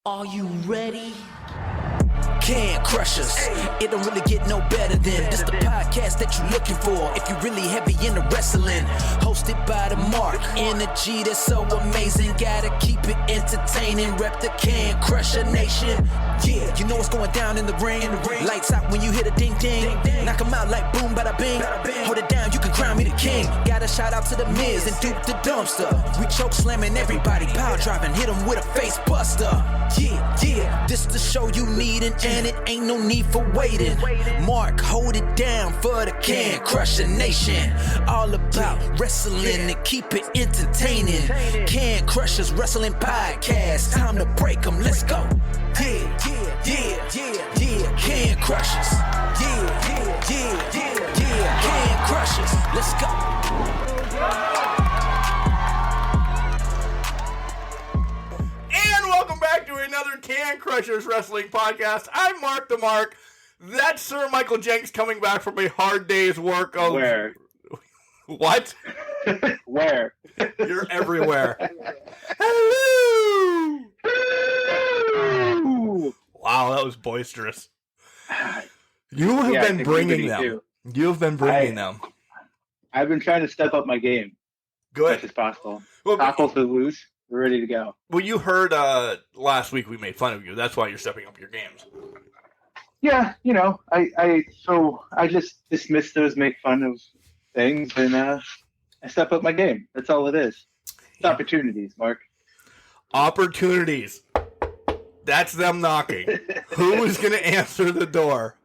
Are you ready? Can't crush us. It don't really get no better than this the podcast that you're looking for. If you're really heavy into wrestling, hosted by the Mark. Energy that's so amazing. Gotta keep it entertaining. Rep the Can Crusher Nation. Yeah, you know what's going down in the ring. Lights out when you hit a ding ding. Knock 'em out like boom, bada bing. Hold it down, you can crown me the king. Gotta shout out to the Miz and Duke the Dumpster. We choke slamming everybody, power driving, hit 'em with a face buster. Yeah, this the show you need, and it ain't no need for waiting. Mark, hold it down for the Can Crusher Nation. All about wrestling and keep it entertaining. Can Crushers Wrestling Podcast. Time to break 'em, let's go. Yeah, Can Crushers. Yeah, Can Crushers. Let's go. Welcome back to another Can Crushers Wrestling Podcast. I'm Mark the Mark. That's Sir Michael Jenks coming back from a hard day's work of... Where? What? Where? You're everywhere. Hello! Wow, that was boisterous. You have been bringing them. Too. You have been bringing them. I've been trying to step up my game. Good. As much as possible. Well, Tackles are loose. We're ready to go. Well, you heard last week we made fun of you. That's why you're stepping up your games. Yeah, you know, I just dismiss those make fun of things, and I step up my game. That's all it is. It's opportunities, Mark. Opportunities. That's them knocking. Who is going to answer the door?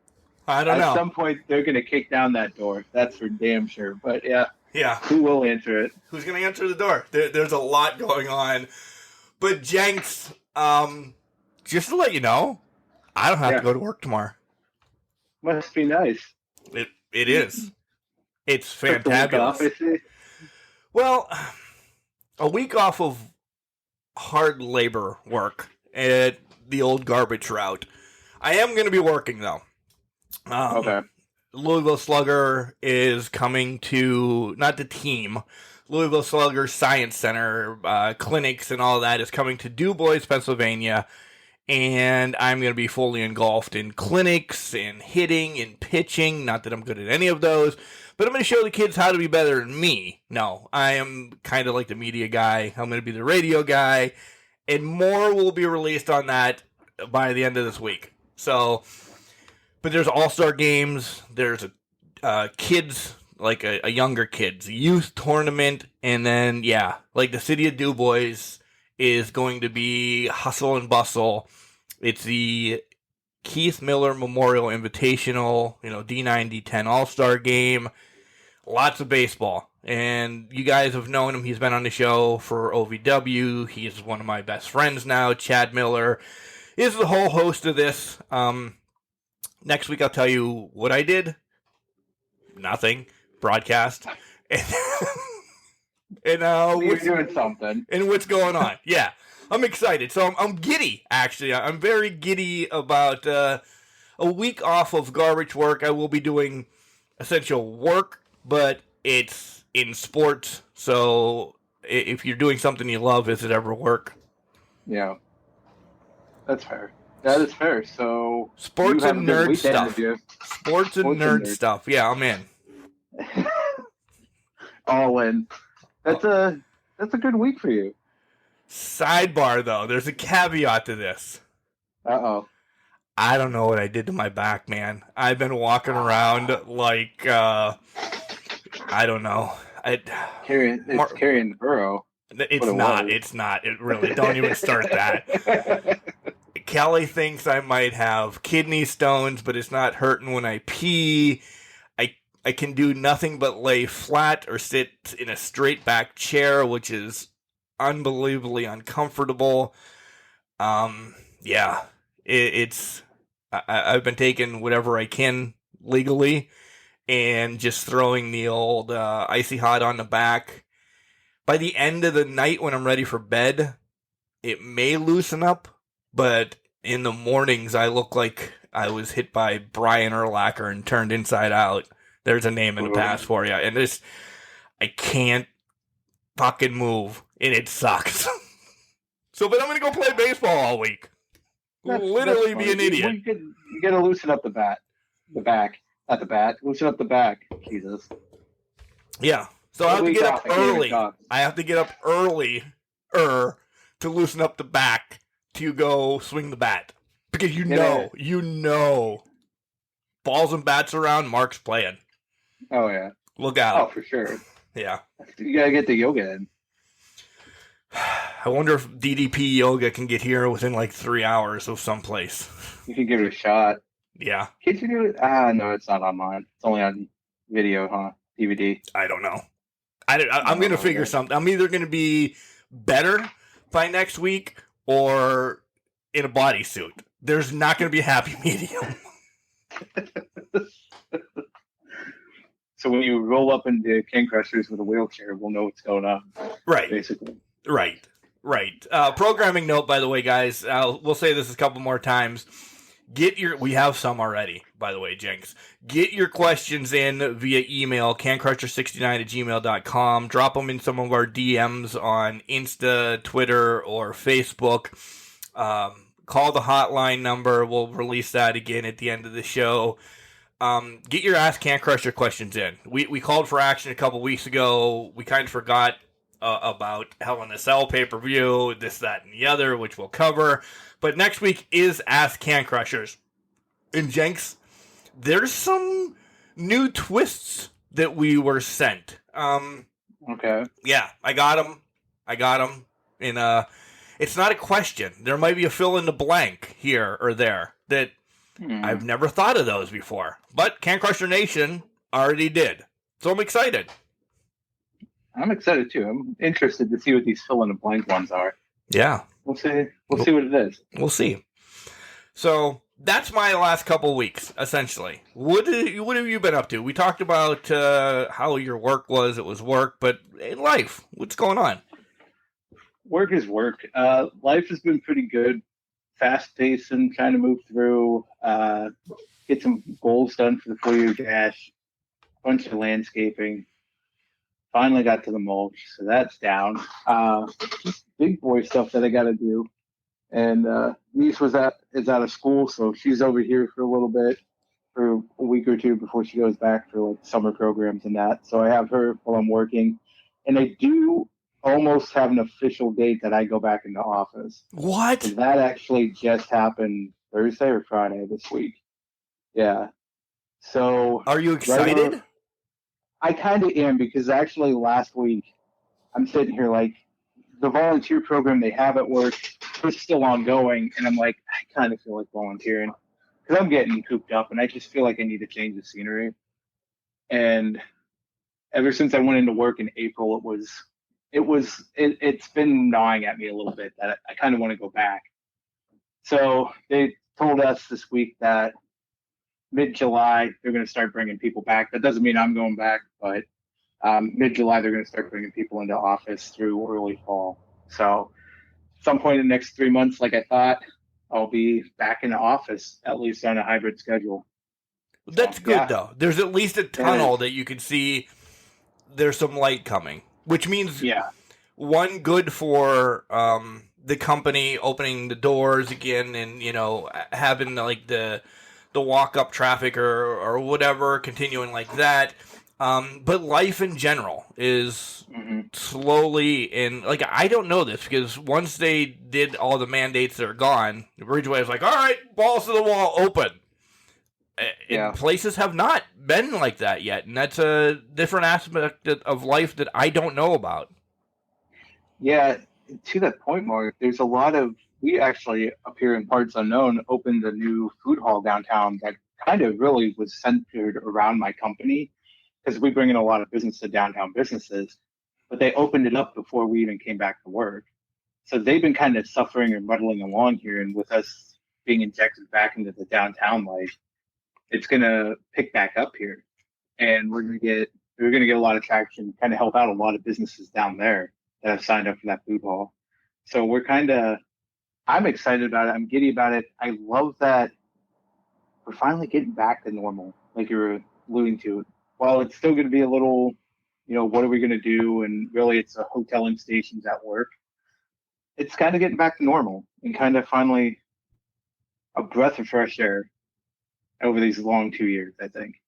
I don't know. At some point, they're going to kick down that door. That's for damn sure. But yeah. Yeah. Who will answer it? Who's going to answer the door? There's a lot going on. But Jenks, just to let you know, I don't have to go to work tomorrow. Must be nice. It is. It's Took the week fantabulous. off, I see. Well, a week off of hard labor work at the old garbage route. I am going to be working, though. Okay. Louisville Slugger is coming to, not the team, Louisville Slugger Science Center, clinics and all that is coming to Du Bois, Pennsylvania, and I'm going to be fully engulfed in clinics and hitting and pitching, not that I'm good at any of those, but I'm going to show the kids how to be better than me. No, I am kind of like the media guy, I'm going to be the radio guy, and more will be released on that by the end of this week. So... But there's all-star games, there's a kids, like a younger kids, youth tournament, and then, yeah, like the city of Du Bois is going to be hustle and bustle. It's the Keith Miller Memorial Invitational, D9, D10 all-star game, lots of baseball. And you guys have known him, he's been on the show for OVW, he's one of my best friends now, Chad Miller is the whole host of this. Next week, I'll tell you what I did. Nothing. Broadcast. And You're doing something. And what's going on. Yeah. I'm excited. So I'm giddy, actually. I'm very giddy about a week off of garbage work. I will be doing essential work, but it's in sports. So if you're doing something you love, is it ever work? Yeah. That's fair. That is fair. So sports and nerd stuff. Sports and nerd stuff. Yeah, I'm in. All in. That's a good week for you. Sidebar though, there's a caveat to this. Uh-oh. I don't know what I did to my back, man. I've been walking around like I don't know. Carrying the burrow. It's not. It really don't even start that. Kelly thinks I might have kidney stones, but it's not hurting when I pee. I can do nothing but lay flat or sit in a straight back chair, which is unbelievably uncomfortable. Yeah, I've been taking whatever I can legally and just throwing the old icy hot on the back. By the end of the night when I'm ready for bed, it may loosen up. But in the mornings, I look like I was hit by Brian Urlacher and turned inside out. There's a name in the past for you. And I can't fucking move. And it sucks. But I'm going to go play baseball all week. literally fine. be an idiot. You got to loosen up the back, not the bat. Loosen up the back. Jesus. Yeah. So I have to get up early. Talk. I have to get up early to loosen up the back to go swing the bat. Because you know, balls and bats around, Mark's playing. Oh, yeah. Look out. Oh, for sure. Yeah. You got to get the yoga in. I wonder if DDP Yoga can get here within like 3 hours of someplace. You can give it a shot. Yeah. Can't you do it? No, it's not online. It's only on video, huh? DVD. I don't know. I'm going to figure something. I'm either going to be better by next week or in a bodysuit. There's not going to be a happy medium. So when you roll up into King Crushers with a wheelchair, we'll know what's going on. Right. Basically. Right. Programming note, by the way, guys. We'll say this a couple more times. We have some already, by the way, Jenks. Get your questions in via email, cancrusher69@gmail.com. Drop them in some of our DMs on Insta, Twitter, or Facebook. Call the hotline number. We'll release that again at the end of the show. Get your Ask Can Crusher questions in. We called for action a couple weeks ago. We kind of forgot about Hell in a Cell pay-per-view, this, that, and the other, which we'll cover. But next week is Ask Can Crushers. And Jenks, there's some new twists that we were sent. Okay. Yeah, I got them. And it's not a question. There might be a fill in the blank here or there that I've never thought of those before. But Can Crusher Nation already did. So I'm excited. I'm excited too. I'm interested to see what these fill in the blank ones are. Yeah. We'll see what it is. We'll see. So that's my last couple weeks, essentially. What have you been up to? We talked about how your work was. It was work, but in life, what's going on? Work is work. Life has been pretty good. Fast paced and trying to move through. Get some goals done for the 4-year dash. Bunch of landscaping. Finally got to the mulch, so that's down. Just big boy stuff that I got to do. And niece is out of school, so she's over here for a little bit, for a week or two before she goes back for like summer programs and that. So I have her while I'm working, and I do almost have an official date that I go back into office. What? And that actually just happened Thursday or Friday this week. Yeah. So are you excited? I kind of am, because actually last week I'm sitting here like the volunteer program they have at work is still ongoing, and I'm like, I kind of feel like volunteering because I'm getting cooped up and I just feel like I need to change the scenery. And ever since I went into work in April, it's been gnawing at me a little bit that I kind of want to go back. So they told us this week that mid-July, they're going to start bringing people back. That doesn't mean I'm going back, but mid-July, they're going to start bringing people into office through early fall. So at some point in the next 3 months, like I thought, I'll be back in the office, at least on a hybrid schedule. That's good, though. There's at least a tunnel that you can see there's some light coming, which means, one, good for the company opening the doors again and, having like the walk-up traffic or whatever, continuing like that. But life in general is slowly like, I don't know this because once they did all the mandates that are gone, Ridgeway was like, all right, balls to the wall, open. And places have not been like that yet. And that's a different aspect of life that I don't know about. Yeah, to that point, Mark, there's a lot of, we actually, up here in Parts Unknown, opened a new food hall downtown that kind of really was centered around my company, because we bring in a lot of business to downtown businesses, but they opened it up before we even came back to work. So they've been kind of suffering and muddling along here, and with us being injected back into the downtown life, it's going to pick back up here, and we're going to get a lot of traction, kind of help out a lot of businesses down there that have signed up for that food hall. So I'm excited about it. I'm giddy about it. I love that we're finally getting back to normal, like you were alluding to. While it's still going to be a little, what are we going to do? And really, it's a hoteling stations at work. It's kind of getting back to normal and kind of finally a breath of fresh air over these long 2 years, I think.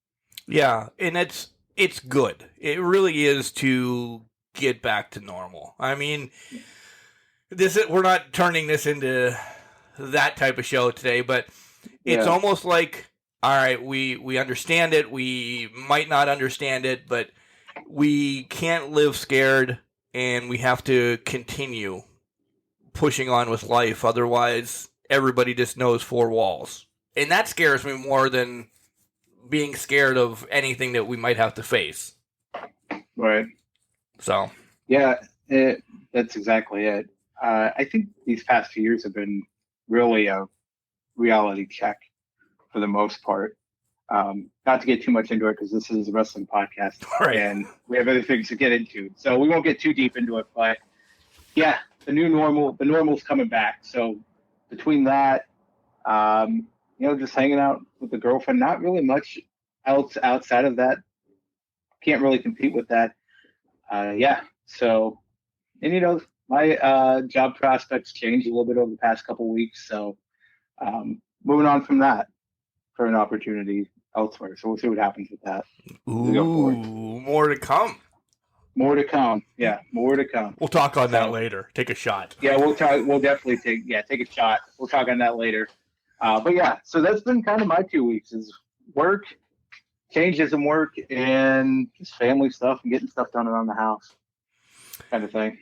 Yeah, and it's good. It really is to get back to normal. I mean, we're not turning this into that type of show today, but it's almost like, all right, we understand it. We might not understand it, but we can't live scared, and we have to continue pushing on with life. Otherwise, everybody just knows four walls. And that scares me more than being scared of anything that we might have to face. Right. So. Yeah, that's exactly it. I think these past few years have been really a reality check for the most part. Not to get too much into it because this is a wrestling podcast, right, and we have other things to get into. So we won't get too deep into it. But yeah, the new normal, the normal's coming back. So between that, just hanging out with the girlfriend, not really much else outside of that. Can't really compete with that. So, and my job prospects changed a little bit over the past couple of weeks. So, moving on from that for an opportunity elsewhere. So we'll see what happens with that. Ooh, more to come. More to come. Yeah, more to come. We'll talk on that later. Take a shot. Yeah, we'll talk. We'll definitely take a shot. We'll talk on that later. But yeah, so that's been kind of my 2 weeks: is work, changes in work, and just family stuff and getting stuff done around the house, kind of thing.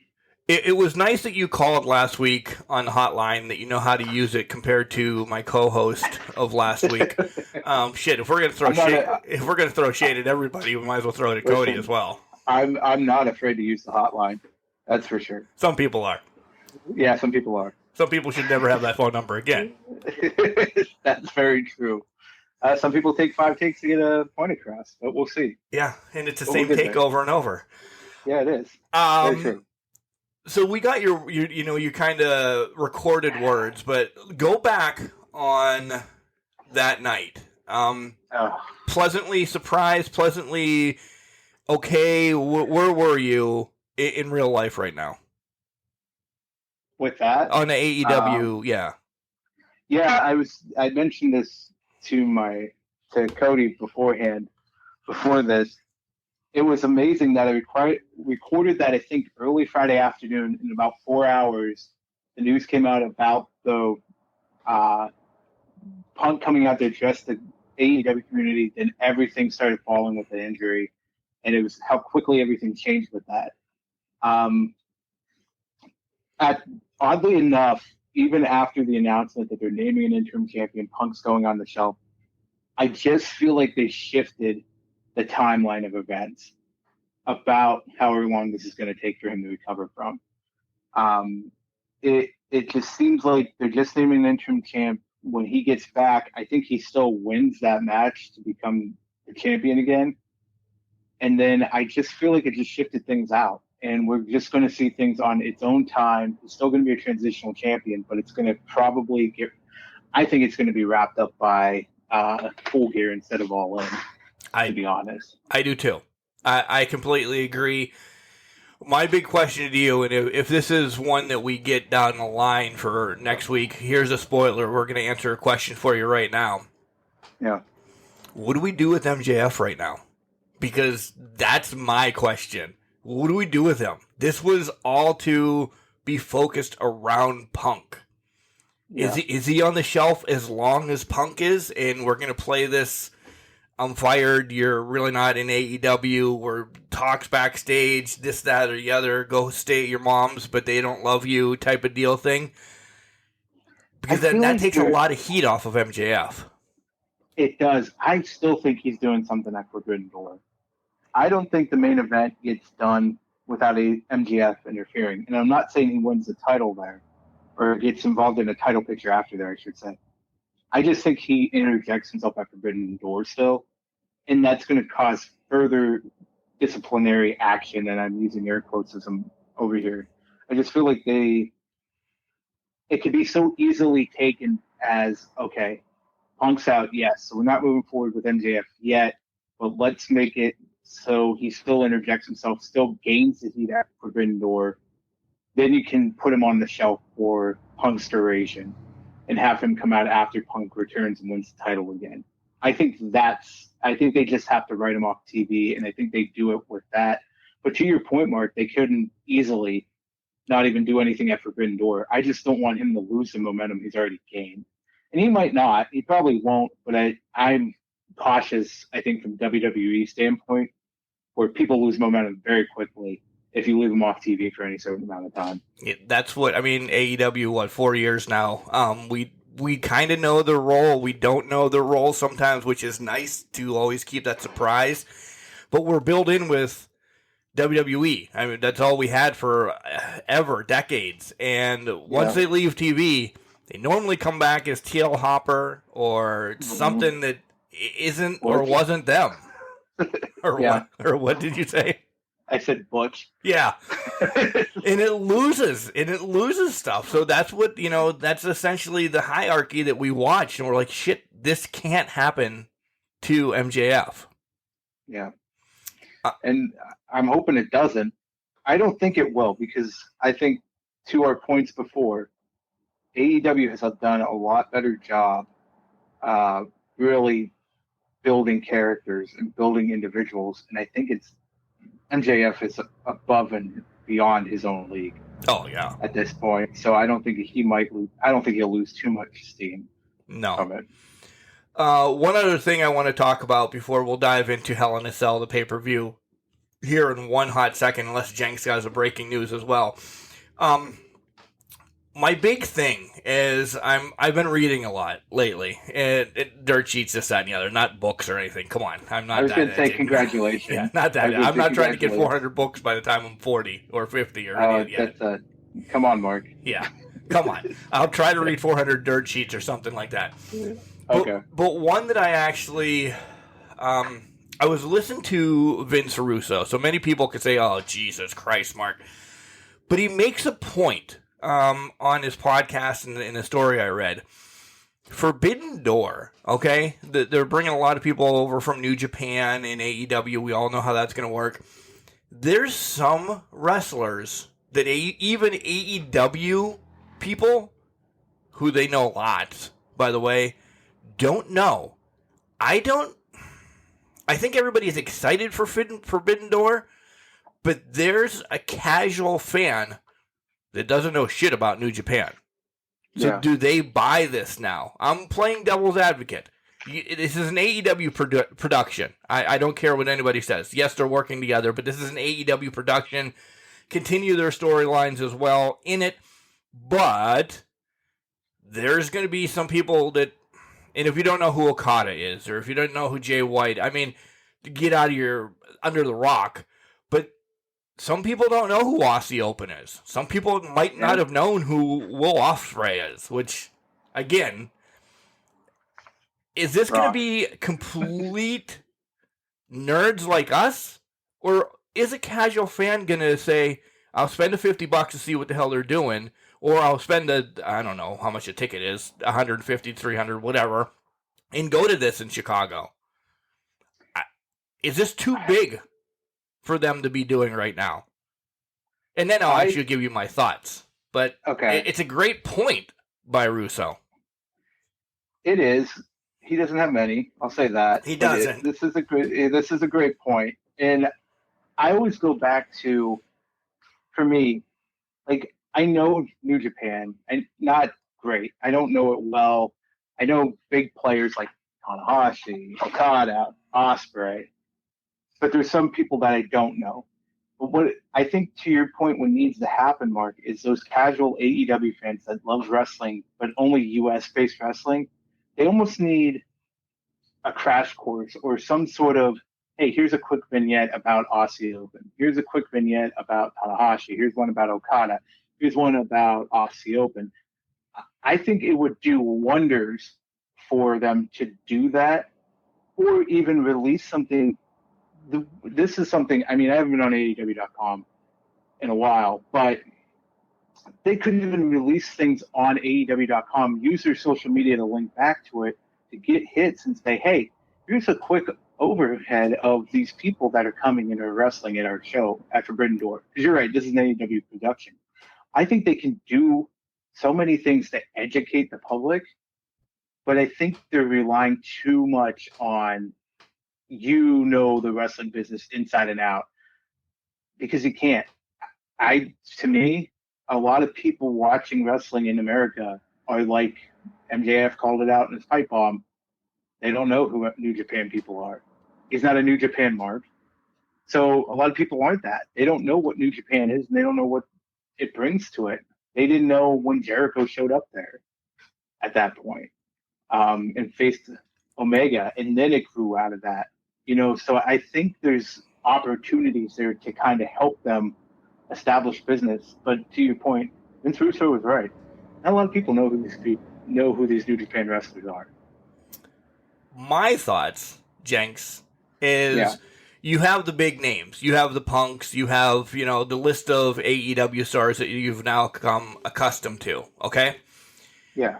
It was nice that you called last week on the hotline, that you know how to use it compared to my co-host of last week. If we're gonna throw shade at everybody, we might as well throw it at Cody as well. I'm not afraid to use the hotline. That's for sure. Some people are. Yeah, some people are. Some people should never have that phone number again. That's very true. Some people take 5 takes to get a point across, but we'll see. Yeah, and it's the same take over and over. Yeah, it is. Very true. So we got your kind of recorded words, but go back on that night. Pleasantly surprised, pleasantly okay. Where were you in real life right now? With that? On the AEW, yeah. Yeah, I mentioned this to Cody beforehand, before this. It was amazing that I recorded that, I think, early Friday afternoon. In about 4 hours, the news came out about the Punk coming out to address the AEW community, and everything started falling with the injury. And it was how quickly everything changed with that. Oddly enough, even after the announcement that they're naming an interim champion, Punk's going on the shelf, I just feel like they shifted the timeline of events about however long this is going to take for him to recover from. It just seems like they're just naming an interim champ. When he gets back, I think he still wins that match to become the champion again. And then I just feel like it just shifted things out. And we're just going to see things on its own time. It's still going to be a transitional champion, but it's going to probably I think it's going to be wrapped up by Full Gear instead of All In. To be honest, I do too. I completely agree. My big question to you, and if this is one that we get down the line for next week, here's a spoiler. We're going to answer a question for you right now. Yeah. What do we do with MJF right now? Because that's my question. What do we do with him? This was all to be focused around Punk. Yeah. Is he on the shelf as long as Punk is, and we're going to play this I'm fired, you're really not in AEW, or talks backstage, this, that, or the other, go stay at your mom's, but they don't love you type of deal thing? Because that takes a lot of heat off of MJF. It does. I still think he's doing something at Forbidden Door. I don't think the main event gets done without MJF interfering. And I'm not saying he wins the title there, or gets involved in a title picture after there, I should say. I just think he interjects himself at Forbidden Door still, and that's going to cause further disciplinary action, and I'm using air quotes as I'm over here. I just feel like it could be so easily taken as, okay, Punk's out, yes, so we're not moving forward with MJF yet, but let's make it so he still interjects himself, still gains the heat at Forbidden Door. Then you can put him on the shelf for Punk's duration. and have him come out after Punk returns and wins the title again. I think they just have to write him off TV, and I think they do it with that. But to your point, Mark, they couldn't easily not even do anything at Forbidden Door. I just don't want him to lose the momentum he's already gained. And he might not. He probably won't, but I'm cautious, I think, from WWE standpoint, where people lose momentum very quickly if you leave them off TV for any certain amount of time. Yeah, that's what, I mean, AEW, 4 years now? We kind of know the role. We don't know the role sometimes, which is nice to always keep that surprise. But we're built in with WWE. I mean, that's all we had for ever, decades. And once they leave TV, they normally come back as TL Hopper or something that isn't or wasn't them. Or what did you say? I said Butch. Yeah. and it loses stuff. So that's what, that's essentially the hierarchy that we watch. And we're like, shit, this can't happen to MJF. Yeah. And I'm hoping it doesn't. I don't think it will, because I think, to our points before, AEW has done a lot better job really building characters and building individuals. And I think MJF is above and beyond his own league. Oh, yeah. At this point. So I don't think he'll lose too much steam from it. One other thing I want to talk about before we'll dive into Hell in a Cell, the pay-per-view, here in one hot second, unless Jenks has a breaking news as well. My big thing is I've been reading a lot lately. Dirt sheets, this, that, and the other, not books or anything. Come on, I'm not. I was going to say congratulations. Yeah, not that. I'm not trying to get 400 books by the time I'm 40 or 50 or anything. Come on, Mark. Yeah, come on. I'll try to read 400 dirt sheets or something like that. Okay. But one that I actually, I was listening to Vince Russo. So many people could say, "Oh, Jesus Christ, Mark," but he makes a point. On his podcast and in the story I read, Forbidden Door, okay? They're bringing a lot of people over from New Japan and AEW. We all know how that's going to work. There's some wrestlers that even AEW people, who they know lots, by the way, don't know. I think everybody's excited for Forbidden Door, but there's a casual fan that doesn't know shit about New Japan. So do they buy this now? I'm playing devil's advocate. This is an AEW production. I don't care what anybody says. Yes, they're working together, but this is an AEW production. Continue their storylines as well in it. But there's going to be some people that, and if you don't know who Okada is, or if you don't know who Jay White, I mean, get out of under the rock. But some people don't know who Aussie Open is. Some people might not have known who Will Ospreay is, which, again, is this going to be complete nerds like us? Or is a casual fan going to say, I'll spend $50 to see what the hell they're doing, or I'll spend I don't know how much a ticket is, $150, $300, whatever, and go to this in Chicago? Is this too big for them to be doing right now? And then I'll actually give you my thoughts. But it's a great point by Russo. It is. He doesn't have many. I'll say that. He doesn't. This is a great point. And I always go back to, for me, like, I know New Japan, and not great. I don't know it well. I know big players like Tanahashi, Okada, Ospreay. But there's some people that I don't know. But what I think, to your point, what needs to happen, Mark, is those casual AEW fans that love wrestling, but only US-based wrestling, they almost need a crash course or some sort of, hey, here's a quick vignette about Aussie Open. Here's a quick vignette about Tanahashi. Here's one about Okada. Here's one about Aussie Open. I think it would do wonders for them to do that, or even release something. This is something, I mean, I haven't been on AEW.com in a while, but they couldn't even release things on AEW.com, use their social media to link back to it, to get hits and say, hey, here's a quick overhead of these people that are coming and are wrestling at our show at Forbidden Door. Because you're right, this is an AEW production. I think they can do so many things to educate the public, but I think they're relying too much on the wrestling business inside and out, because you can't. To me, a lot of people watching wrestling in America are like MJF called it out in his pipe bomb. They don't know who New Japan people are. He's not a New Japan mark. So a lot of people aren't that. They don't know what New Japan is, and they don't know what it brings to it. They didn't know when Jericho showed up there at that point, and faced Omega, and then it grew out of that. So I think there's opportunities there to kind of help them establish business. But to your point, Vince Russo was right. Not a lot of people know who these New Japan wrestlers are. My thoughts, Jenks, is you have the big names. You have the Punks. You have, the list of AEW stars that you've now come accustomed to, okay? Yeah.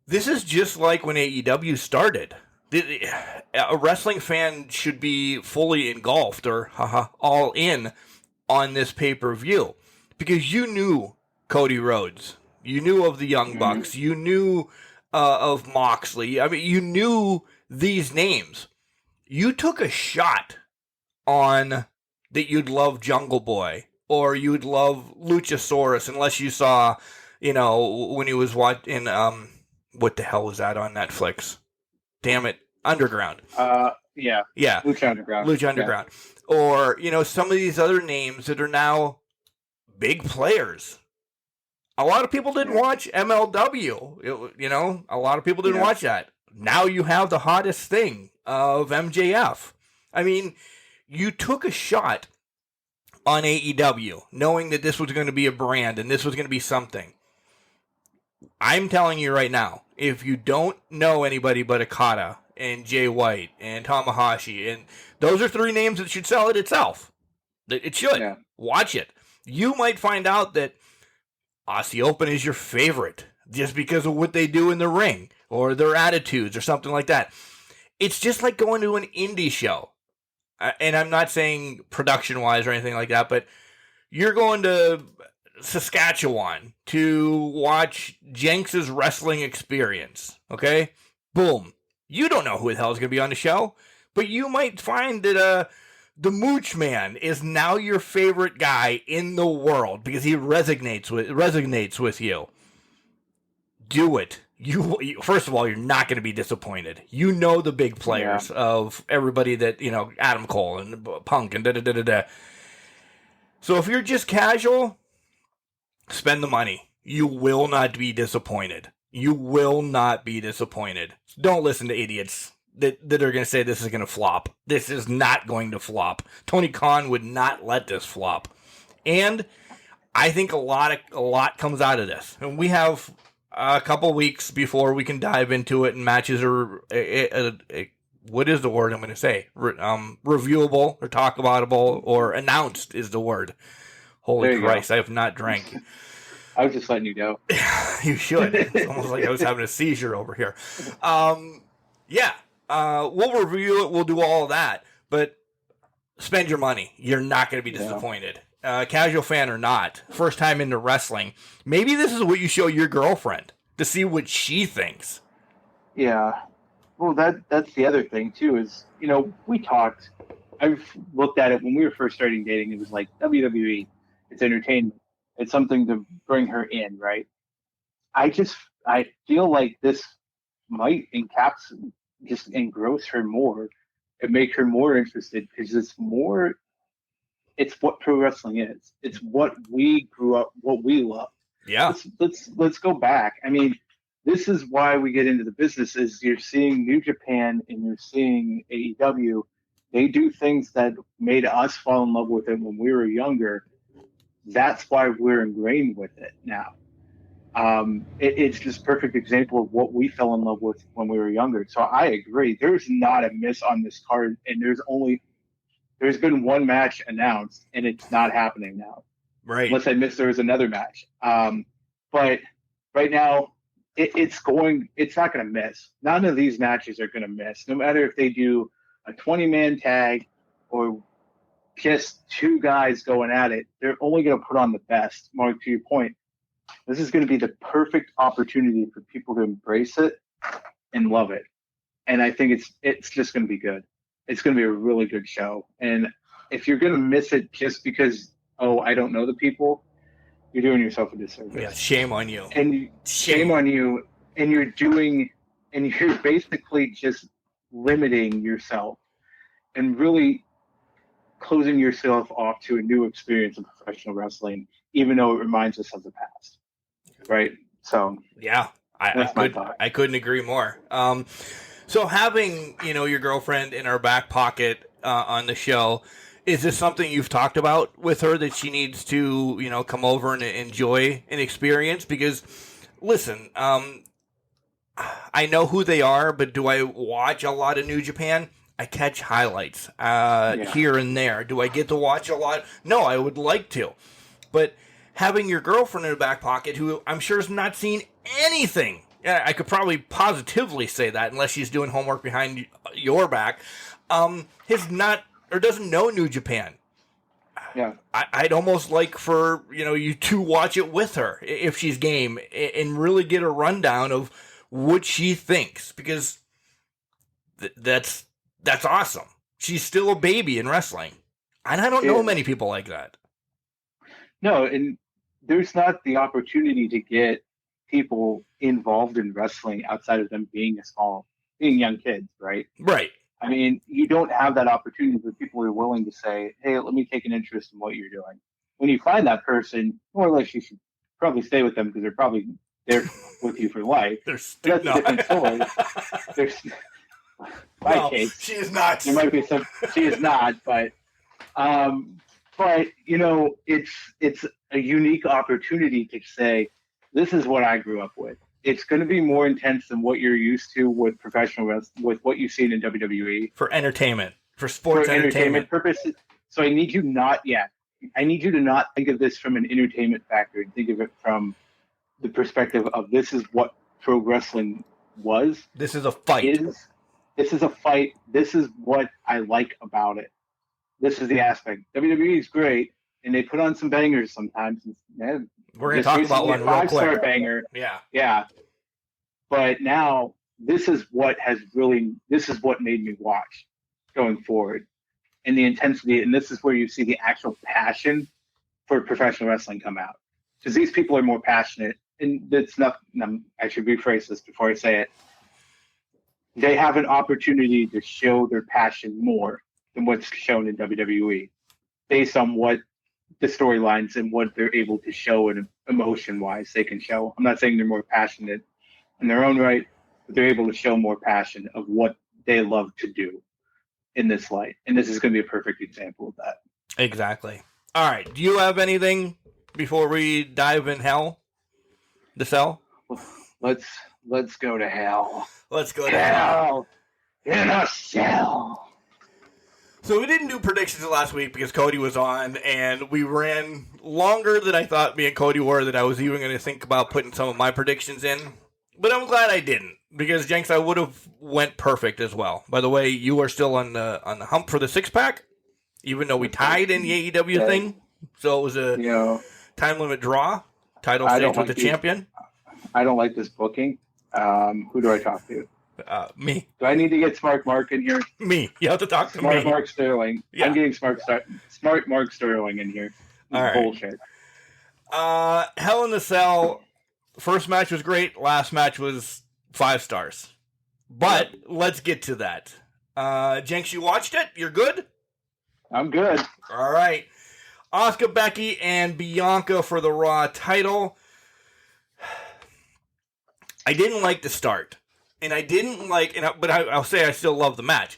This is just like when AEW started. A wrestling fan should be fully engulfed or all in on this pay-per-view, because you knew Cody Rhodes. You knew of the Young Bucks. You knew of Moxley. I mean, you knew these names. You took a shot on that you'd love Jungle Boy or you'd love Luchasaurus, unless you saw, when he was watching, what the hell was that on Netflix? Damn it, Underground. Yeah. Lucha Underground. Lucha Underground. Yeah. Or, some of these other names that are now big players. A lot of people didn't watch MLW. A lot of people didn't watch that. Now you have the hottest thing of MJF. I mean, you took a shot on AEW, knowing that this was going to be a brand and this was going to be something. I'm telling you right now, if you don't know anybody but Okada and Jay White and Tanahashi, and those are three names that should sell it itself. It should. Yeah. Watch it. You might find out that Aussie Open is your favorite just because of what they do in the ring or their attitudes or something like that. It's just like going to an indie show. And I'm not saying production-wise or anything like that, but you're going to Saskatchewan to watch Jenks' wrestling experience, okay? Boom. You don't know who the hell is going to be on the show, but you might find that the Mooch Man is now your favorite guy in the world because he resonates with you. Do it. You first of all, you're not going to be disappointed. You know the big players of everybody that, Adam Cole and Punk and da-da-da-da-da. So if you're just casual, spend the money. You will not be disappointed. You will not be disappointed. Don't listen to idiots that are going to say this is going to flop. This is not going to flop. Tony Khan would not let this flop. And I think a lot comes out of this. And we have a couple weeks before we can dive into it, and matches are, what is the word I'm going to say? Reviewable or talk aboutable or announced is the word. Holy Christ, I have not drank. I was just letting you go. You should. It's almost like I was having a seizure over here. We'll review it. We'll do all of that. But spend your money. You're not going to be disappointed. Casual fan or not, first time into wrestling, maybe this is what you show your girlfriend to see what she thinks. Yeah. Well, that's the other thing, too, is, we talked. I've looked at it when we were first starting dating. It was like WWE. It's entertainment. It's something to bring her in, right? I feel like this might just engross her more and make her more interested, because it's what pro wrestling is. It's what we grew up, what we love. Yeah. Let's go back. I mean, this is why we get into the business, is you're seeing New Japan and you're seeing AEW. They do things that made us fall in love with it when we were younger. That's why we're ingrained with it now. It's just perfect example of what we fell in love with when we were younger. So I agree. There's not a miss on this card, and there's been one match announced, and it's not happening now. Right. Unless I missed there was another match. But right now, it's not going to miss. None of these matches are going to miss, no matter if they do a 20-man tag or just two guys going at it. They're only going to put on the best. Mark, to your point, This is going to be the perfect opportunity for people to embrace it and love it. And I think it's just going to be good. It's going to be a really good show. And if you're going to miss it just because, oh, I don't know the people, you're doing yourself a disservice. Yeah, shame on you. And shame on you. And you're basically just limiting yourself and really closing yourself off to a new experience of professional wrestling, even though it reminds us of the past. Right? So yeah, I couldn't agree more. So having, your girlfriend in our back pocket on the show, is this something you've talked about with her that she needs to, come over and enjoy an experience? Because, listen, I know who they are, but do I watch a lot of New Japan? I catch highlights here and there. Do I get to watch a lot? No, I would like to. But having your girlfriend in the back pocket, who I'm sure has not seen anything, I could probably positively say that, unless she's doing homework behind your back, has not or doesn't know New Japan. Yeah, I'd almost like for you to watch it with her if she's game and really get a rundown of what she thinks, because that's awesome. She's still a baby in wrestling, and I don't know many people like that. No, and there's not the opportunity to get people involved in wrestling outside of them being young kids, right? Right. I mean, you don't have that opportunity for people who are willing to say, hey, let me take an interest in what you're doing. When you find that person, more or less you should probably stay with them because they're probably there with you for life. That's a different story. There's case. She is not. There might be some. She is not, but it's a unique opportunity to say, this is what I grew up with. It's going to be more intense than what you're used to with professional wrestling, with what you've seen in WWE. For entertainment, for sports entertainment purposes. So I need you to not think of this from an entertainment factor and think of it from the perspective of this is what pro wrestling was. This is a fight. This is a fight. This is what I like about it. This is the aspect. WWE is great, and they put on some bangers sometimes. And, we're going to talk about one real quick. 5-star banger. Yeah. But now this is what made me watch going forward, and the intensity. And this is where you see the actual passion for professional wrestling come out, because these people are more passionate. And that's not. I should rephrase this before I say it. They have an opportunity to show their passion more than what's shown in WWE, based on what the storylines and what they're able to show and emotion-wise they can show. I'm not saying they're more passionate in their own right, but they're able to show more passion of what they love to do in this light. And this is going to be a perfect example of that. Exactly. All right. Do you have anything before we dive in hell? The cell? Let's go to hell. Let's go to hell. In a cell. So we didn't do predictions last week because Cody was on, and we ran longer than I thought me and Cody were, that I was even going to think about putting some of my predictions in. But I'm glad I didn't, because Jenks, I would have went perfect as well. By the way, you are still on the hump for the 6-pack, even though we tied in the AEW thing. So it was a time limit draw. Title stays with the champion. I don't like this booking. Who do I talk to? Me. Do I need to get Smart Mark in here? Me. You have to talk to me. Smart Mark Sterling. Yeah. I'm getting Smart Mark Sterling in here. All right. Bullshit. Hell in the Cell. First match was great. Last match was 5 stars. But let's get to that. Jenks, you watched it? You're good? I'm good. All right. Asuka, Becky, and Bianca for the Raw title. I didn't like the start. And I didn't like, but I'll say I still love the match.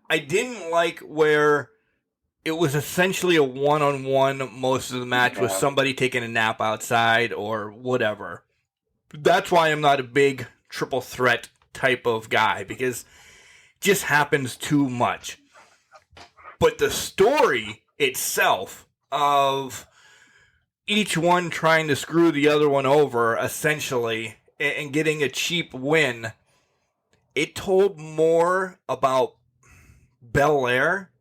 I didn't like where it was essentially a one-on-one most of the match with somebody taking a nap outside or whatever. That's why I'm not a big triple threat type of guy, because it just happens too much. But the story itself of each one trying to screw the other one over, essentially, and getting a cheap win, it told more about Belair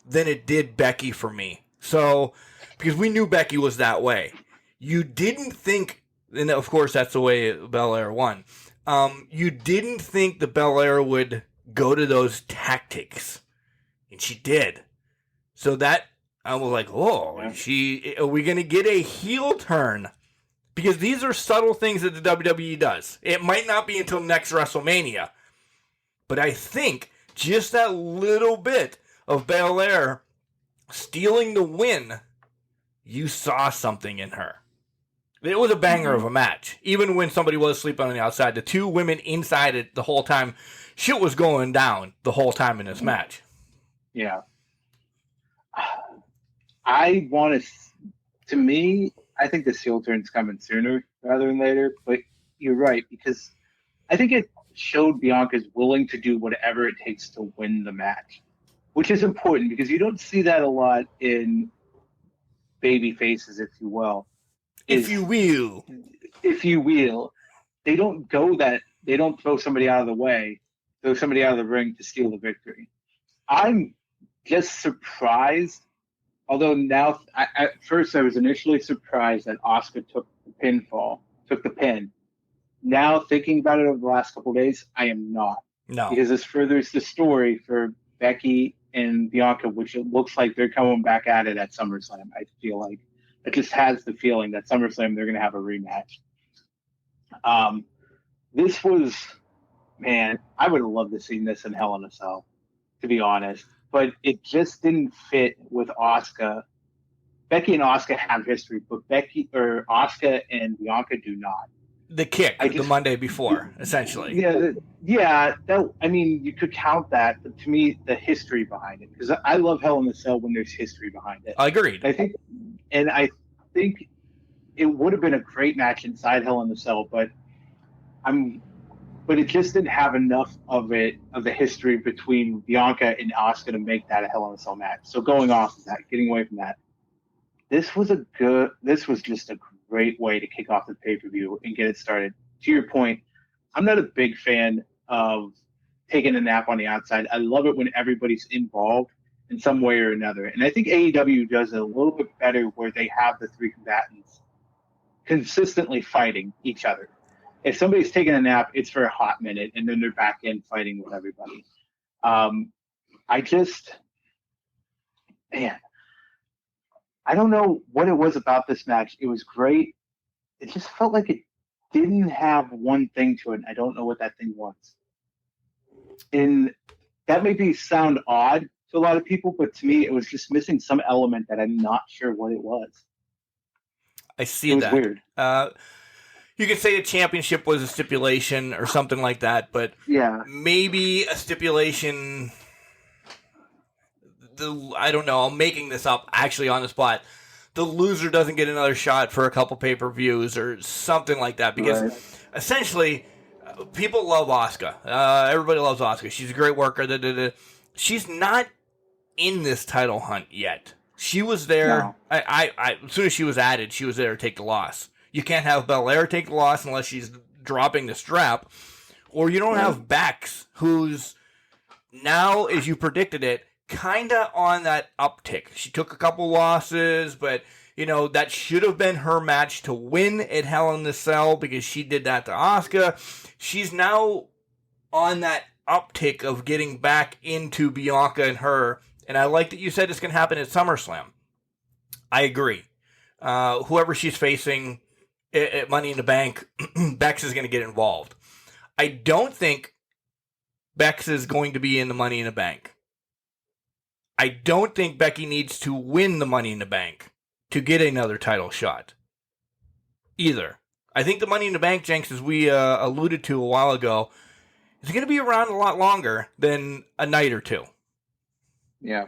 than it did Becky for me. So, because we knew Becky was that way. You didn't think And of course, that's the way Belair won. You didn't think the Belair would go to those tactics, and she did. So that I was like, oh, are we going to get a heel turn? Because these are subtle things that the WWE does. It might not be until next WrestleMania, but I think just that little bit of Belair stealing the win, you saw something in her. It was a banger of a match. Even when somebody was sleeping on the outside, the two women inside it the whole time, shit was going down the whole time in this match. Yeah. To me, I think this heel turn's coming sooner rather than later, but you're right, because I think it showed Bianca's willing to do whatever it takes to win the match, which is important because you don't see that a lot in baby faces, if you will. If you will. They don't throw somebody out of the way, throw somebody out of the ring to steal the victory. I'm just surprised, although now, at first I was initially surprised that Asuka took the pin. Now, thinking about it over the last couple of days, I am not. No. Because this furthers the story for Becky and Bianca, which it looks like they're coming back at it at SummerSlam. I feel like it just has the feeling that SummerSlam they're going to have a rematch. This was, man, I would have loved to see this in Hell in a Cell, to be honest. But it just didn't fit with Asuka. Becky and Asuka have history, but Asuka and Bianca do not. The kick the Monday before, essentially. Yeah. You could count that, but to me, the history behind it, because I love Hell in a Cell when there's history behind it. Agreed. I think it would have been a great match inside Hell in a Cell, but it just didn't have enough of the history between Bianca and Asuka to make that a Hell in a Cell match. So going off of that, getting away from that, this was just a great way to kick off the pay-per-view and get it started. To your point, I'm not a big fan of taking a nap on the outside. I love it when everybody's involved in some way or another. And I think AEW does it a little bit better where they have the three combatants consistently fighting each other. If somebody's taking a nap, it's for a hot minute, and then they're back in fighting with everybody. I don't know what it was about this match. It was great. It just felt like it didn't have one thing to it. I don't know what that thing was. And that may sound odd to a lot of people, but to me, it was just missing some element that I'm not sure what it was. I see that. It was weird. You could say a championship was a stipulation or something like that, but maybe a stipulation. I don't know. I'm making this up actually on the spot. The loser doesn't get another shot for a couple pay-per-views or something like that, because essentially people love Asuka. Everybody loves Asuka. She's a great worker. She's not in this title hunt yet. She was there. No. As soon as she was added, she was there to take the loss. You can't have Belair take the loss unless she's dropping the strap. Or you don't have Bex, who's now, as you predicted it, kind of on that uptick. She took a couple losses, but, that should have been her match to win at Hell in a Cell because she did that to Asuka. She's now on that uptick of getting back into Bianca and her. And I like that you said it's going to happen at SummerSlam. I agree. Whoever she's facing at Money in the Bank, Bex is going to get involved. I don't think Bex is going to be in the Money in the Bank. I don't think Becky needs to win the Money in the Bank to get another title shot either. I think the Money in the Bank, Jenks, as we alluded to a while ago, is going to be around a lot longer than a night or two. Yeah.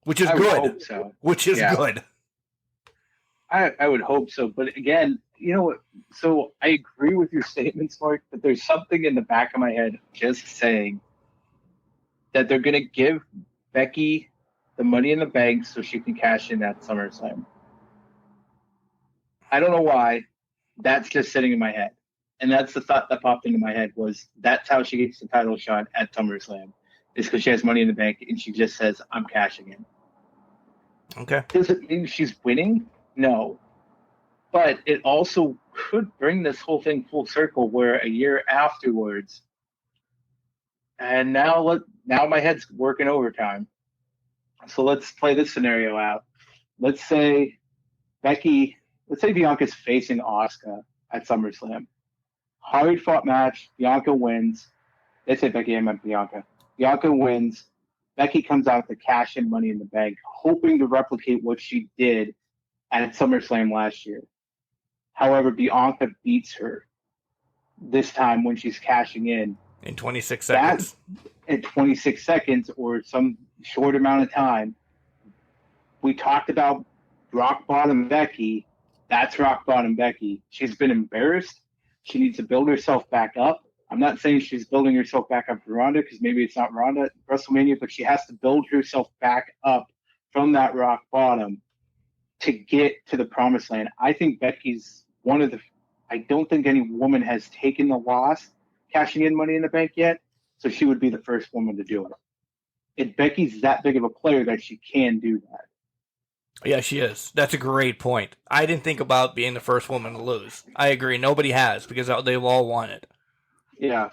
Which is good. Hope so. Which is good. I would hope so. But again, so I agree with your statements, Mark, but there's something in the back of my head just saying that they're going to give Becky the Money in the Bank so she can cash in at SummerSlam. I don't know why. That's just sitting in my head. And that's the thought that popped into my head was that's how she gets the title shot at SummerSlam. Is because she has Money in the Bank and she just says, I'm cashing in. Okay. Does it mean she's winning? No. But it also could bring this whole thing full circle where a year afterwards, and now my head's working overtime. So let's play this scenario out. Let's say Bianca's facing Asuka at SummerSlam. Hard fought match. Bianca wins. They say Becky, I meant Bianca. Bianca wins. Becky comes out to cash in Money in the Bank, hoping to replicate what she did at SummerSlam last year. However, Bianca beats her this time when she's cashing in. In 26 seconds. In 26 seconds or some short amount of time. We talked about rock bottom Becky. That's rock bottom Becky. She's been embarrassed. She needs to build herself back up. I'm not saying she's building herself back up for Ronda because maybe it's not Ronda at WrestleMania, but she has to build herself back up from that rock bottom to get to the promised land. I think Becky's I don't think any woman has taken the loss cashing in Money in the Bank yet, so she would be the first woman to do it. Becky's that big of a player that she can do that. Yeah, she is. That's a great point. I didn't think about being the first woman to lose. I agree. Nobody has because they've all won it. Yeah.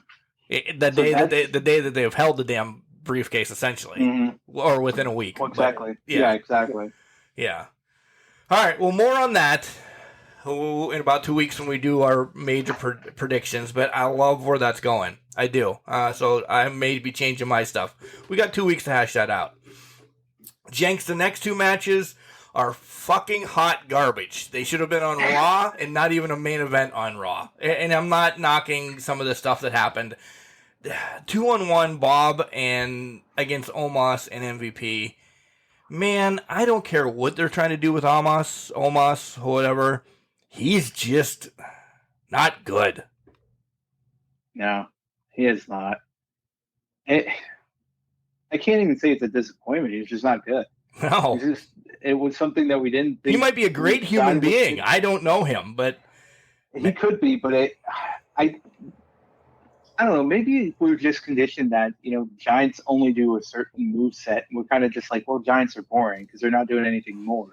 The day that they've held the damn briefcase, essentially, or within a week. Exactly. But, yeah, exactly. Yeah. All right. Well, more on that in about 2 weeks when we do our major predictions. But I love where that's going. I do. So I may be changing my stuff. We got 2 weeks to hash that out. Jenks, the next two matches are fucking hot garbage. They should have been on Raw and not even a main event on Raw. And I'm not knocking some of the stuff that happened. 2-on-1 Bob and against Omos and MVP. Man, I don't care what they're trying to do with Omos, whatever. He's just not good. No, he is not. I can't even say it's a disappointment. He's just not good. No. It was something that we didn't think. He might be a great human being. I don't know him, but he could be. But I don't know. Maybe we're just conditioned that Giants only do a certain move set. And we're kind of just like, well, Giants are boring because they're not doing anything more.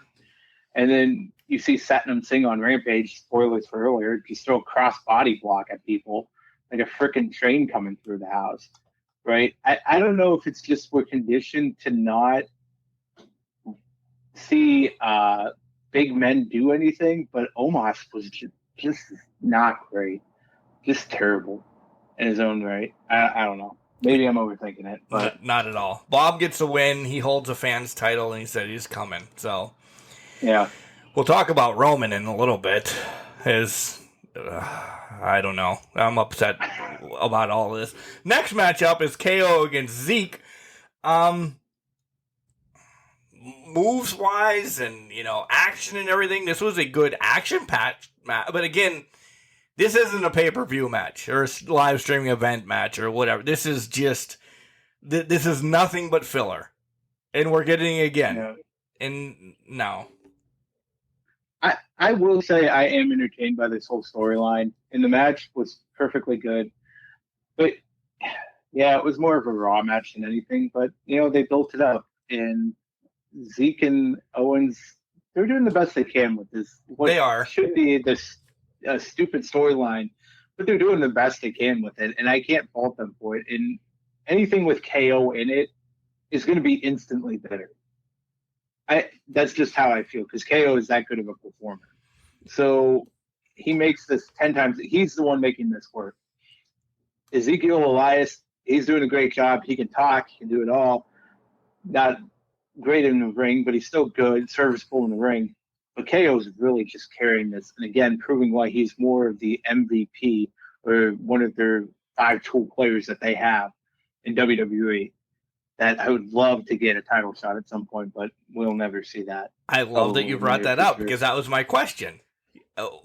And then you see Satnam Singh on Rampage. Spoilers for earlier. Just throw a cross body block at people like a freaking train coming through the house. Right? I don't know if it's just we're conditioned to not see big men do anything, but Omos was just not great. Just terrible in his own right. I don't know. Maybe I'm overthinking it, but not at all. Bob gets a win. He holds a fan's title, and he said he's coming. So, yeah. We'll talk about Roman in a little bit. I don't know. I'm upset about all of this. Next matchup is KO against Zeke. Moves wise and action and everything, this was a good action match. But again, this isn't a pay-per-view match or a live streaming event match or whatever. This is just this is nothing but filler, and we're getting it again. Yeah. And no. I will say I am entertained by this whole storyline, and the match was perfectly good. But yeah, it was more of a Raw match than anything. But they built it up, and Zeke and Owens, they're doing the best they can with this. They are. Should be this stupid storyline, but they're doing the best they can with it, and I can't fault them for it. And anything with KO in it is going to be instantly better. That's just how I feel, because KO is that good of a performer. So he makes this 10 times. He's the one making this work. Ezekiel Elias, he's doing a great job. He can talk. He can do it all. Not great in the ring, but he's still good, serviceable in the ring. But KO is really just carrying this, and again, proving why he's more of the MVP or one of their 5 tool players that they have in WWE. That I would love to get a title shot at some point, but we'll never see that. I love that you brought that up because that was my question.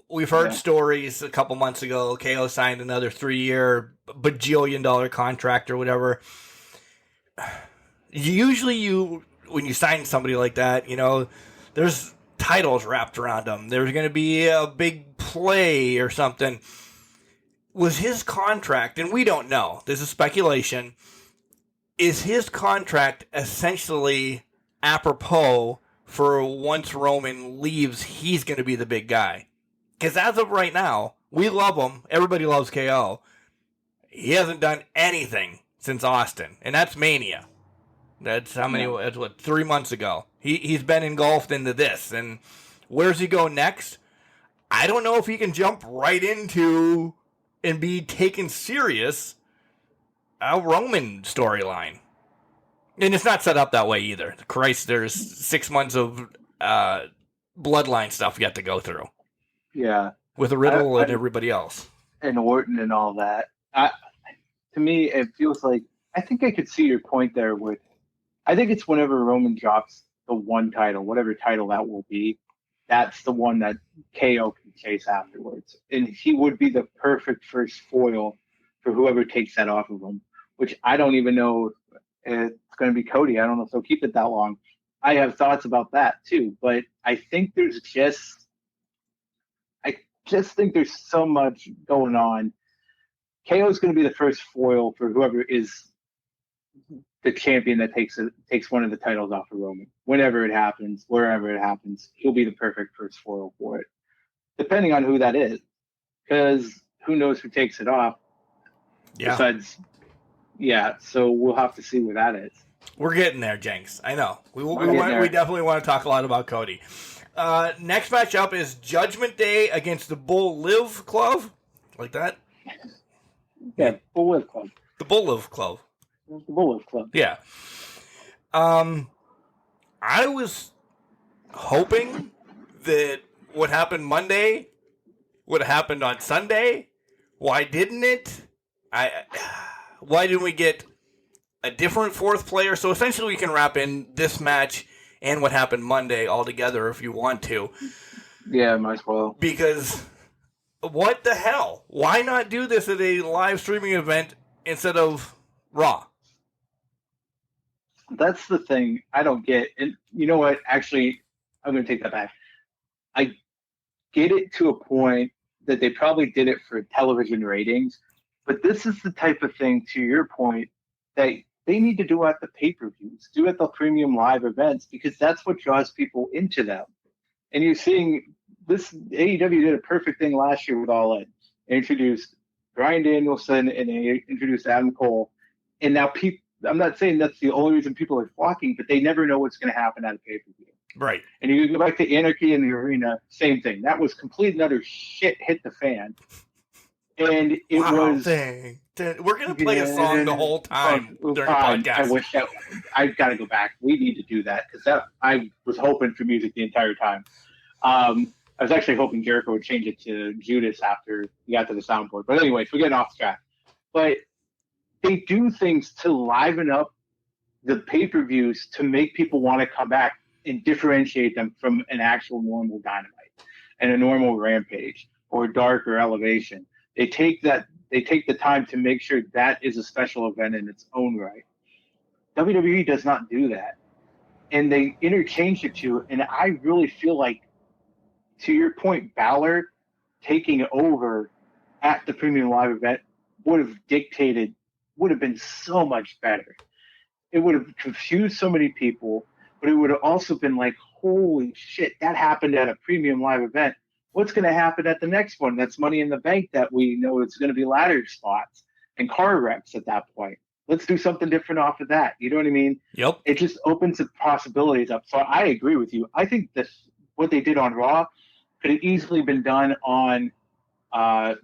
We've heard stories a couple months ago. KO signed another 3-year bajillion-dollar contract or whatever. Usually, when you sign somebody like that, there's titles wrapped around them. There's going to be a big play or something. Was his contract, and we don't know, this is speculation, is his contract essentially apropos for once Roman leaves, he's going to be the big guy? Because as of right now, we love him. Everybody loves KO. He hasn't done anything since Austin, and that's Mania. That's how many? Yeah. That's what, 3 months ago. He's been engulfed into this, and where's he go next? I don't know if he can jump right into and be taken serious a Roman storyline. And it's not set up that way either. Christ, there's 6 months of bloodline stuff yet to go through. Yeah. With Riddle and everybody else. And Orton and all that. To me, it feels like, I think I could see your point there with, I think it's whenever Roman drops the one title, whatever title that will be, that's the one that KO can chase afterwards. And he would be the perfect first foil for whoever takes that off of him, which I don't even know if it's going to be Cody. I don't know if they'll keep it that long. I have thoughts about that too, but I think there's just think there's so much going on. KO is going to be the first foil for whoever is the champion that takes one of the titles off of Roman. Whenever it happens, wherever it happens, he'll be the perfect first foil for it, depending on who that is. Because who knows who takes it off? Yeah. Besides, so we'll have to see where that is. We're getting there, Jenks. I know. We definitely want to talk a lot about Cody. Next match up is Judgment Day against the Bull Live Club. Like that? Yeah, Bull Live Club. The Bull Live Club. The Bull Live Club. Yeah. I was hoping that what happened Monday would have happened on Sunday. Why didn't it? Why didn't we get a different fourth player? So essentially we can wrap in this match and what happened Monday all together if you want to. Yeah, might as well. Because what the hell? Why not do this at a live streaming event instead of Raw? That's the thing I don't get. And you know what? Actually, I'm going to take that back. I get it to a point that they probably did it for television ratings, but this is the type of thing, to your point, that they need to do at the pay-per-views, do at the premium live events, because that's what draws people into them. And you're seeing this, AEW did a perfect thing last year with All In. They introduced Bryan Danielson and they introduced Adam Cole. And now I'm not saying that's the only reason people are flocking, but they never know what's going to happen at a pay-per-view. Right. And you go back to Anarchy in the Arena, same thing. That was complete and utter shit hit the fan. And it was... Dang. We're going to play a song the whole time during the podcast. I've got to go back. We need to do that because I was hoping for music the entire time. I was actually hoping Jericho would change it to Judas after he got to the soundboard. But anyways, we're getting off track. But they do things to liven up the pay-per-views to make people want to come back and differentiate them from an actual normal Dynamite and a normal Rampage or Dark or Elevation. They take the time to make sure that is a special event in its own right. WWE does not do that. And they interchange the two. And I really feel like, to your point, Balor taking over at the premium live event would have been so much better. It would have confused so many people, but it would have also been like, holy shit, that happened at a premium live event. What's going to happen at the next one? That's Money in the Bank that we know it's going to be ladder spots and car wrecks at that point. Let's do something different off of that. You know what I mean? Yep. It just opens the possibilities up. So I agree with you. I think what they did on Raw could have easily been done on I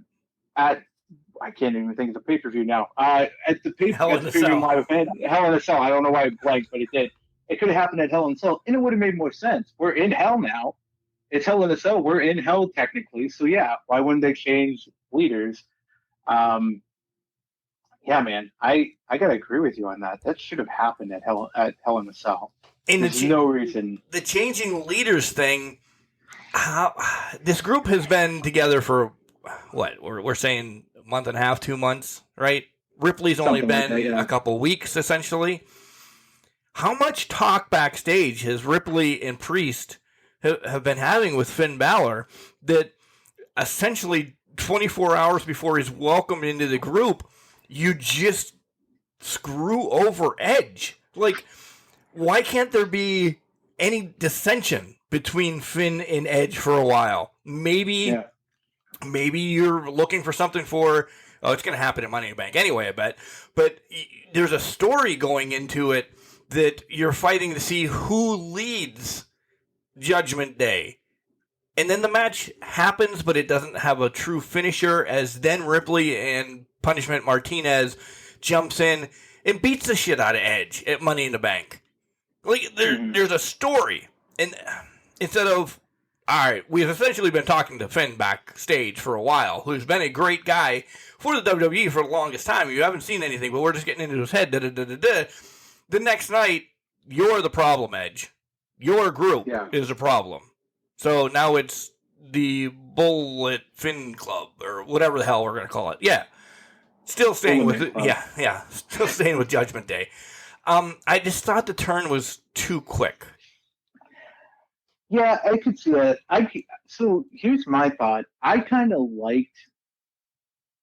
can't even think of the pay-per-view now. At the premium live event, Hell in a Cell. I don't know why it blanked, but it did. It could have happened at Hell in a Cell, and it would have made more sense. We're in Hell now. It's Hell in a Cell. We're in Hell technically. So yeah, why wouldn't they change leaders? Yeah, man, I gotta agree with you on that. That should have happened at Hell in a Cell. And there's no reason. The changing leaders thing. This group has been together for what? We're saying a month and a half, 2 months, right? Ripley's only been a couple weeks, essentially. How much talk backstage has Ripley and Priest have been having with Finn Balor that essentially 24 hours before he's welcomed into the group, you just screw over Edge? Like, why can't there be any dissension between Finn and Edge for a while? Maybe maybe you're looking for something for, it's going to happen at Money in the Bank anyway, I bet. But there's a story going into it that you're fighting to see who leads Judgment Day. And then the match happens, but it doesn't have a true finisher, as then Ripley and Punishment Martinez jumps in and beats the shit out of Edge at Money in the Bank. Like, there's a story. And instead of, all right, we've essentially been talking to Finn backstage for a while, who's been a great guy for the WWE for the longest time. You haven't seen anything, but we're just getting into his head. The next night, you're the problem, Edge. Your group is a problem. So now it's the Bullet Finn Club, or whatever the hell we're going to call it. Yeah. Still staying with it. Yeah. Still staying with Judgment Day. I just thought the turn was too quick. Yeah, I could see that. So here's my thought. I kind of liked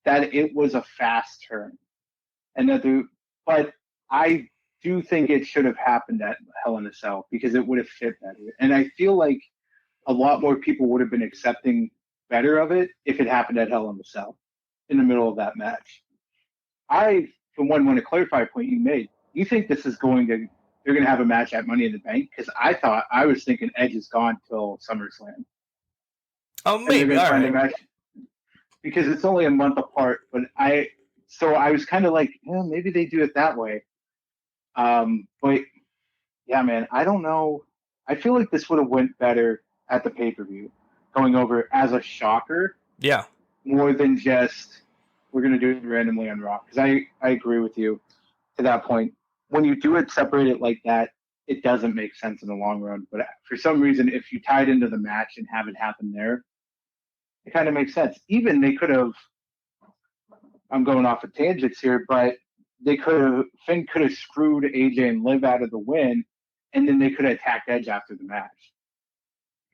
that it was a fast turn, but I do think it should have happened at Hell in a Cell because it would have fit better. And I feel like a lot more people would have been accepting better of it if it happened at Hell in a Cell in the middle of that match. I, for one, want to clarify a point you made. You think this is they're going to have a match at Money in the Bank? Because I was thinking Edge is gone till SummerSlam. Oh, maybe. All right. Because it's only a month apart. But I was kind of like, maybe they do it that way. But yeah, man, I don't know. I feel like this would have went better at the pay-per-view, going over as a shocker. Yeah. More than just, we're going to do it randomly on Raw. Because I agree with you to that point. When you do it, separate it like that, it doesn't make sense in the long run. But for some reason, if you tie it into the match and have it happen there, it kind of makes sense. Even they could have, I'm going off of tangents here, but Finn could have screwed AJ and Liv out of the win, and then they could have attacked Edge after the match.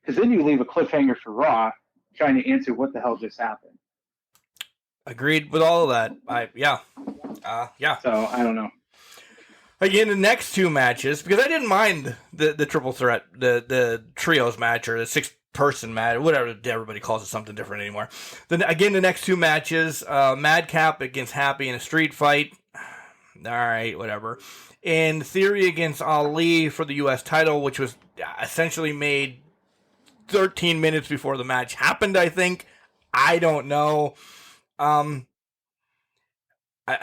Because then you leave a cliffhanger for Raw trying to answer what the hell just happened. Agreed with all of that. Yeah. So, I don't know. Again, the next two matches, because I didn't mind the triple threat, the trios match, or the six-person match, whatever everybody calls it, something different anymore. Then again, the next two matches, Madcap against Happy in a street fight. All right, whatever. And Theory against Ali for the U.S. title, which was essentially made 13 minutes before the match happened, I think. I don't know. I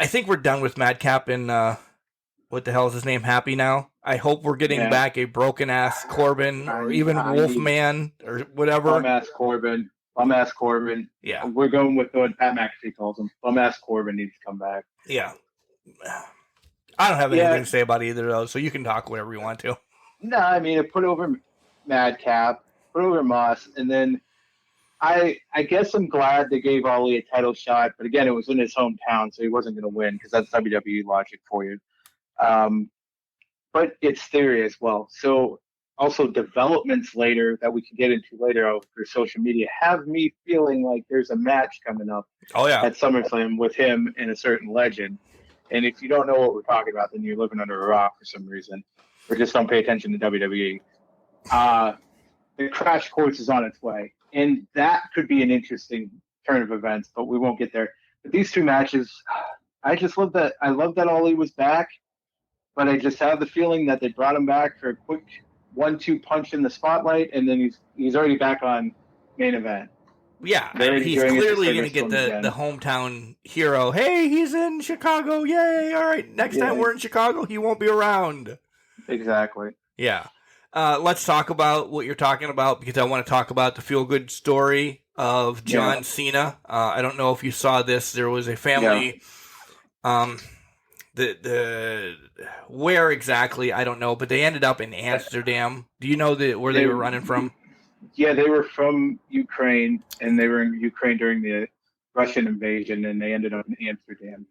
think we're done with Madcap and... what the hell is his name? Happy now? I hope we're getting back a broken-ass Corbin or even Wolfman or whatever. Bum-ass Corbin. Yeah. We're going with what Pat McAfee calls him. Bum-ass Corbin needs to come back. Yeah. I don't have anything to say about either of those, so you can talk whatever you want to. No, I mean, it put over Madcap, put over Moss, and then I guess I'm glad they gave Ali a title shot, but again, it was in his hometown, so he wasn't going to win because that's WWE logic for you. But it's Theory as well. So also developments later that we can get into later over social media have me feeling like there's a match coming up at SummerSlam with him and a certain legend. And if you don't know what we're talking about, then you're living under a rock for some reason, or just don't pay attention to WWE. The crash course is on its way, and that could be an interesting turn of events, but we won't get there. But these two matches, I just love that. I love that Ali was back. But I just have the feeling that they brought him back for a quick 1-2 punch in the spotlight, and then he's already back on main event. Yeah, he's clearly going to get the hometown hero. Hey, he's in Chicago. Yay. All right, next time we're in Chicago, he won't be around. Exactly. Yeah. Let's talk about what you're talking about, because I want to talk about the feel-good story of John Cena. I don't know if you saw this. There was a family... The where exactly, I don't know, but they ended up in Amsterdam. Do you know where they were running from? Yeah, they were from Ukraine, and they were in Ukraine during the Russian invasion, and they ended up in Amsterdam.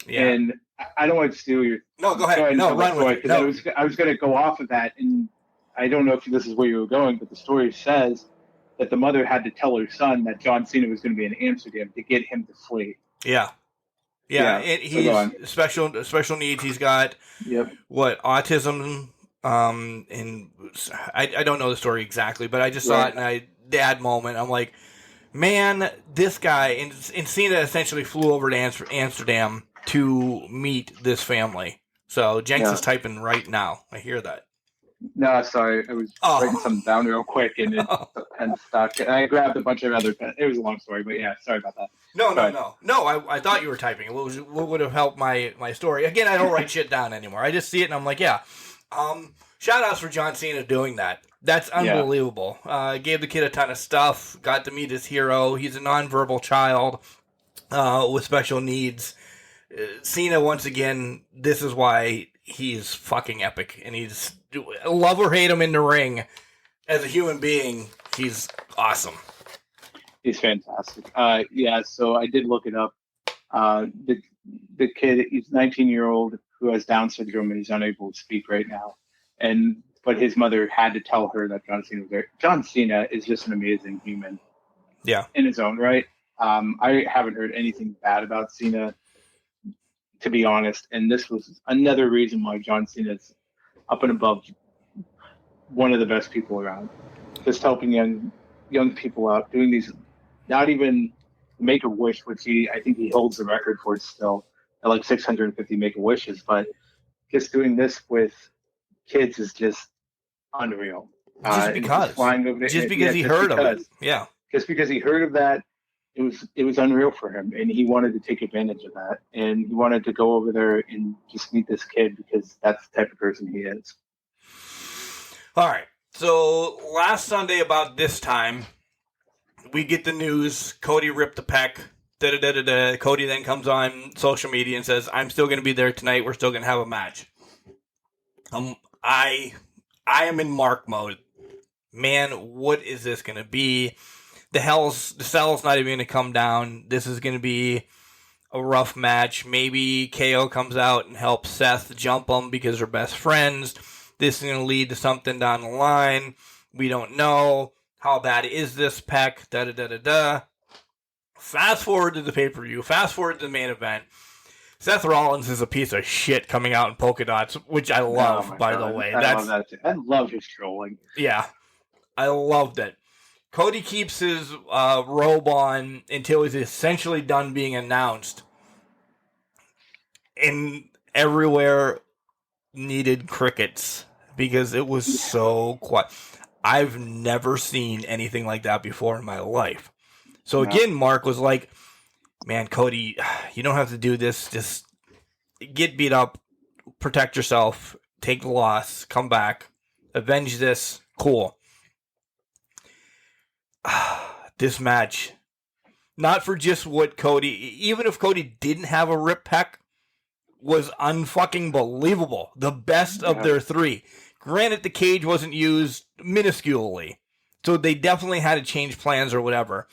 Yeah. And I don't want to steal your... No, go ahead. No, run with it. No. I was going to go off of that, and I don't know if this is where you were going, but the story says that the mother had to tell her son that John Cena was going to be in Amsterdam to get him to flee. Yeah. Yeah, and he's special needs. He's got autism. And I don't know the story exactly, but I just saw it, and dad moment. I'm like, Man, this guy, and Cena essentially flew over to Amsterdam to meet this family. So Jenks is typing right now. I hear that. No, sorry. I was writing something down real quick, and the pen stuck. And I grabbed a bunch of other pens. It was a long story, but yeah, sorry about that. No. I thought you were typing. What would have helped my story? Again, I don't write shit down anymore. I just see it, and I'm like, yeah. Shout outs for John Cena doing that. That's unbelievable. Gave the kid a ton of stuff. Got to meet his hero. He's a nonverbal child with special needs. Cena, once again, this is why he's fucking epic. And he's, love or hate him in the ring, as a human being, he's awesome. He's fantastic. So I did look it up. The kid, he's 19-year-old who has Down syndrome and he's unable to speak right now. But his mother had to tell her that John Cena was there. John Cena is just an amazing human. Yeah. In his own right. I haven't heard anything bad about Cena, to be honest. And this was another reason why John Cena's up and above one of the best people around. Just helping young people out, doing these, not even Make-A-Wish, which I think he holds the record for it still, at like 650 Make-A-Wishes, but just doing this with kids is just unreal. Just because he heard of it. Yeah. Just because he heard of that, it was unreal for him, and he wanted to take advantage of that, and he wanted to go over there and just meet this kid because that's the type of person he is. All right. So last Sunday about this time, we get the news. Cody ripped the pec. Cody then comes on social media and says, "I'm still going to be there tonight. We're still going to have a match." I am in Mark mode. Man, what is this going to be? The cell's not even going to come down. This is going to be a rough match. Maybe KO comes out and helps Seth jump him because they're best friends. This is going to lead to something down the line. We don't know. How bad is this pec? Fast forward to the pay-per-view. Fast forward to the main event. Seth Rollins is a piece of shit coming out in polka dots, which I love, by the way. I love that too. I love his trolling. Yeah, I loved it. Cody keeps his robe on until he's essentially done being announced. And everywhere needed crickets because it was so quiet. I've never seen anything like that before in my life. So again, Mark was like, "Man, Cody, you don't have to do this. Just get beat up, protect yourself, take the loss, come back, avenge this. Cool." This match, not for just what Cody, even if Cody didn't have a rip pec, was unfucking believable. The best of their three. Granted, the cage wasn't used minusculely, so they definitely had to change plans or whatever.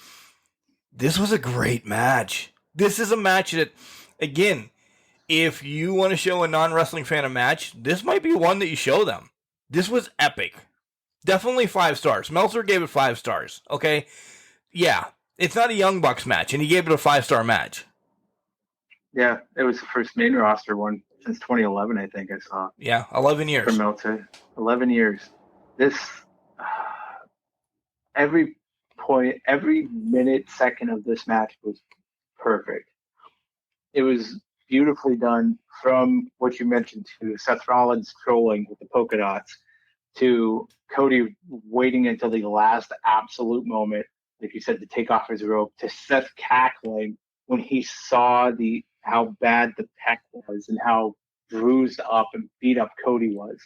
This was a great match. This is a match that, again, if you want to show a non-wrestling fan a match, this might be one that you show them. This was epic. Definitely 5 stars. Meltzer gave it 5 stars, okay? Yeah, it's not a Young Bucks match, and he gave it a 5-star match. Yeah, it was the first main roster one since 2011, I think I saw. Yeah, 11 years. For Meltzer. 11 years. This, every point, every minute, second of this match was perfect. It was beautifully done, from what you mentioned to Seth Rollins trolling with the polka dots to Cody waiting until the last absolute moment, like you said, to take off his robe, to Seth cackling when he saw how bad the pec was and how bruised up and beat up Cody was,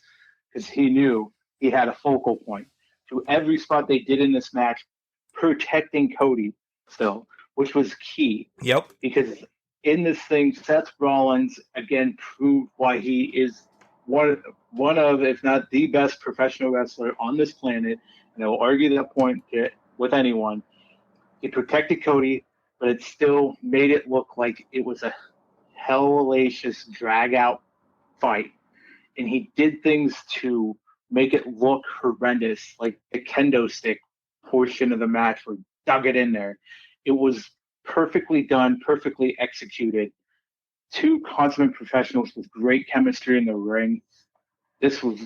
because he knew he had a focal point. To every spot they did in this match, protecting Cody still, which was key. Yep. Because in this thing, Seth Rollins again proved why he is one of, if not the best professional wrestler on this planet, and I will argue that point with anyone. He protected Cody, but it still made it look like it was a hellacious drag-out fight. And he did things to make it look horrendous, like the kendo stick portion of the match where he dug it in there. It was perfectly done, perfectly executed. 2 consummate professionals with great chemistry in the ring. This was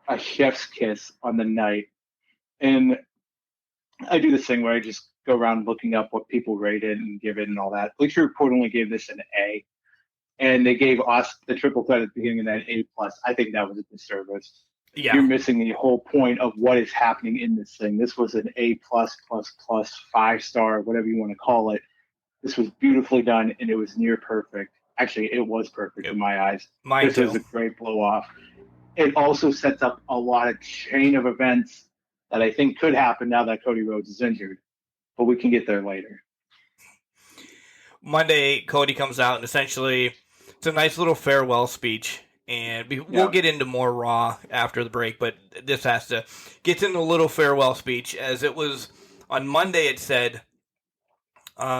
a chef's kiss on the night. And I do this thing where I just go around looking up what people rated and give it and all that. Bleacher Report only gave this an A, and they gave us the triple threat at the beginning of that A+. I think that was a disservice. Yeah. You're missing the whole point of what is happening in this thing. This was an A+++, 5-star, whatever you want to call it. This was beautifully done, and it was near perfect. Actually, it was perfect in my eyes. Mine too. This was a great blow-off. It also sets up a lot of chain of events that I think could happen now that Cody Rhodes is injured. But we can get there later. Monday, Cody comes out, and essentially it's a nice little farewell speech. And we'll get into more Raw after the break, but this has to get into a little farewell speech. As it was on Monday, it said,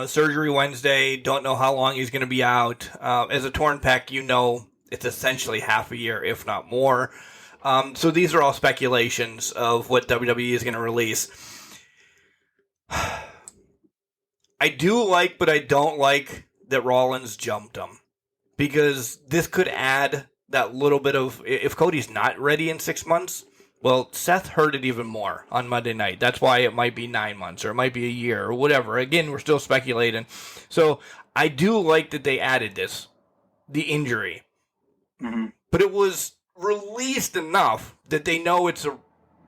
surgery Wednesday, don't know how long he's going to be out. As a torn pec, it's essentially half a year, if not more. So these are all speculations of what WWE is going to release. I do like, but I don't like that Rollins jumped him. Because this could add that little bit of, if Cody's not ready in 6 months, well, Seth heard it even more on Monday night. That's why it might be 9 months, or it might be a year, or whatever. Again, we're still speculating. So I do like that they added this, the injury. Mm-hmm. But it was released enough that they know it's a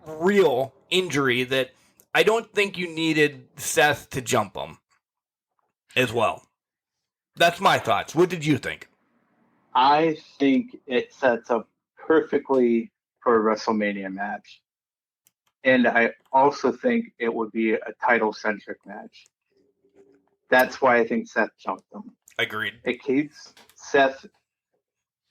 real injury that I don't think you needed Seth to jump him as well. That's my thoughts. What did you think? I think it sets up perfectly for a WrestleMania match. And I also think it would be a title-centric match. That's why I think Seth jumped him. Agreed. It keeps Seth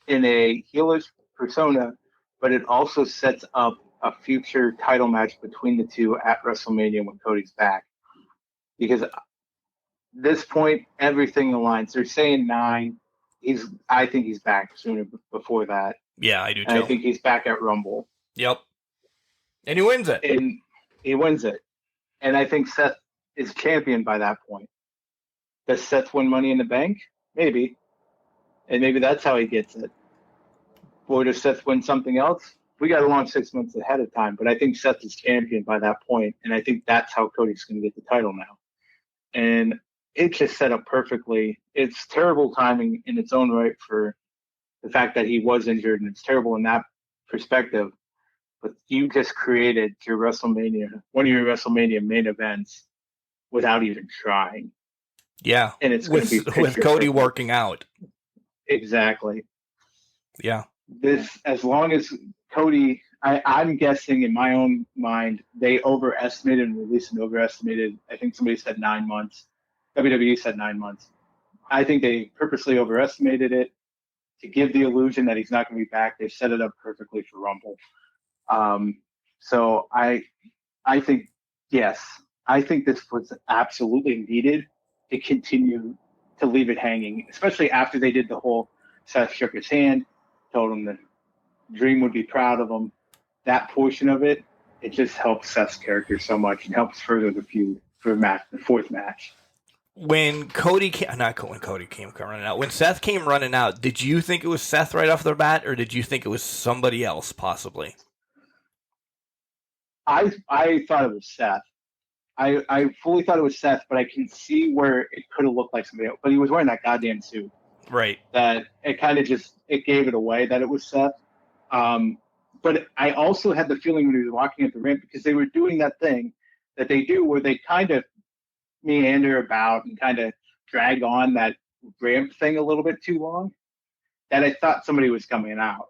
in a heelish persona, but it also sets up a future title match between the two at WrestleMania when Cody's back. Because at this point, everything aligns. They're saying 9. I think he's back sooner before that. Yeah, I do too. And I think he's back at Rumble. Yep. And he wins it. And he wins it. And I think Seth is champion by that point. Does Seth win Money in the Bank? Maybe. And maybe that's how he gets it. Or does Seth win something else? We got to launch 6 months ahead of time. But I think Seth is champion by that point. And I think that's how Cody's going to get the title now. And it's just set up perfectly. It's terrible timing in its own right for the fact that he was injured, and it's terrible in that perspective. But you just created your WrestleMania, one of your WrestleMania main events, without even trying. Yeah, and it's with Cody working out. Exactly. Yeah. This, as long as Cody, I'm guessing in my own mind, they overestimated and released and overestimated. I think somebody said 9 months. WWE said 9 months. I think they purposely overestimated it to give the illusion that he's not going to be back. They set it up perfectly for Rumble. So I think, yes, I think this was absolutely needed to continue to leave it hanging, especially after they did the whole Seth shook his hand, told him that Dream would be proud of him. That portion of it, it just helps Seth's character so much and helps further the feud for the fourth match. When Cody came, running out, when Seth came running out, did you think it was Seth right off the bat, or did you think it was somebody else possibly? I thought it was Seth. I fully thought it was Seth, but I can see where it could have looked like somebody else. But he was wearing that goddamn suit. Right. That it kind of it gave it away that it was Seth. But I also had the feeling when he was walking at the ramp, because they were doing that thing that they do where they kind of meander about and kind of drag on that ramp thing a little bit too long, that I thought somebody was coming out.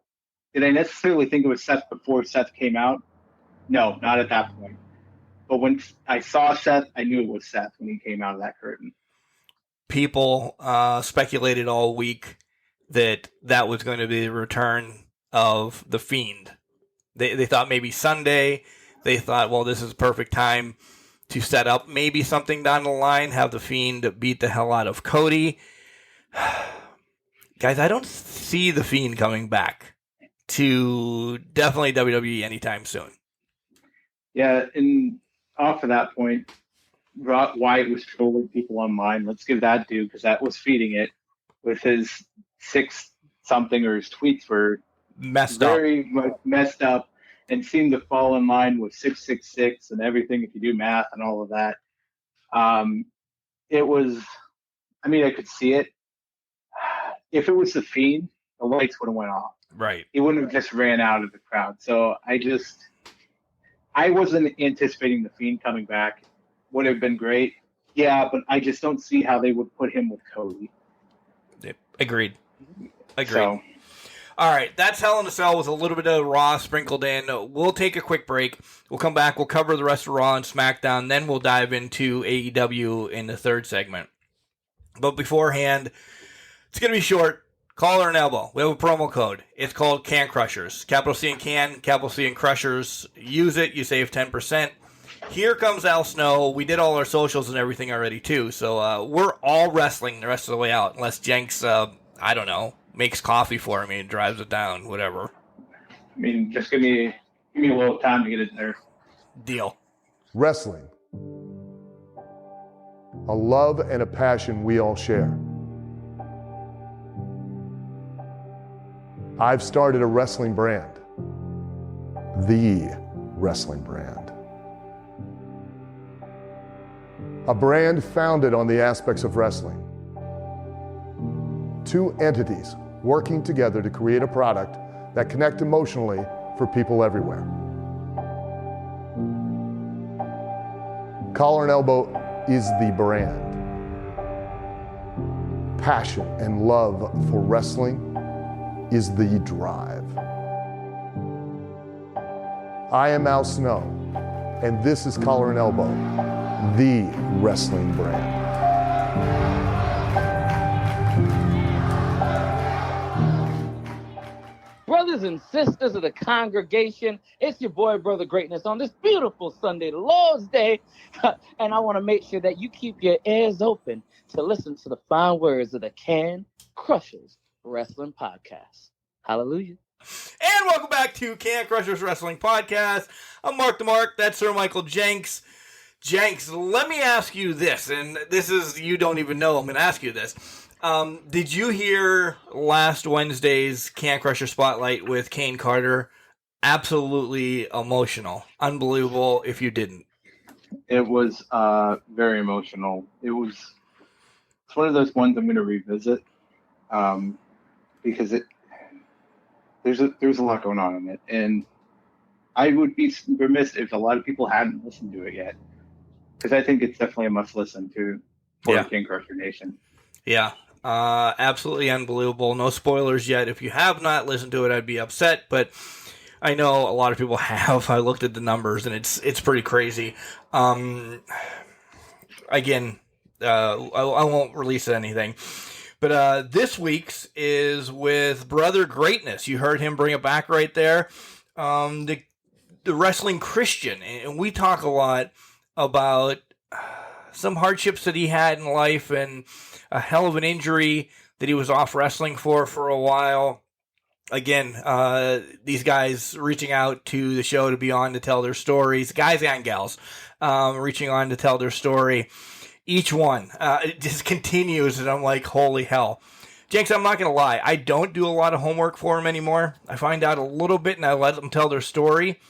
Did I necessarily think it was Seth before Seth came out? No, not at that point. But when I saw Seth, I knew it was Seth when he came out of that curtain. People speculated all week that was going to be the return of The Fiend. They thought maybe Sunday. They thought, well, this is a perfect time to set up maybe something down the line, have The Fiend beat the hell out of Cody. Guys, I don't see The Fiend coming back to definitely WWE anytime soon. Yeah, and off of that point, Wyatt was trolling people online. Let's give that due, because that was feeding it with his 6-something, or his tweets were very much messed up and seemed to fall in line with 666 and everything if you do math and all of that. It was, I mean, I could see it. If it was the Fiend, the lights would have went off. Right. He wouldn't have just ran out of the crowd. So I wasn't anticipating the Fiend coming back. Would have been great. Yeah, but I just don't see how they would put him with Cody. Yep. Agreed. So, all right, that's Hell in a Cell with a little bit of Raw sprinkled in. We'll take a quick break. We'll come back. We'll cover the rest of Raw and SmackDown. Then we'll dive into AEW in the third segment. But beforehand, it's going to be short. Collar and elbow. We have a promo code. It's called Can Crushers. Capital C in Can, capital C in Crushers. Use it. You save 10%. Here comes Al Snow. We did all our socials and everything already, too. So we're all wrestling the rest of the way out. Unless Jenks, I don't know, makes coffee for me and drives it down. Whatever. I mean, just give me a little time to get it there. Deal. Wrestling. A love and a passion we all share. I've started a wrestling brand. The wrestling brand. A brand founded on the aspects of wrestling. Two entities working together to create a product that connect emotionally for people everywhere. Collar and Elbow is the brand. Passion and love for wrestling is the drive. I am Al Snow, and this is Collar and Elbow, the wrestling brand. Brothers and sisters of the congregation, it's your boy, Brother Greatness, on this beautiful Sunday, Lord's Day. And I want to make sure that you keep your ears open to listen to the fine words of the Can Crushers Wrestling Podcast. Hallelujah. And welcome back to Can Crushers Wrestling Podcast. I'm Mark the Mark. That's Sir Michael Jenks. Jenks, let me ask you this, and this is, you don't even know I'm going to ask you this. Did you hear last Wednesday's Can Crusher Spotlight with Kane Carter? Absolutely emotional. Unbelievable if you didn't. It was very emotional. It's one of those ones I'm going to revisit because there's a lot going on in it, and I would be remiss if a lot of people hadn't listened to it yet, because I think it's definitely a must listen to for King Crusher Nation. Yeah, absolutely unbelievable. No spoilers yet. If you have not listened to it, I'd be upset, but I know a lot of people have. I looked at the numbers, and it's pretty crazy. Again, I won't release anything. But this week's is with Brother Greatness. You heard him bring it back right there. The Wrestling Christian. And we talk a lot about some hardships that he had in life and a hell of an injury that he was off wrestling for a while. Again, these guys reaching out to the show to be on to tell their stories. Guys and gals reaching on to tell their story. Each one, it just continues, and I'm like, holy hell. Jenks, I'm not going to lie. I don't do a lot of homework for them anymore. I find out a little bit, and I let them tell their story,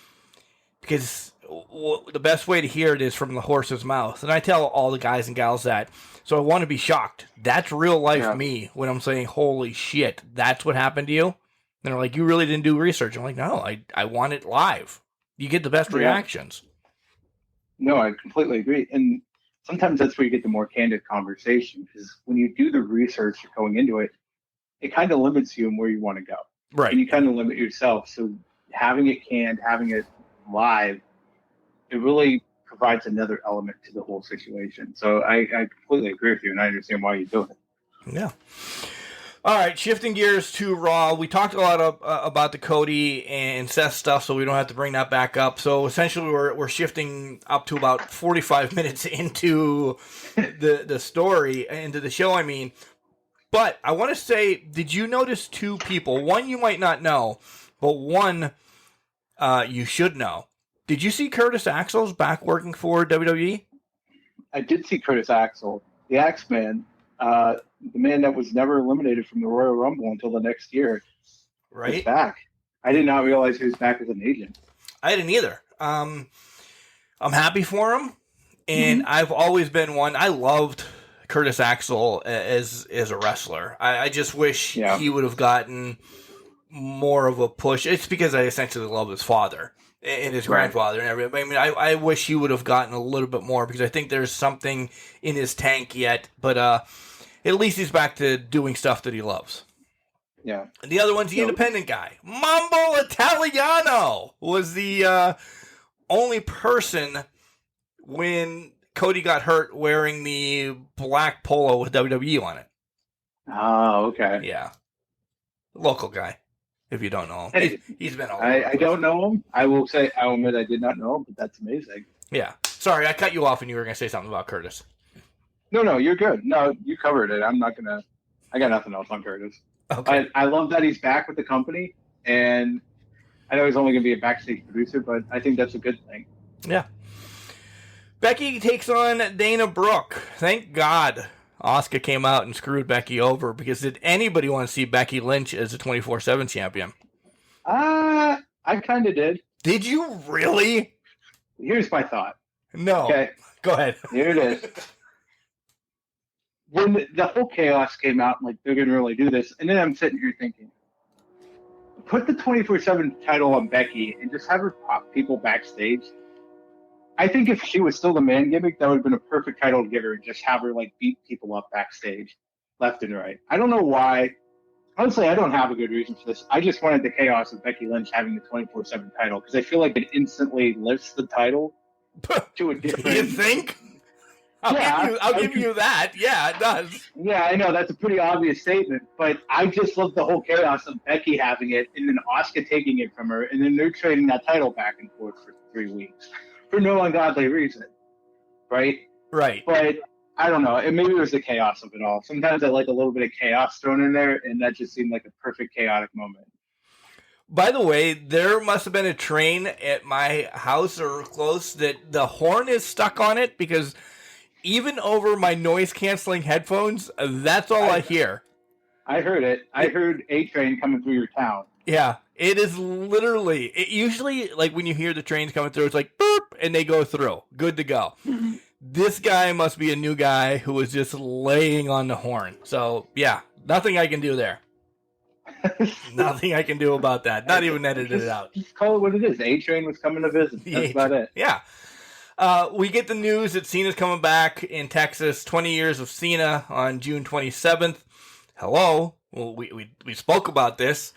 because the best way to hear it is from the horse's mouth. And I tell all the guys and gals that. So I want to be shocked. That's real life me when I'm saying, holy shit, that's what happened to you? And they're like, you really didn't do research. I'm like, no, I want it live. You get the best reactions. No, I completely agree. And sometimes that's where you get the more candid conversation, because when you do the research going into it, it kind of limits you in where you want to go. Right. And you kind of limit yourself. So having it canned, having it live, it really provides another element to the whole situation. So I completely agree with you, and I understand why you do it. Yeah. All right, shifting gears to Raw. We talked a lot about the Cody and Seth stuff, so we don't have to bring that back up. So essentially, we're shifting up to about 45 minutes into the story, into the show, I mean. But I want to say, did you notice two people? One you might not know, but one you should know. Did you see Curtis Axel's back working for WWE? I did see Curtis Axel, the Axeman, the man that was never eliminated from the Royal Rumble until the next year. Right. Was back. I did not realize he was back as an agent. I didn't either. I'm happy for him. And I've always been one. I loved Curtis Axel as a wrestler. I just wish he would have gotten more of a push. It's because I essentially love his father and his grandfather and everything. I mean, I wish he would have gotten a little bit more because I think there's something in his tank yet. But at least he's back to doing stuff that he loves. Yeah. And the other one's the independent guy. Mambo Italiano was the only person when Cody got hurt wearing the black polo with WWE on it. Oh, okay. Yeah. Local guy, if you don't know him. Hey, he's been all I don't know him. I'll admit I did not know him, but that's amazing. Yeah. Sorry, I cut you off and you were going to say something about Curtis. No, you're good. No, you covered it. I got nothing else on Curtis. Okay. I love that he's back with the company, and I know he's only going to be a backstage producer, but I think that's a good thing. Yeah. Becky takes on Dana Brooke. Thank God Asuka came out and screwed Becky over, because did anybody want to see Becky Lynch as a 24/7 champion? I kind of did. Did you really? Here's my thought. No. Okay. Go ahead. Here it is. When the whole chaos came out, like, they're going to really do this, and then I'm sitting here thinking, put the 24/7 title on Becky and just have her pop people backstage. I think if she was still the man gimmick, that would have been a perfect title to give her and just have her, like, beat people up backstage left and right. I don't know why. Honestly, I don't have a good reason for this. I just wanted the chaos of Becky Lynch having the 24/7 title because I feel like it instantly lifts the title to a different... You think? I'll give you that. Yeah, it does. Yeah, I know. That's a pretty obvious statement. But I just love the whole chaos of Becky having it and then Asuka taking it from her, and then they're trading that title back and forth for 3 weeks for no ungodly reason. Right? Right. But I don't know. Maybe it was the chaos of it all. Sometimes I like a little bit of chaos thrown in there, and that just seemed like a perfect chaotic moment. By the way, there must have been a train at my house or close that the horn is stuck on it, because even over my noise-canceling headphones, that's all I hear. I heard it. I heard a train coming through your town. Yeah, it is literally... It usually, like, when you hear the trains coming through, it's like, boop, and they go through. Good to go. This guy must be a new guy who was just laying on the horn. So, yeah, nothing I can do there. Nothing I can do about that. Not even edit it out. Just call it what it is. A-Train was coming to visit. That's about it. Yeah. We get the news that Cena's coming back in Texas. 20 years of Cena on June 27th. Hello. Well, we spoke about this.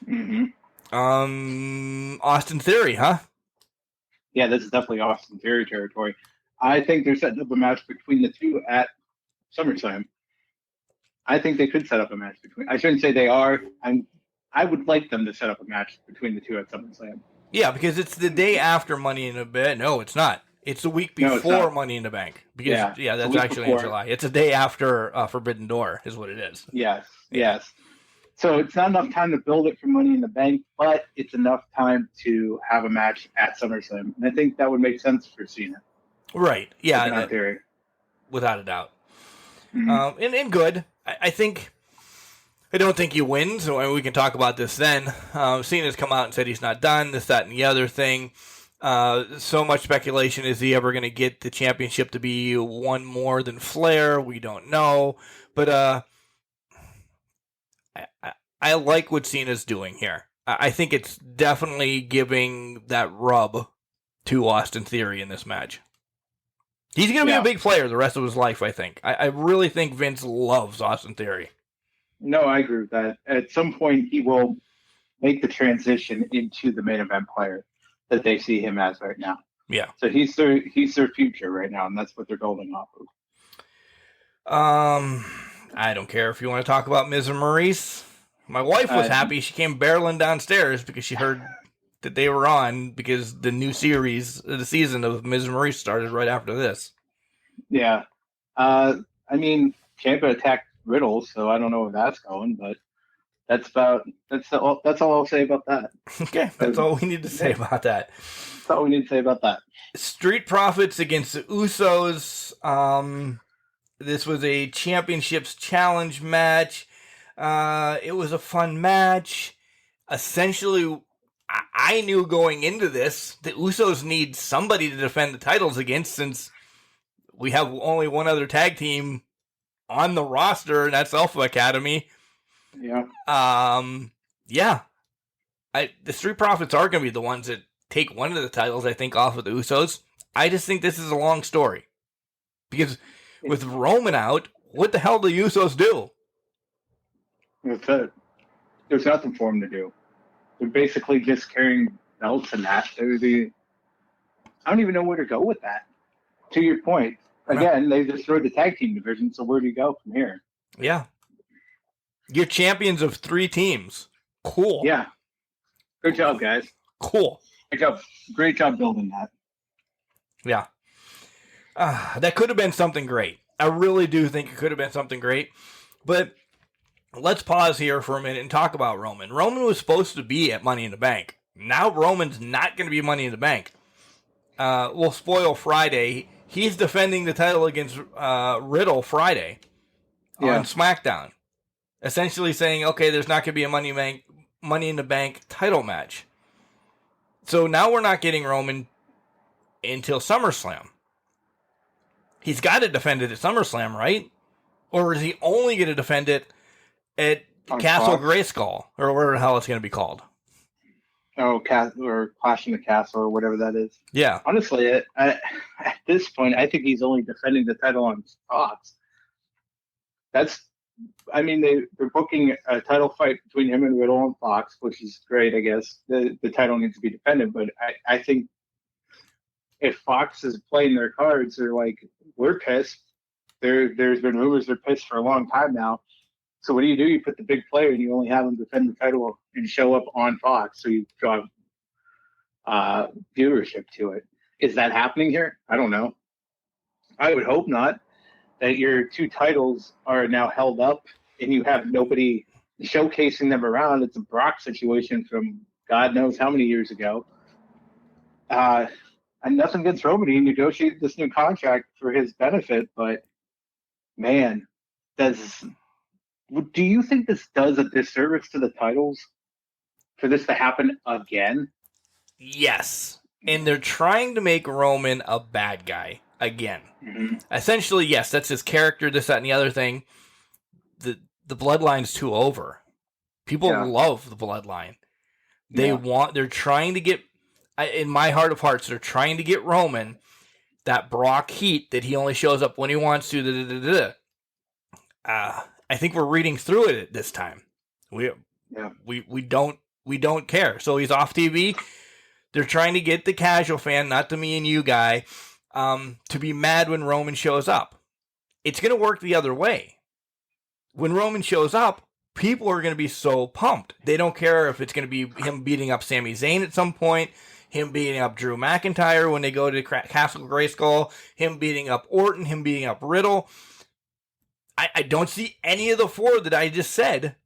Mm-hmm. Austin Theory, huh? Yeah, this is definitely Austin Theory territory. I think they're setting up a match between the two at SummerSlam. I think they could set up a match between. I shouldn't say they are. I would like them to set up a match between the two at SummerSlam. Yeah, because it's the day after Money in the Bank. No, it's not. It's the week before Money in the Bank. Because yeah that's actually in July. It's a day after Forbidden Door is what it is. Yes. So it's not enough time to build it for Money in the Bank, but it's enough time to have a match at SummerSlam. And I think that would make sense for Cena. Right. Yeah. Theory. Without a doubt. Mm-hmm. And good. I don't think he wins. So we can talk about this then. Cena's come out and said he's not done, this, that, and the other thing. So much speculation. Is he ever going to get the championship to be one more than Flair? We don't know. But I like what Cena's doing here. I think it's definitely giving that rub to Austin Theory in this match. He's going to be a big player the rest of his life, I think. I really think Vince loves Austin Theory. No, I agree with that. At some point, he will make the transition into the main event player that they see him as right now. Yeah. So he's their future right now, and that's what they're building off of. I don't care if you want to talk about Miz and Maurice. My wife was happy. She came barreling downstairs because she heard that they were on, because the new series, the season of Miz and Maurice started right after this. Yeah. I mean, Ciampa attacked Riddle, so I don't know where that's going, but that's all I'll say about that. Okay, that's all we need to say about that. That's all we need to say about that. Street Profits against the Usos. This was a championships challenge match. It was a fun match. Essentially, I knew going into this, the Usos need somebody to defend the titles against, since we have only one other tag team on the roster, and that's Alpha Academy. Yeah. Yeah. The Street Profits are going to be the ones that take one of the titles, I think, off of the Usos. I just think this is a long story. Because with Roman out, what the hell do the Usos do? That's it. There's nothing for them to do. They're basically just carrying belts and that. I don't even know where to go with that. To your point, again, they destroyed the tag team division, so where do you go from here? Yeah. You're champions of 3 teams. Cool. Yeah. Good job, guys. Cool. Great job building that. Yeah. That could have been something great. I really do think it could have been something great. But let's pause here for a minute and talk about Roman. Roman was supposed to be at Money in the Bank. Now Roman's not going to be Money in the Bank. We'll spoil Friday. He's defending the title against Riddle Friday on SmackDown. Essentially saying, okay, there's not going to be a Money in the Bank title match. So now we're not getting Roman until SummerSlam. He's got to defend it at SummerSlam, right? Or is he only going to defend it at Castle Grayskull, or whatever the hell it's going to be called? Oh, or Clash in the Castle, or whatever that is. Yeah. Honestly, at this point, I think he's only defending the title on Fox. They're booking a title fight between him and Riddle on Fox, which is great, I guess. The title needs to be defended, but I think if Fox is playing their cards, they're like, we're pissed. There's been rumors they're pissed for a long time now. So what do? You put the big player and you only have him defend the title and show up on Fox, so you draw viewership to it. Is that happening here? I don't know. I would hope not. That your 2 titles are now held up and you have nobody showcasing them around. It's a Brock situation from God knows how many years ago. And nothing against Roman. He negotiated this new contract for his benefit, but man, do you think this does a disservice to the titles for this to happen again? Yes. And they're trying to make Roman a bad guy again. Mm-hmm. Essentially, yes, that's his character, this, that, and the other thing. The bloodline's too over. People love the bloodline. They're trying to get, in my heart of hearts, they're trying to get Roman that Brock heat that he only shows up when he wants to. I think we're reading through it this time. We don't care. So he's off TV. They're trying to get the casual fan, not the me and you guy, to be mad when Roman shows up. It's going to work the other way. When Roman shows up, people are going to be so pumped. They don't care if it's going to be him beating up Sami Zayn at some point, him beating up Drew McIntyre when they go to Castle Grayskull, him beating up Orton, him beating up Riddle. I don't see any of the 4 that I just said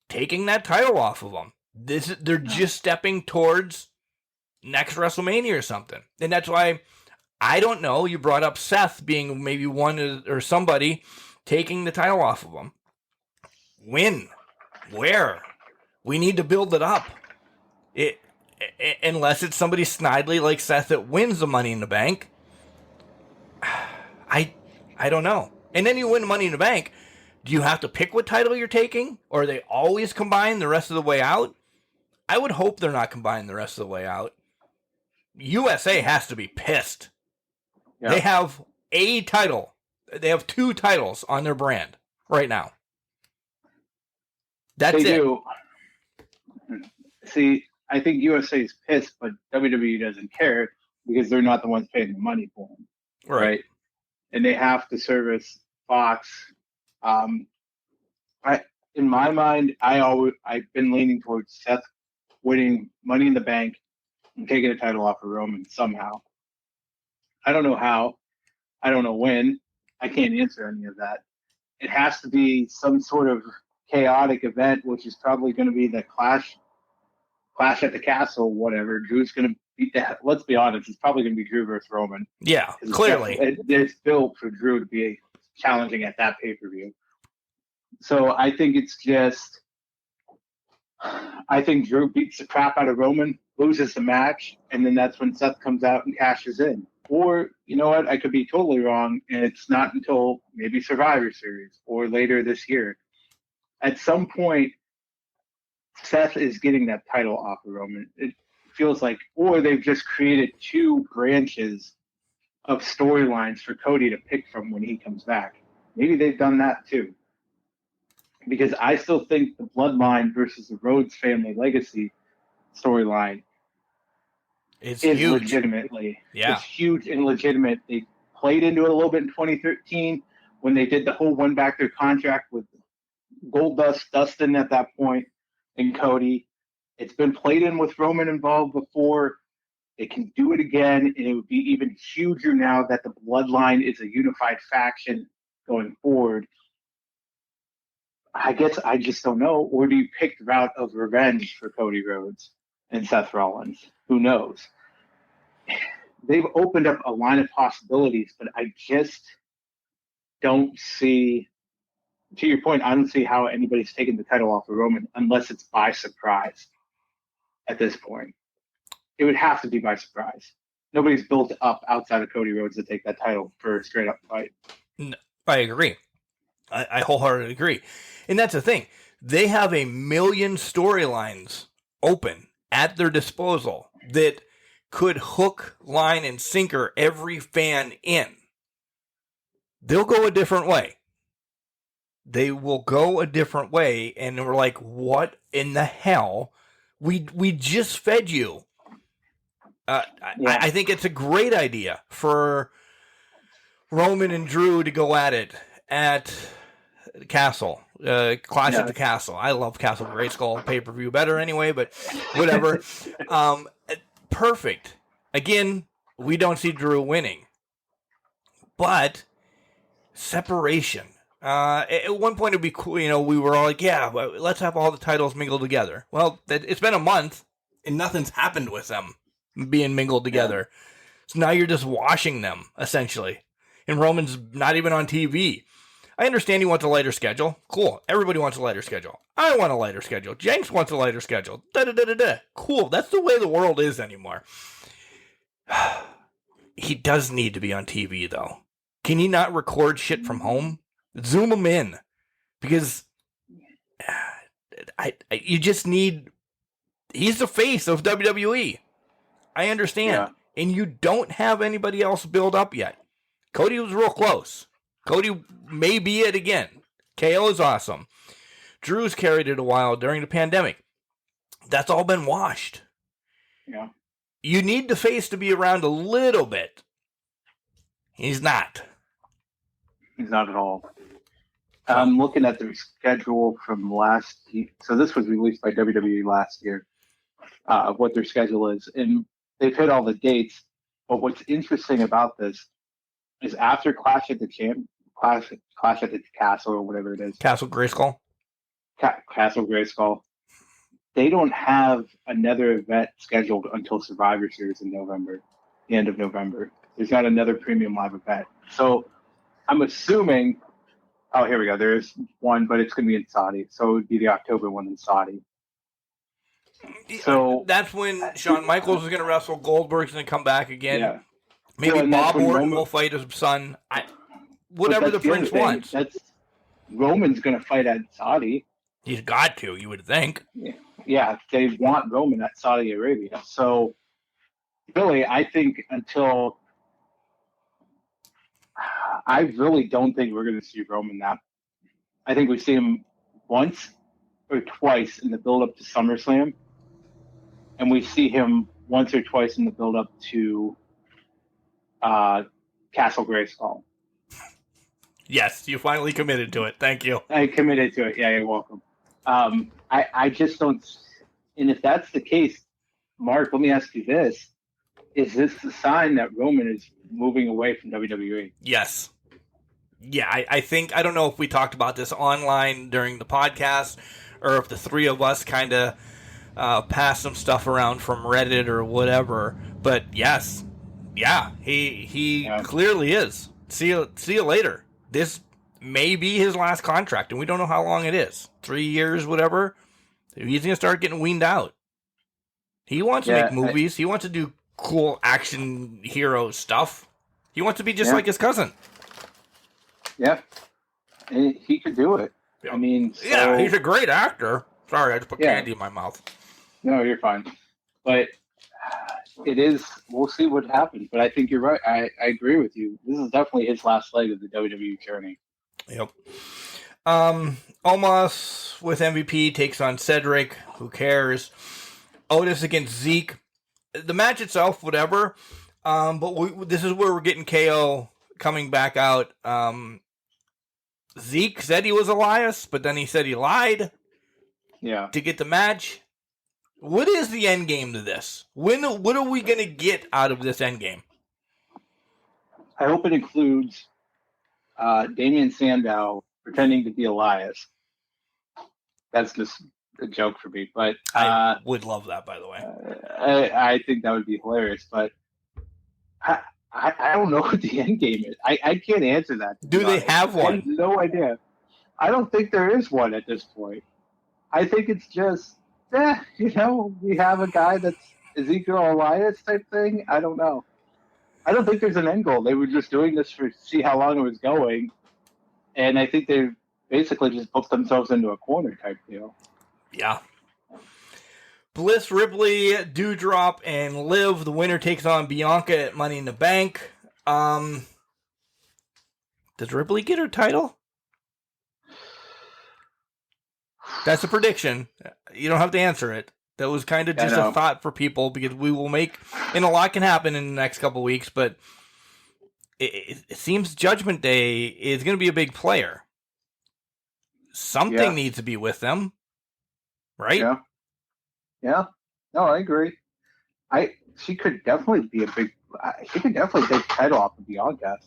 taking that title off of them. They're just stepping towards next WrestleMania or something. And that's why, I don't know, you brought up Seth being maybe one or somebody taking the title off of them. When? Where? We need to build it up. Unless it's somebody snidely like Seth that wins the Money in the Bank. I don't know. And then you win Money in the Bank. Do you have to pick what title you're taking? Or are they always combined the rest of the way out? I would hope they're not combined the rest of the way out. USA has to be pissed. Yeah. They have a title. They have 2 titles on their brand right now. That's they it. Do. See, I think USA is pissed, but WWE doesn't care because they're not the ones paying the money for them. Right? And they have to service Fox. In my mind, I've been leaning towards Seth winning Money in the Bank and taking the title off of Roman somehow. I don't know how. I don't know when. I can't answer any of that. It has to be some sort of chaotic event, which is probably going to be the Clash at the Castle, whatever. Drew's going to beat that. Let's be honest, it's probably going to be Drew versus Roman. Yeah, clearly. It's built for Drew to be challenging at that pay-per-view. So I think it's just, I think Drew beats the crap out of Roman, loses the match, and then that's when Seth comes out and cashes in. Or, you know what, I could be totally wrong, and it's not until maybe Survivor Series or later this year. At some point, Seth is getting that title off of Roman. It feels like, or they've just created two branches of storylines for Cody to pick from when he comes back. Maybe they've done that too. Because I still think the Bloodline versus the Rhodes family legacy storyline is huge. Legitimately. Yeah. It's huge and legitimate. They played into it a little bit in 2013 when they did the whole one back their contract with Goldust, Dustin at that point, and Cody. It's been played in with Roman involved before. They can do it again, and it would be even huger now that the Bloodline is a unified faction going forward. I guess I just don't know. Or do you pick the route of revenge for Cody Rhodes and Seth Rollins? Who knows? They've opened up a line of possibilities, but I just don't see, to your point, I don't see how anybody's taking the title off of Roman unless it's by surprise at this point. It would have to be by surprise. Nobody's built up outside of Cody Rhodes to take that title for a straight up fight. No, I agree. I wholeheartedly agree. And that's the thing. They have 1 million storylines open at their disposal that could hook, line, and sinker every fan in. They'll go a different way. They will go a different way, and we're like, what in the hell? We just fed you. I think it's a great idea for Roman and Drew to go at it at Castle. Clash at the Castle. I love Castle Grayskull pay-per-view better anyway, but whatever. Perfect. Again, we don't see Drew winning. But separation. At one point it'd be cool, we were all like, yeah, let's have all the titles mingled together. Well, it's been a month and nothing's happened with them being mingled together. So now you're just washing them, essentially. And Roman's not even on TV. I understand he wants a lighter schedule. Cool. Everybody wants a lighter schedule. I want a lighter schedule. Jenks wants a lighter schedule. Da-da-da-da-da. Cool. That's the way the world is anymore. He does need to be on TV, though. Can he not record shit from home? Zoom him in. Because you just need... He's the face of WWE. I understand. Yeah. And you don't have anybody else build up yet. Cody was real close. Cody may be it again. KO is awesome. Drew's carried it a while during the pandemic. That's all been washed. Yeah. You need the face to be around a little bit. He's not. He's not at all. I'm looking at their schedule from last year. So this was released by WWE last year, of what their schedule is. And they've hit all the dates. But what's interesting about this is after Clash at the Castle or whatever it is. Castle Grayskull. Castle Grayskull. They don't have another event scheduled until Survivor Series in November, the end of November. There's not another premium live event. So I'm assuming, oh, here we go. There is one, but it's going to be in Saudi. So it would be the October one in Saudi. So that's when Shawn Michaels is going to wrestle. Goldberg's going to come back again. Yeah. Maybe Bob Orton will fight his son. Whatever the Prince wants. Roman's going to fight at Saudi. He's got to, you would think. Yeah, they want Roman at Saudi Arabia. So, really, I think I really don't think we're going to see Roman that. I think we see him once or twice in the build-up to SummerSlam, and we see him once or twice in the build-up to Castle Grayskull. Yes, you finally committed to it. Thank you. I committed to it. Yeah, you're welcome. I just don't. And if that's the case, Mark, let me ask you this. Is this the sign that Roman is moving away from WWE? Yes. Yeah, I think, I don't know if we talked about this online during the podcast or if the three of us kind of passed some stuff around from Reddit or whatever. But yes. Yeah, he clearly is. See you later. This may be his last contract, and we don't know how long it is. 3 years, whatever. He's going to start getting weaned out. He wants to make movies. He wants to do cool action hero stuff. He wants to be just like his cousin. Yeah. And he could do it. Yeah. I mean, yeah, he's a great actor. Sorry, I just put candy in my mouth. No, you're fine. But it is, we'll see what happens. But I think you're right. I agree with you. This is definitely his last leg of the WWE journey. Yep. Omos with MVP takes on Cedric. Who cares? Otis against Zeke. The match itself, whatever. But this is where we're getting KO coming back out. Zeke said he was Elias, but then he said he lied. Yeah. To get the match. What is the end game to this? What are we going to get out of this end game? I hope it includes Damian Sandow pretending to be Elias. That's just a joke for me, but I would love that, by the way. I think that would be hilarious, but I don't know what the end game is. I can't answer that. Do they have one? I have no idea. I don't think there is one at this point. I think it's just, we have a guy that's Ezekiel Elias type thing. I don't know. I don't think there's an end goal. They were just doing this to see how long it was going, and I think they basically just booked themselves into a corner type deal. Yeah. Bliss, Ripley, Doudrop, and Liv. The winner takes on Bianca at Money in the Bank. Does Ripley get her title? That's a prediction. You don't have to answer it. That was kind of just a thought for people because we will make, and a lot can happen in the next couple of weeks, but it seems Judgment Day is going to be a big player. Something needs to be with them, right? Yeah. Yeah. No, I agree. She could definitely be she could definitely take the title off of Bianca.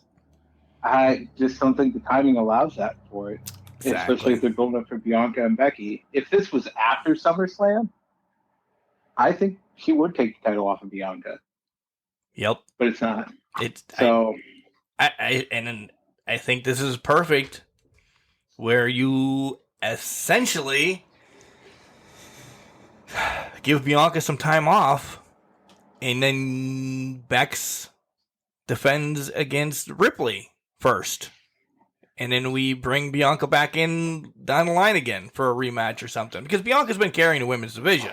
I just don't think the timing allows that for it. Exactly. Especially if they're building up for Bianca and Becky. If this was after SummerSlam, I think she would take the title off of Bianca. Yep. But it's not. It's so. I think this is perfect, where you essentially give Bianca some time off, and then Bex defends against Ripley first. And then we bring Bianca back in down the line again for a rematch or something. Because Bianca's been carrying the women's division.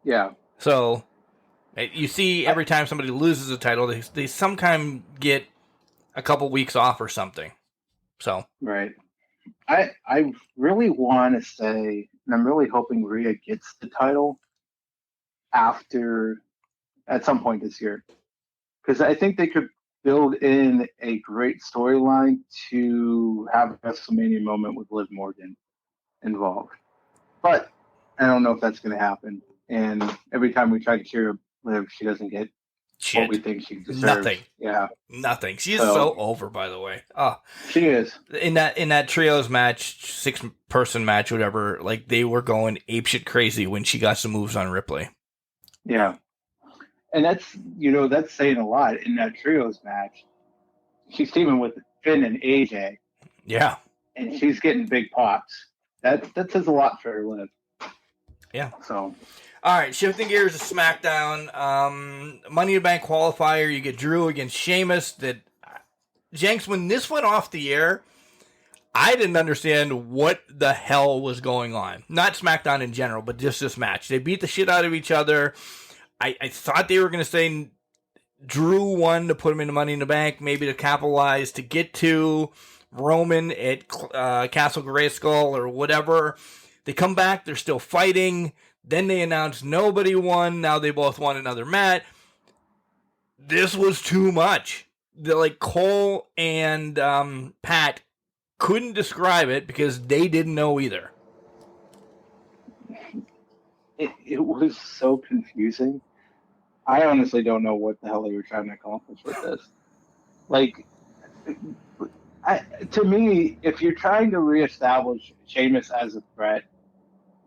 Yeah. So, you see every time somebody loses a title, they sometimes get a couple weeks off or something. So. Right. I really want to say, and I'm really hoping Rhea gets the title at some point this year. Because I think they could build in a great storyline to have a WrestleMania moment with Liv Morgan involved. But I don't know if that's going to happen. And every time we try to cheer Liv, she doesn't get what we think she deserves. Nothing. Yeah. Nothing. She is so over, by the way. Oh, she is. In that trios match, 6-person match, whatever, like they were going apeshit crazy when she got some moves on Ripley. Yeah. And that's saying a lot in that trios match. She's teaming with Finn and AJ. Yeah. And she's getting big pops. That says a lot for her, Liv. Yeah. So. All right, shifting gears to SmackDown. Money in the Bank qualifier, you get Drew against Sheamus. Jenks, when this went off the air, I didn't understand what the hell was going on. Not SmackDown in general, but just this match. They beat the shit out of each other. I thought they were going to say Drew won to put him into Money in the Bank, maybe to capitalize to get to Roman at Castle Grayskull or whatever. They come back, they're still fighting. Then they announce nobody won. Now they both won another match. This was too much. Cole and Pat couldn't describe it because they didn't know either. It was so confusing. I honestly don't know what the hell they were trying to accomplish with this. To me, if you're trying to reestablish Sheamus as a threat,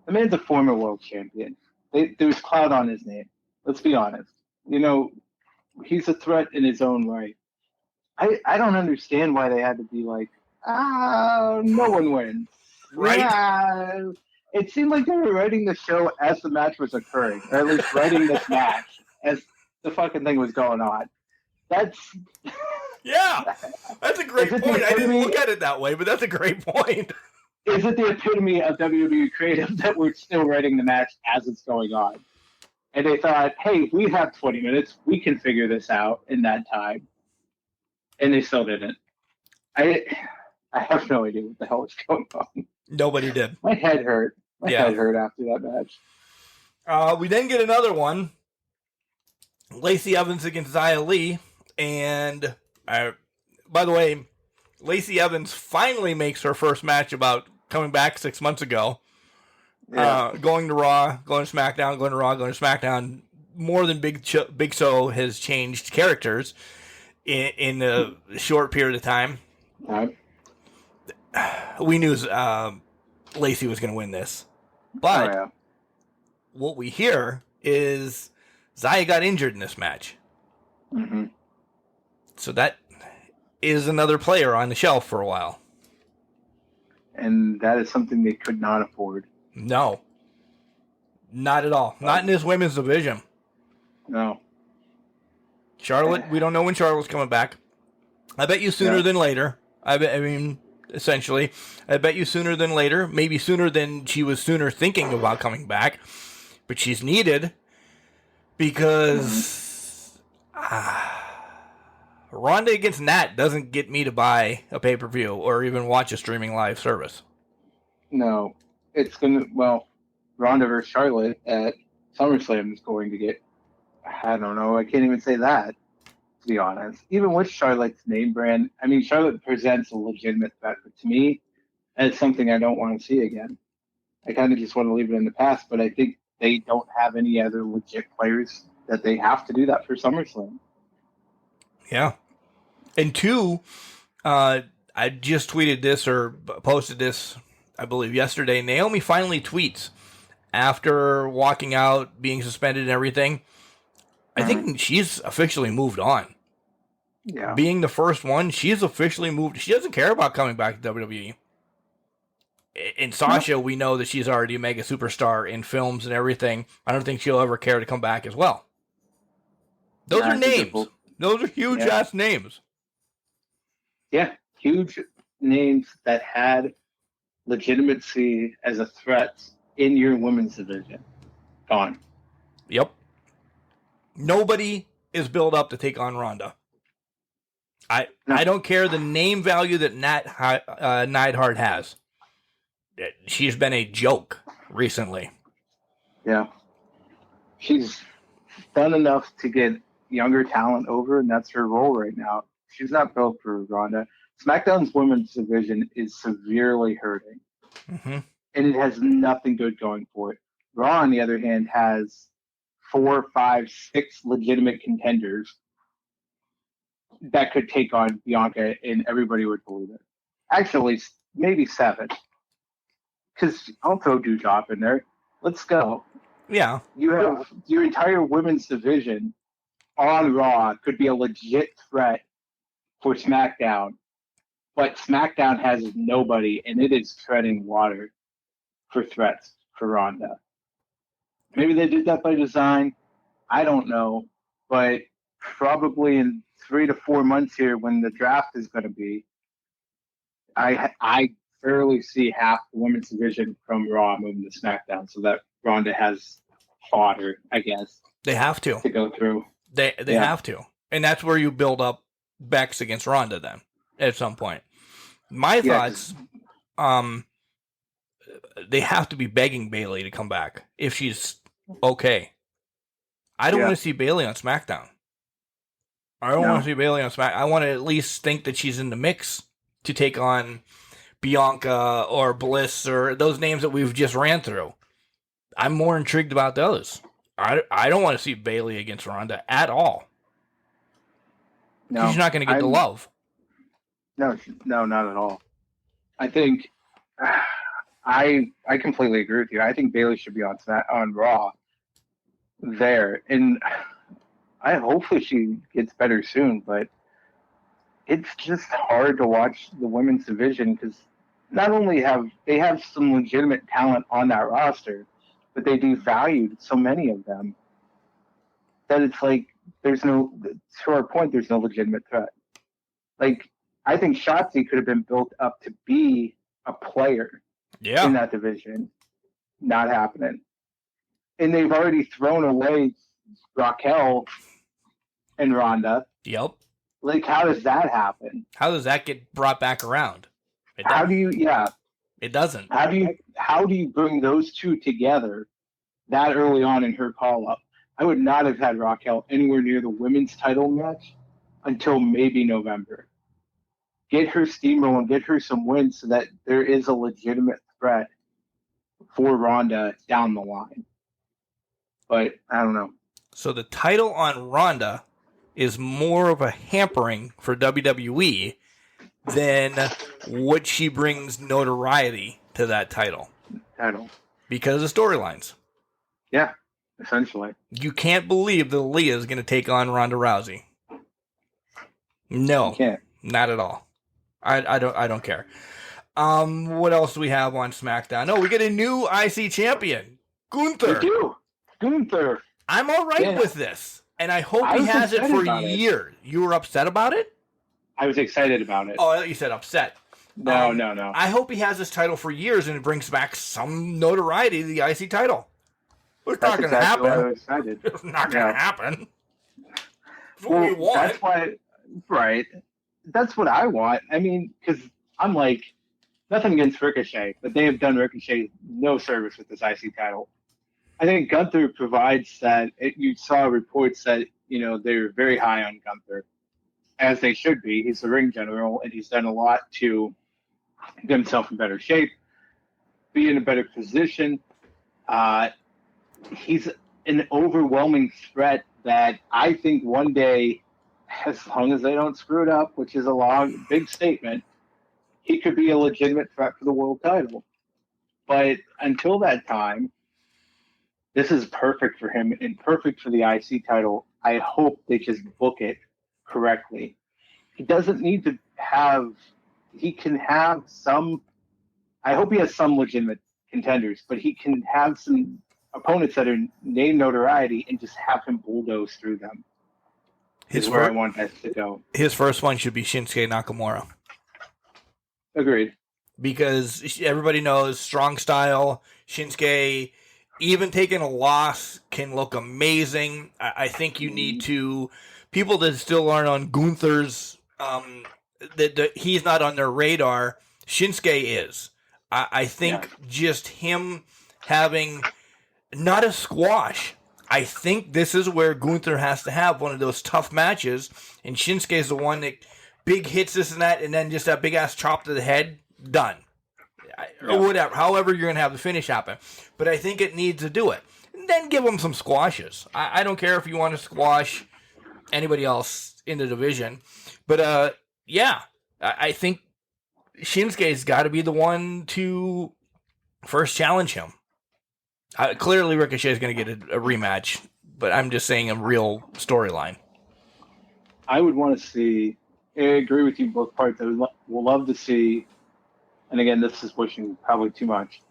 the man's a former world champion. There's clout on his name. Let's be honest. He's a threat in his own right. I don't understand why they had to be like, no one wins. Right. Yeah. It seemed like they were writing the show as the match was occurring, or at least writing this match as the fucking thing was going on. That's that's a great point. I didn't look at it that way, but that's a great point. Is it the epitome of WWE creative that we're still writing the match as it's going on? And they thought, hey, we have 20 minutes. We can figure this out in that time. And they still didn't. I have no idea what the hell is going on. Nobody did. My head hurt. My head hurt after that match. We then get another one. Lacey Evans against Xia Li. And, by the way, Lacey Evans finally makes her first match about coming back 6 months ago. Going to Raw, going to SmackDown, going to Raw, going to SmackDown. More than Big Show has changed characters in a short period of time. We knew Lacey was going to win this. But what we hear is Xia got injured in this match. Mm-hmm. So that is another player on the shelf for a while. And that is something they could not afford. No. Not at all. Not in this women's division. No. Charlotte, we don't know when Charlotte's coming back. I bet you sooner than later. Essentially. I bet you sooner than later. Maybe sooner than she was sooner thinking about coming back. But she's needed because Ronda against Nat doesn't get me to buy a pay-per-view or even watch a streaming live service. No. It's going to, Ronda versus Charlotte at SummerSlam is going to get, I don't know, I can't even say that, to be honest. Even with Charlotte's name brand, Charlotte presents a legitimate threat, but to me, that's something I don't want to see again. I kind of just want to leave it in the past, but I think they don't have any other legit players that they have to do that for SummerSlam. Yeah. And two, I just tweeted this or posted this, I believe, yesterday. Naomi finally tweets after walking out, being suspended and everything. I think she's officially moved on. Yeah. Being the first one, she's officially moved. She doesn't care about coming back to WWE. In Sasha, we know that she's already a mega superstar in films and everything. I don't think she'll ever care to come back as well. Those are names. Those are huge-ass names. Yeah, huge names that had legitimacy as a threat in your women's division. Gone. Yep. Nobody is built up to take on Ronda. I don't care the name value that Neidhart has. She's been a joke recently. Yeah. She's done enough to get younger talent over, and that's her role right now. She's not built for Ronda. SmackDown's women's division is severely hurting. Mm-hmm. And it has nothing good going for it. Raw, on the other hand, has 4, 5, 6 legitimate contenders that could take on Bianca, and everybody would believe it. Actually, maybe 7. Because I'll throw Doudrop in there. Let's go. Yeah. You have your entire women's division on Raw could be a legit threat for SmackDown, but SmackDown has nobody, and it is treading water for threats for Ronda. Maybe they did that by design. I don't know, but probably in 3 to 4 months here, when the draft is going to be, I fairly see half the women's division from Raw moving to SmackDown, so that Ronda has fodder, I guess. They have to go through. They have to, and that's where you build up Bex against Ronda then at some point. My thoughts, they have to be begging Bayley to come back if she's okay. I don't want to see Bayley on SmackDown. I don't want to see Bayley on SmackDown. I want to at least think that she's in the mix to take on Bianca or Bliss or those names that we've just ran through. I'm more intrigued about those. I don't want to see Bayley against Ronda at all. No, she's not going to get the love. No, not at all. I think I completely agree with you. I think Bayley should be on Raw there, and hopefully she gets better soon. But it's just hard to watch the women's division because not only have some legitimate talent on that roster, but they devalued so many of them. that it's like to our point, there's no legitimate threat. Like, I think Shotzi could have been built up to be a player in that division. Not happening. And they've already thrown away Raquel and Ronda. Yep. Like, how does that happen? How does that get brought back around? It doesn't. How do you bring those two together that early on in her call-up? I would not have had Raquel anywhere near the women's title match until maybe November. Get her steamrolling, get her some wins so that there is a legitimate threat for Ronda down the line. But I don't know. So the title on Ronda is more of a hampering for WWE than what she brings notoriety to that title. Because of storylines. Yeah, essentially. You can't believe that Aaliyah is going to take on Ronda Rousey. No, you can't. Not at all. I don't care. What else do we have on SmackDown? No, we get a new IC champion, Gunther. We do. Gunther. I'm all right with this. And I hope he has it for years. You were upset about it? I was excited about it. Oh, you said upset. No. I hope he has this title for years and it brings back some notoriety to the IC title. It's not going to happen. I was excited. It's not going to happen. That's what we want. That's why, right. That's what I want. I mean, because I'm like, nothing against Ricochet, but they have done Ricochet no service with this IC title. I think Gunther provides that. You saw reports that, they're very high on Gunther, as they should be. He's the ring general, and he's done a lot to get himself in better shape, be in a better position. He's an overwhelming threat that I think one day, as long as they don't screw it up, which is a big statement, he could be a legitimate threat for the world title. But until that time, this is perfect for him and perfect for the IC title. I hope they just book it correctly. He doesn't need to he can have some, I hope he has some legitimate contenders, but he can have some opponents that are name notoriety and just have him bulldoze through them. Is where I want that to go. His first one should be Shinsuke Nakamura. Agreed. Because everybody knows strong style, Shinsuke, even taking a loss, can look amazing. I think you need to, people that still aren't on Gunther's, that he's not on their radar, Shinsuke is. I think just him having not a squash. I think this is where Gunther has to have one of those tough matches, and Shinsuke is the one that big hits this and that, and then just that big ass chop to the head, done. Or whatever, however you're going to have the finish happen. But I think it needs to do it. And then give him some squashes. I don't care if you want to squash anybody else in the division. But, I think Shinsuke's got to be the one to first challenge him. Clearly, Ricochet is going to get a rematch, but I'm just saying a real storyline. I would want to see, I agree with you both parts. I would love to see, and again, this is pushing probably too much,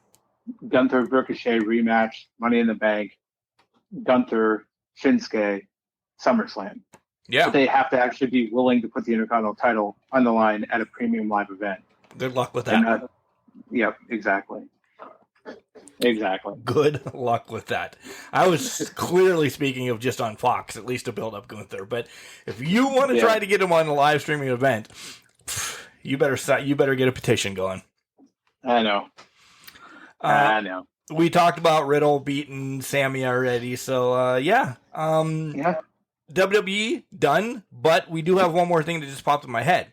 Gunther Ricochet rematch, Money in the Bank, Gunther, Shinsuke, SummerSlam. Yeah. But they have to actually be willing to put the Intercontinental title on the line at a premium live event. Good luck with that. Yep, exactly. Exactly. Good luck with that. I was clearly speaking of just on Fox, at least to build up Gunther. But if you want to try to get him on a live streaming event, you better get a petition going. I know. I know. We talked about Riddle beating Sammy already, so WWE done. But we do have one more thing that just popped in my head.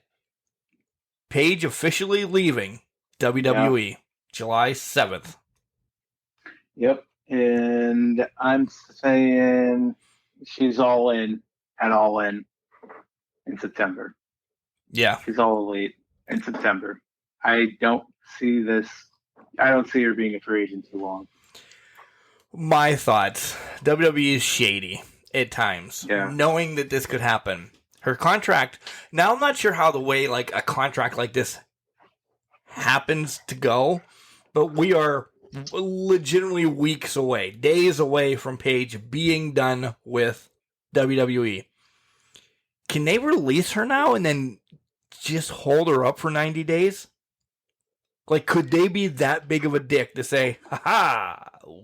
Paige officially leaving WWE July 7th. Yep, and I'm saying she's all in in September. Yeah. She's all elite in September. I don't see her being a free agent too long. My thoughts. WWE is shady at times. Yeah. Knowing that this could happen. Her contract, now I'm not sure how the way like a contract like this happens to go, but we are legitimately weeks away, days away from Paige being done with WWE. Can they release her now and then just hold her up for 90 days? Like, could they be that big of a dick to say,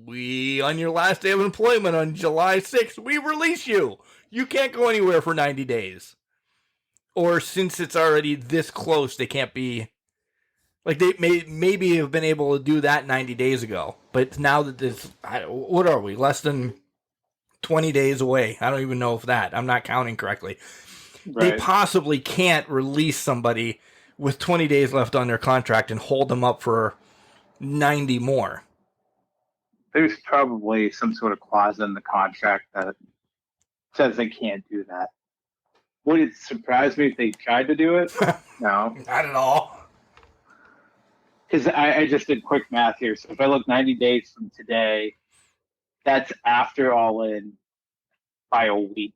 we, on your last day of employment on July 6th, we release you. You can't go anywhere for 90 days. Or since it's already this close, they can't be... Like, they maybe have been able to do that 90 days ago. But now that this... What are we? Less than 20 days away. I don't even know if that. I'm not counting correctly. Right. They possibly can't release somebody with 20 days left on their contract and hold them up for 90 more. There's probably some sort of clause in the contract that says they can't do that. Would it surprise me if they tried to do it? No. Not at all. Because I just did quick math here. So if I look 90 days from today, that's after All In by a week.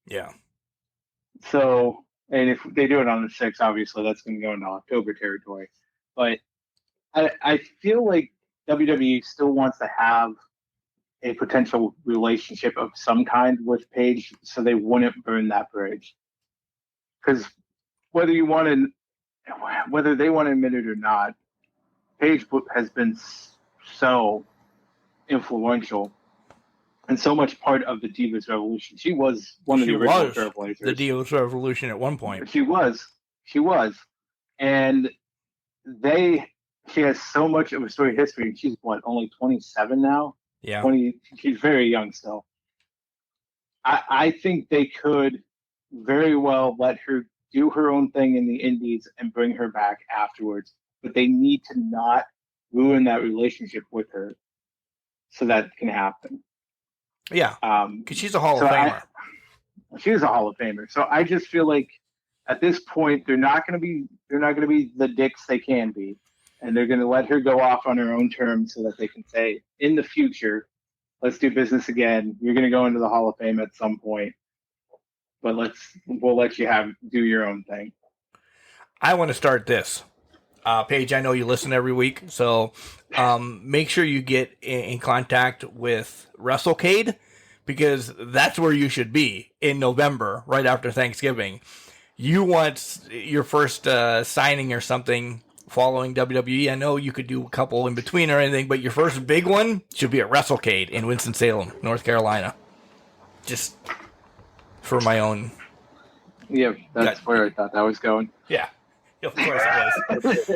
Yeah. So... And if they do it on the 6th, obviously that's going to go into October territory. But I feel like WWE still wants to have a potential relationship of some kind with Paige, so they wouldn't burn that bridge. Because whether they want to admit it or not, Paige has been so influential and so much part of the Divas Revolution. She was one of the original Trailblazers. The Divas Revolution at one point. She was. And she has so much of a story history. She's only 27 now? Yeah. She's very young still. I think they could very well let her do her own thing in the indies and bring her back afterwards. But they need to not ruin that relationship with her so that can happen. Yeah, because she's a Hall of Famer. She's a Hall of Famer. So I just feel like at this point they're not going to be the dicks they can be, and they're going to let her go off on her own terms so that they can say in the future, let's do business again. You're going to go into the Hall of Fame at some point, but we'll let you do your own thing. I want to start this. Paige, I know you listen every week, so make sure you get in contact with WrestleCade, because that's where you should be in November, right after Thanksgiving. You want your first signing or something following WWE. I know you could do a couple in between or anything, but your first big one should be at WrestleCade in Winston-Salem, North Carolina. Just for my own... Yeah, that's where I thought that was going. Yeah. Of course it was.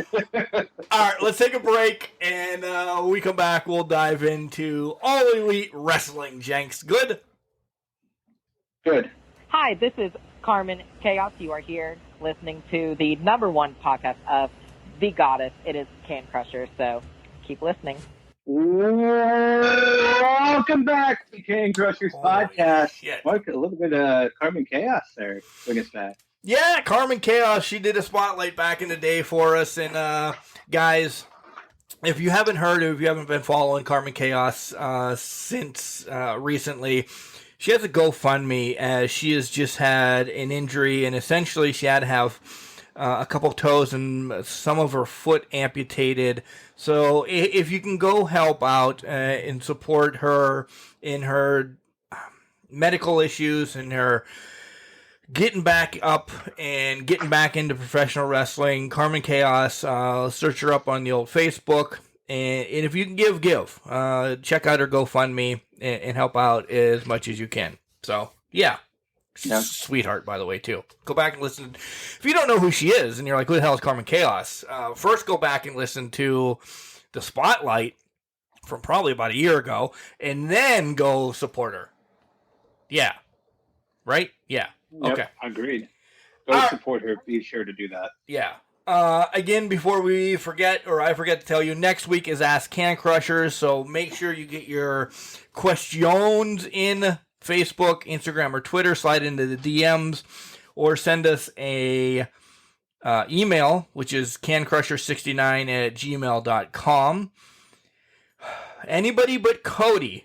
All right, let's take a break, and when we come back, we'll dive into All Elite Wrestling. Jenks, good? Good. Hi, this is Carmen Chaos. You are here listening to the #1 podcast of The Goddess. It is Can Crusher, so keep listening. Welcome back to Can Crusher's podcast. Shit. Mark, a little bit of Carmen Chaos there. Bring us back. Yeah, Carmen Chaos, she did a spotlight back in the day for us. And guys, if you haven't heard or if you haven't been following Carmen Chaos since recently, she has a GoFundMe as she has just had an injury, and essentially she had to have a couple of toes and some of her foot amputated. So if you can go help out and support her in her medical issues and her getting back up and getting back into professional wrestling, Carmen Chaos, search her up on the old Facebook. And if you can give. Check out her GoFundMe and help out as much as you can. So, yeah. Sweetheart, by the way, too. Go back and listen. If you don't know who she is and you're like, who the hell is Carmen Chaos? First go back and listen to the Spotlight from probably about a year ago, and then go support her. Yeah. Right? Yeah. Yep, okay. Agreed. Go support her. Be sure to do that. Yeah. Again, before we forget, or I forget to tell you, next week is Ask Can Crushers, so make sure you get your questions in Facebook, Instagram, or Twitter. Slide into the DMs, or send us a email, which is cancrusher69@gmail.com. Anybody but Cody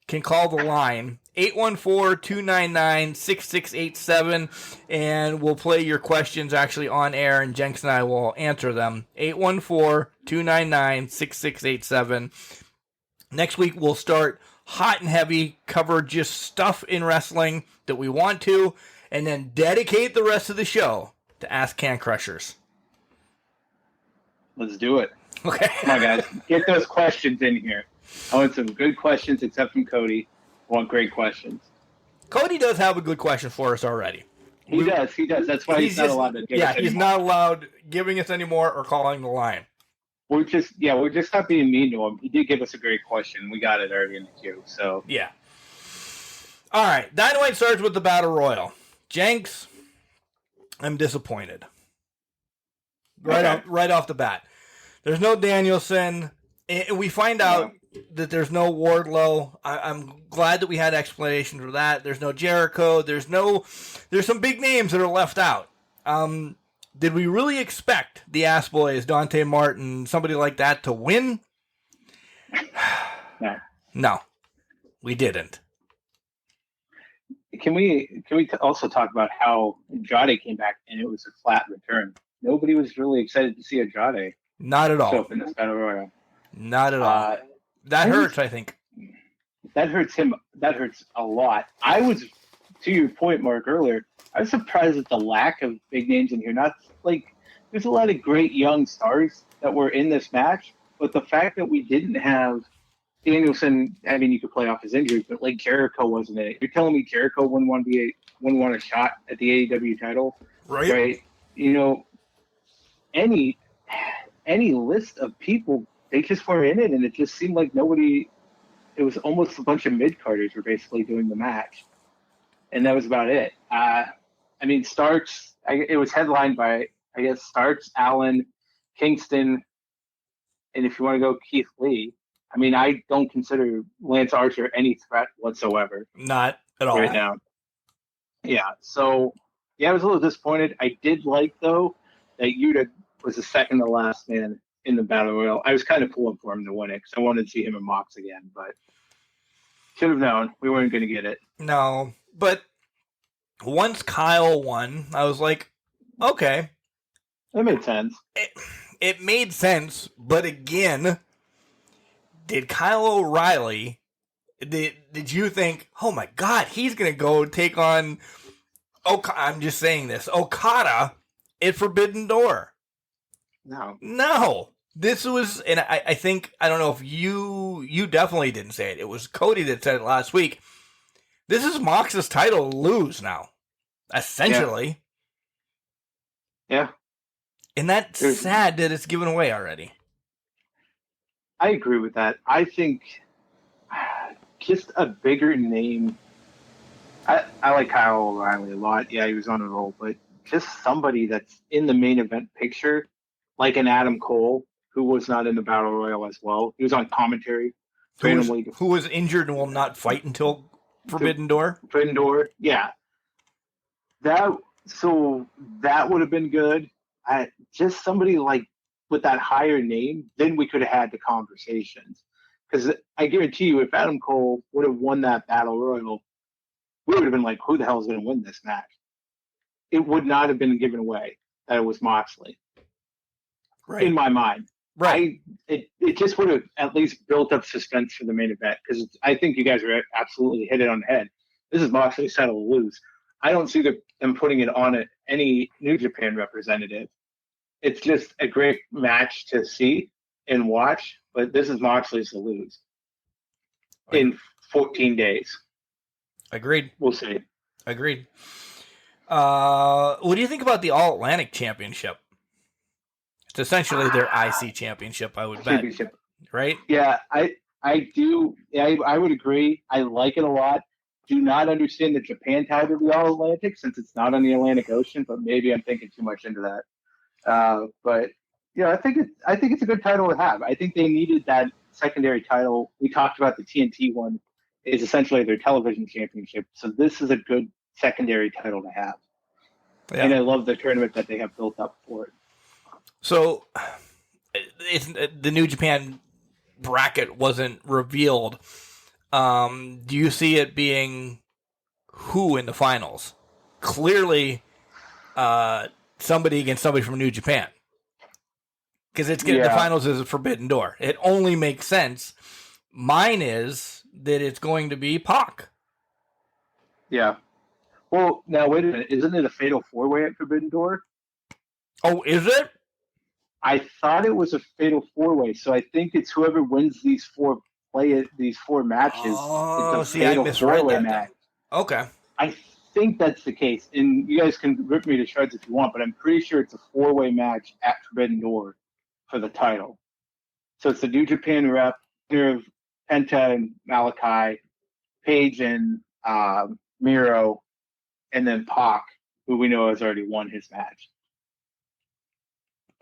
can call the line 814-299-6687, and we'll play your questions actually on air, and Jenks and I will answer them. 814-299-6687. Next week we'll start hot and heavy, cover just stuff in wrestling that we want to, and then dedicate the rest of the show to Ask Can Crushers. Let's do it. Okay. Come on, guys. Get those questions in here. I want some good questions, except from Cody. I want great questions. Cody does have a good question for us already. He does. That's why he's not allowed to give us he's anymore. not allowed giving us anymore or calling the line. We're just not being mean to him. He did give us a great question. We got it already in the queue. So yeah. All right. Dynamite starts with the Battle Royal. Jenks, I'm disappointed. Right off the bat. There's no Danielson. We find out that there's no Wardlow. I'm glad that we had explanation for that. There's no Jericho. There's some big names that are left out. Did we really expect the Ass Boys, Dante Martin, somebody like that to win? No, we didn't. Can we also talk about how Andrade came back and it was a flat return? Nobody was really excited to see Andrade. Not at all. Show up in this Battle Royal. Not at all. That hurts, I think. That hurts him. That hurts a lot. I was, to your point, Mark, earlier, I was surprised at the lack of big names in here. Not like there's a lot of great young stars that were in this match, but the fact that we didn't have Danielson, I mean, you could play off his injury, but like Jericho wasn't in it. You're telling me Jericho wouldn't want a shot at the AEW title, right? You know, any list of people, they just weren't in it, and it just seemed like nobody. It was almost a bunch of mid-carders were basically doing the match, and that was about it. I mean, Starks. It was headlined by, I guess, Starks, Allen, Kingston, and if you want to go Keith Lee. I mean, I don't consider Lance Archer any threat whatsoever. Not at all. Right now. Yeah. So, yeah, I was a little disappointed. I did like, though, that Yuta was the second to last man in the Battle Royal. I was kind of pulling for him to win it because I wanted to see him and Mox again, but should have known we weren't going to get it. No, but once Kyle won, I was like, okay. That made sense. It made sense, but again, did Kyle O'Reilly, did you think, oh my God, he's going to go take on, I'm just saying this, Okada at Forbidden Door? No. This was, and I think, I don't know if you definitely didn't say it. It was Cody that said it last week. This is Mox's title to lose now, essentially. Yeah. And that's sad that it's given away already. I agree with that. I think just a bigger name. I like Kyle O'Reilly a lot. Yeah, he was on a roll, but just somebody that's in the main event picture, like an Adam Cole, who was not in the Battle Royal as well. He was on commentary. Who was injured and will not fight until Forbidden Door? Forbidden Door, yeah. That would have been good. Just somebody like with that higher name, then we could have had the conversations. Because I guarantee you, if Adam Cole would have won that Battle Royal, we would have been like, who the hell is going to win this match? It would not have been given away that it was Moxley. Right. In my mind. Right. It just would have at least built up suspense for the main event, because I think you guys are absolutely hit it on the head. This is Moxley's title to lose. I don't see them putting it on any New Japan representative. It's just a great match to see and watch, but this is Moxley's to lose in 14 days. Agreed. We'll see. Agreed. What do you think about the All Atlantic Championship? It's essentially their IC championship, I would bet. Right? Yeah, I do. Yeah, I would agree. I like it a lot. Do not understand the Japan title of the All Atlantic since it's not on the Atlantic Ocean, but maybe I'm thinking too much into that. But yeah, I think it's a good title to have. I think they needed that secondary title. We talked about the TNT one is essentially their television championship, so this is a good secondary title to have. Yeah. And I love the tournament that they have built up for it. So, the New Japan bracket wasn't revealed. Do you see it being who in the finals? Clearly, somebody against somebody from New Japan. Because the finals is a Forbidden Door. It only makes sense. Mine is that it's going to be Pac. Yeah. Well, now wait a minute. Isn't it a fatal 4-way at Forbidden Door? Oh, is it? I thought it was a fatal 4-way, so I think it's whoever wins these four matches. Oh, it's a see, I fatal misread 4-way that match. then. Okay. I think that's the case, and you guys can rip me to shreds if you want, but I'm pretty sure it's a 4-way match at Forbidden Door for the title. So it's the New Japan rep, of Penta and Malachi, Paige and Miro, and then Pac, who we know has already won his match.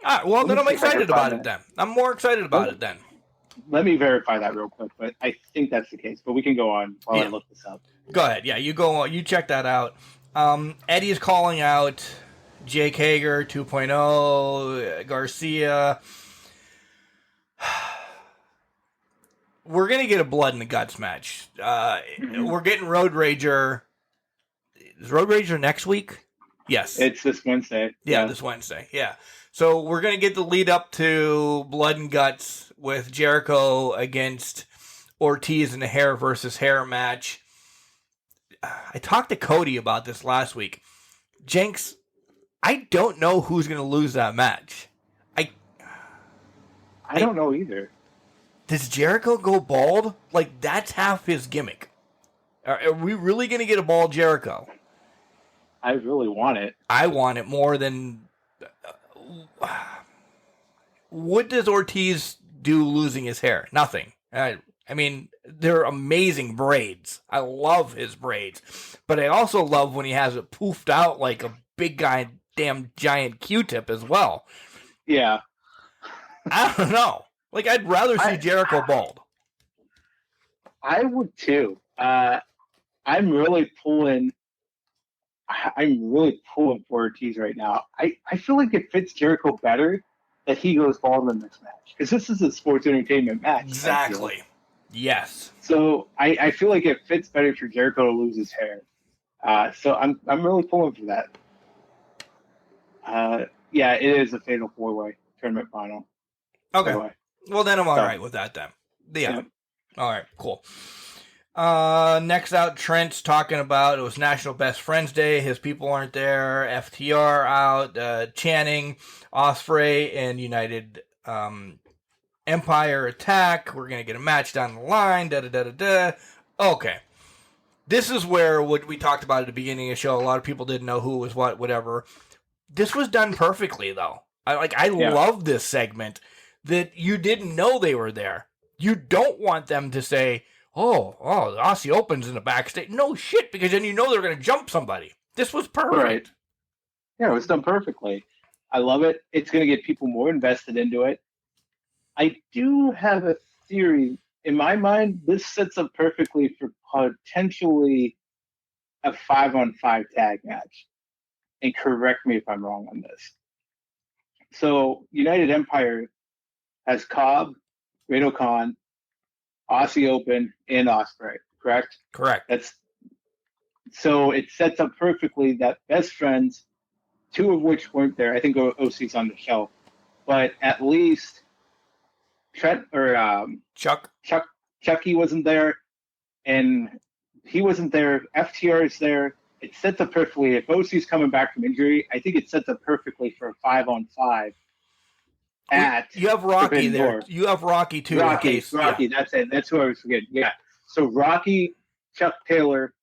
All right, well, then I'm excited about it then. I'm more excited about it then. Let me verify that real quick, but I think that's the case. But we can go on while I look this up. Go ahead. Yeah, you go on. You check that out. Eddie is calling out Jake Hager 2.0, Garcia. We're going to get a blood in the guts match. We're getting Road Rager. Is Road Rager next week? Yes. It's this Wednesday. Yeah, this Wednesday. Yeah. So we're going to get the lead up to Blood and Guts with Jericho against Ortiz in a hair versus hair match. I talked to Cody about this last week. Jenks, I don't know who's going to lose that match. I don't know either. Does Jericho go bald? Like, that's half his gimmick. Are we really going to get a bald Jericho? I really want it. I want it more than... What does Ortiz do losing his hair? Nothing. I mean, they're amazing braids. I love his braids. But I also love when he has it poofed out like a big guy, damn giant Q-tip as well. Yeah. I don't know. Like, I'd rather see Jericho bald. I would too. I'm really pulling for Ortiz right now. I feel like it fits Jericho better that he goes bald in this match, because this is a sports entertainment match. Exactly. Yes. So I feel like it fits better for Jericho to lose his hair. So I'm really pulling for that. Yeah, it is a fatal 4-way tournament final. Okay. Anyway. Well, then I'm all right with that then. Yeah. All right, cool. Next out, Trent's talking about it was National Best Friends Day. His people aren't there. FTR out. Channing, Ospreay, and United Empire attack. We're going to get a match down the line. Da-da-da-da-da. Okay. This is where what we talked about at the beginning of the show. A lot of people didn't know who was what, whatever. This was done perfectly, though. I love this segment that you didn't know they were there. You don't want them to say, oh, the Aussie Open's in the backstage. No shit, because then you know they're going to jump somebody. This was perfect. Right. Yeah, it was done perfectly. I love it. It's going to get people more invested into it. I do have a theory. In my mind, this sets up perfectly for potentially a 5-on-5 tag match. And correct me if I'm wrong on this. So, United Empire has Cobb, Rado Khan, Aussie Open, and Ospreay, correct? Correct. So it sets up perfectly that best friends, 2 of which weren't there. I think OC's on the show, but at least Chucky wasn't there, and he wasn't there. FTR is there. It sets up perfectly. If OC's coming back from injury, I think it sets up perfectly for a 5-on-5. You have Rocky there. You have Rocky too. Rocky. That's it. That's who I was forgetting. Yeah. So Rocky, Chuck Taylor,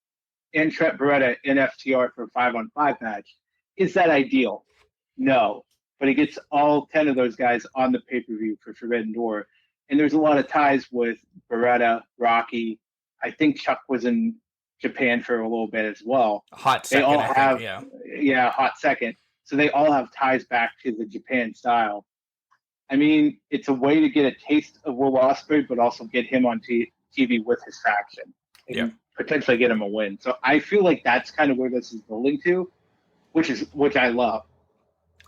and Trent Beretta in FTR for a 5-on-5 match. Is that ideal? No. But it gets all 10 of those guys on the pay-per-view for Forbidden Door. And there's a lot of ties with Beretta, Rocky. I think Chuck was in Japan for a little bit as well. Hot second. They all hot second. So they all have ties back to the Japan style. I mean, it's a way to get a taste of Will Ospreay, but also get him on TV with his faction and potentially get him a win. So I feel like that's kind of where this is building to, which I love.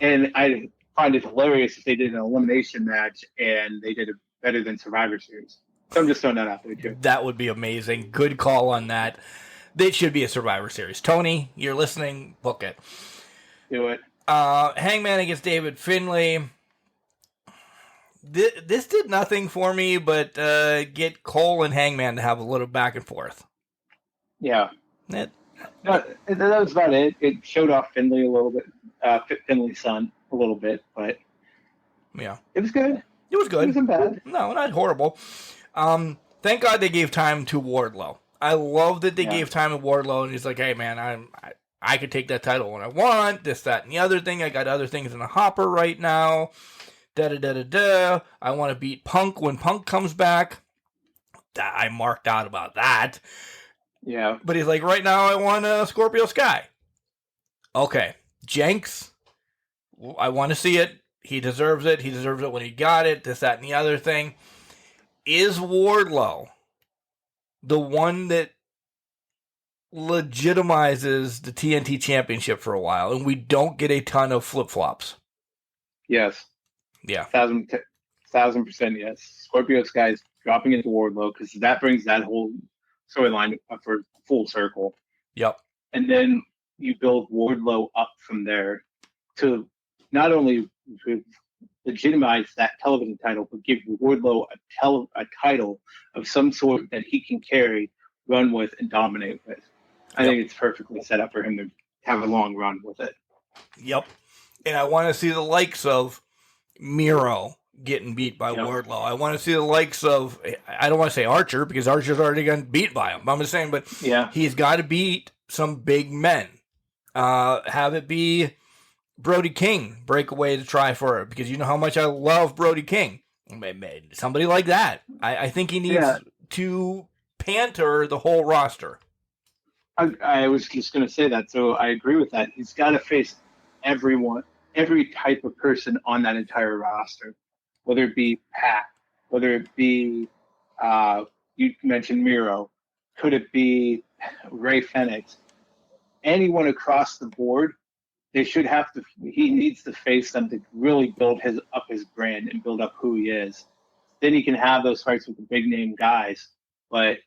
And I find it hilarious if they did an elimination match and they did it better than Survivor Series. So I'm just throwing that out there too. That would be amazing. Good call on that. It should be a Survivor Series. Tony, you're listening. Book it. Do it. Hangman against David Finlay. This did nothing for me, but get Cole and Hangman to have a little back and forth. Yeah. That was about it. It showed off Finley a little bit, Finley's son a little bit, but yeah, it was good. It was good. It wasn't bad. No, not horrible. Thank God they gave time to Wardlow. I love that they gave time to Wardlow, and he's like, hey, man, I could take that title when I want, this, that, and the other thing. I got other things in the hopper right now. Da-da-da-da-da. I want to beat Punk when Punk comes back. I marked out about that. Yeah. But he's like, right now I want Scorpio Sky. Okay. Jenks, I want to see it. He deserves it. He deserves it when he got it. This, that, and the other thing. Is Wardlow the one that legitimizes the TNT Championship for a while, and we don't get a ton of flip-flops? Yes. Yeah. 1,000% yes. Scorpio Sky's dropping into Wardlow because that brings that whole storyline up for full circle. Yep. And then you build Wardlow up from there to not only legitimize that television title, but give Wardlow a title of some sort that he can carry, run with, and dominate with. I think it's perfectly set up for him to have a long run with it. Yep. And I want to see the likes of Miro getting beat by Wardlow. I want to see the likes of, I don't want to say Archer, because Archer's already gotten beat by him. I'm just saying, but he's got to beat some big men. Have it be Brody King break away to try for it, because you know how much I love Brody King. Somebody like that. I think he needs to panter the whole roster. I was just going to say that, so I agree with that. He's got to face everyone, every type of person on that entire roster, whether it be Pac, whether it be, you mentioned Miro, could it be Ray Fenix, anyone across the board. He needs to face them to really build up his brand and build up who he is. Then he can have those fights with the big name guys. But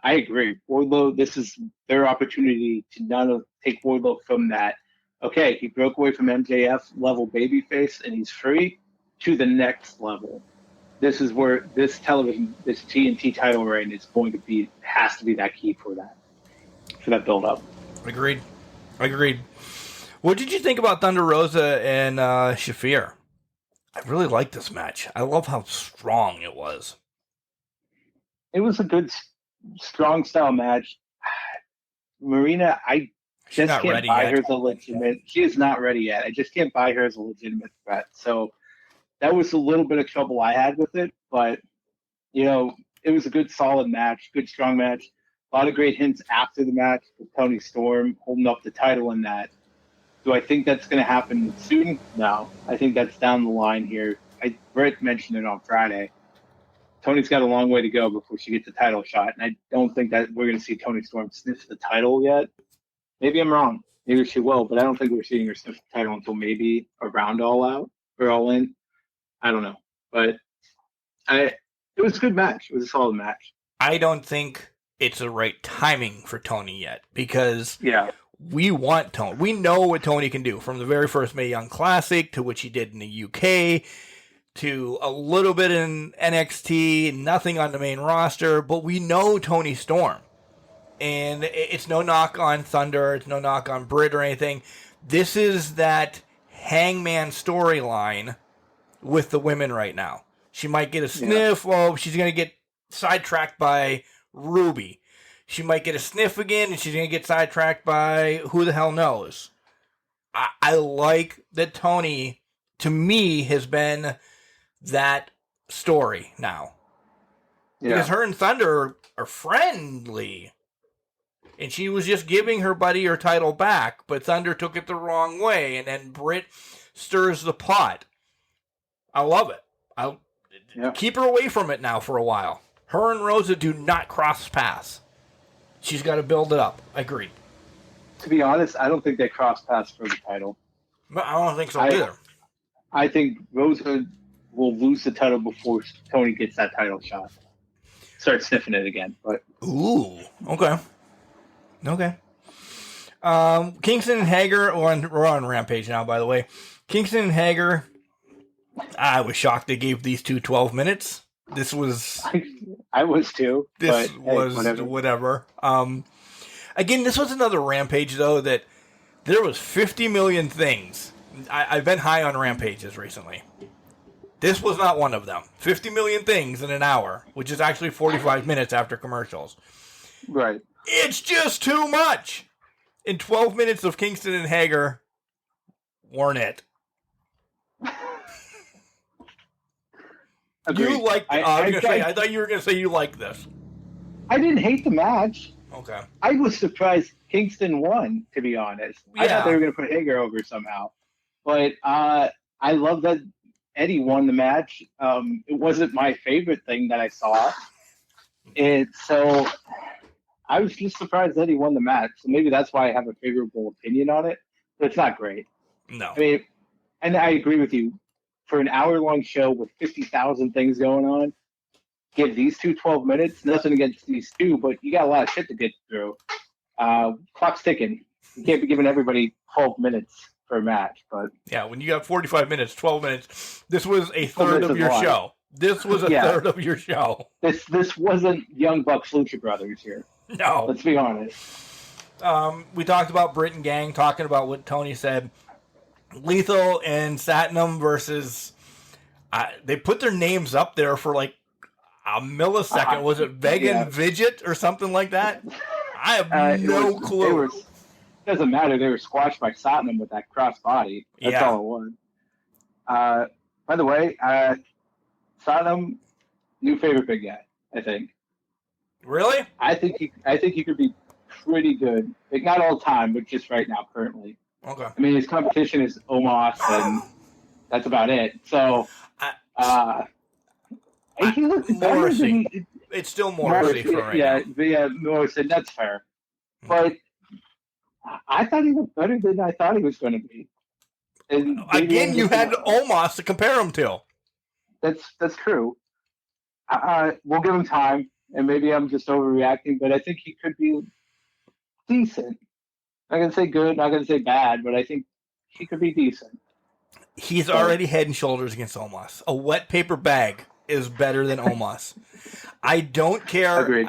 I agree. Wardlow, this is their opportunity to not only take Wardlow from that, okay, he broke away from MJF level babyface and he's free, to the next level. This is where this TNT title reign is going to be, has to be that key for that build up. Agreed. What did you think about Thunder Rosa and Shafir? I really liked this match. I love how strong it was. It was a good, strong style match. Marina, I just can't buy her as a legitimate. She is not ready yet. I just can't buy her as a legitimate threat. So that was a little bit of trouble I had with it. But, it was a good, solid match, good, strong match. A lot of great hints after the match with Tony Storm holding up the title in that. Do I think that's going to happen soon? No. I think that's down the line here. Brett mentioned it on Friday. Tony's got a long way to go before she gets the title shot, and I don't think that we're going to see Tony Storm sniff the title yet. Maybe I'm wrong. Maybe she will, but I don't think we're seeing her sniff the title until maybe around All Out or All In. I don't know. But it was a good match. It was a solid match. I don't think it's the right timing for Tony yet, because we want Tony. We know what Tony can do, from the very first Mae Young Classic to what he did in the UK to a little bit in NXT, nothing on the main roster, but we know Tony Storm. And it's no knock on Thunder, it's no knock on Britt or anything. This is that Hangman storyline with the women right now. She might get a sniff, she's going to get sidetracked by Ruby. She might get a sniff again, and she's going to get sidetracked by who the hell knows. I like that Tony, to me, has been that story now. Yeah. Because her and Thunder are friendly. And she was just giving her buddy her title back, but Thunder took it the wrong way, and then Britt stirs the pot. I love it. I'll keep her away from it now for a while. Her and Rosa do not cross paths. She's got to build it up. Agreed. To be honest, I don't think they cross paths for the title. But I don't think so either. I think Rosa will lose the title before Tony gets that title shot. Start sniffing it again. But ooh, okay. Kingston and Hager, we're on Rampage now, by the way. Kingston and Hager I was shocked they gave these two 12 minutes. This was... I was too. This but, was whatever. Again, this was another Rampage, though, that there was 50 million things. I've been high on Rampages recently. This was not one of them. 50 million things in an hour, which is actually 45 minutes after commercials. Right. It's just too much. And 12 minutes of Kingston and Hager weren't it. You like? I thought you were going to say you like this. I didn't hate the match. Okay. I was surprised Kingston won, to be honest. Yeah. I thought they were going to put Hager over somehow. But I love that Eddie won the match. It wasn't my favorite thing that I saw. So I was just surprised Eddie won the match. So maybe that's why I have a favorable opinion on it. But it's not great. No. I mean, and I agree with you. For an hour-long show with 50,000 things going on, give these two 12 minutes. Nothing against these two, but you got a lot of shit to get through. Clock's ticking. You can't be giving everybody 12 minutes for a match. But yeah, when you got 45 minutes, 12 minutes, this was a third of your show. This was a third of your show. This wasn't Young Bucks Lucha Brothers here. No. Let's be honest. We talked about Britt and Gang, talking about what Tony said. Lethal and Satnam versus... they put their names up there for like a millisecond. Was it Vega and Vidget or something like that? I have no clue. Doesn't matter. They were squashed by Satnam with that cross body. That's all it was. By the way, Satnam, new favorite big guy, I think. Really? I think he could be pretty good. Like, not all the time, but just right now, currently. Okay. I mean, his competition is Omos, and that's about it. So, he looks Morrissey. It's still Morrissey for right now. Yeah, Morrissey, that's fair. But I thought he looked better than I thought he was going to be. And again, you had Omos to compare him to. That's true. We'll give him time, and maybe I'm just overreacting, but I think he could be decent. Not going to say good, not going to say bad, but I think he could be decent. He's already head and shoulders against Omos. A wet paper bag is better than Omos. I don't care. Agreed.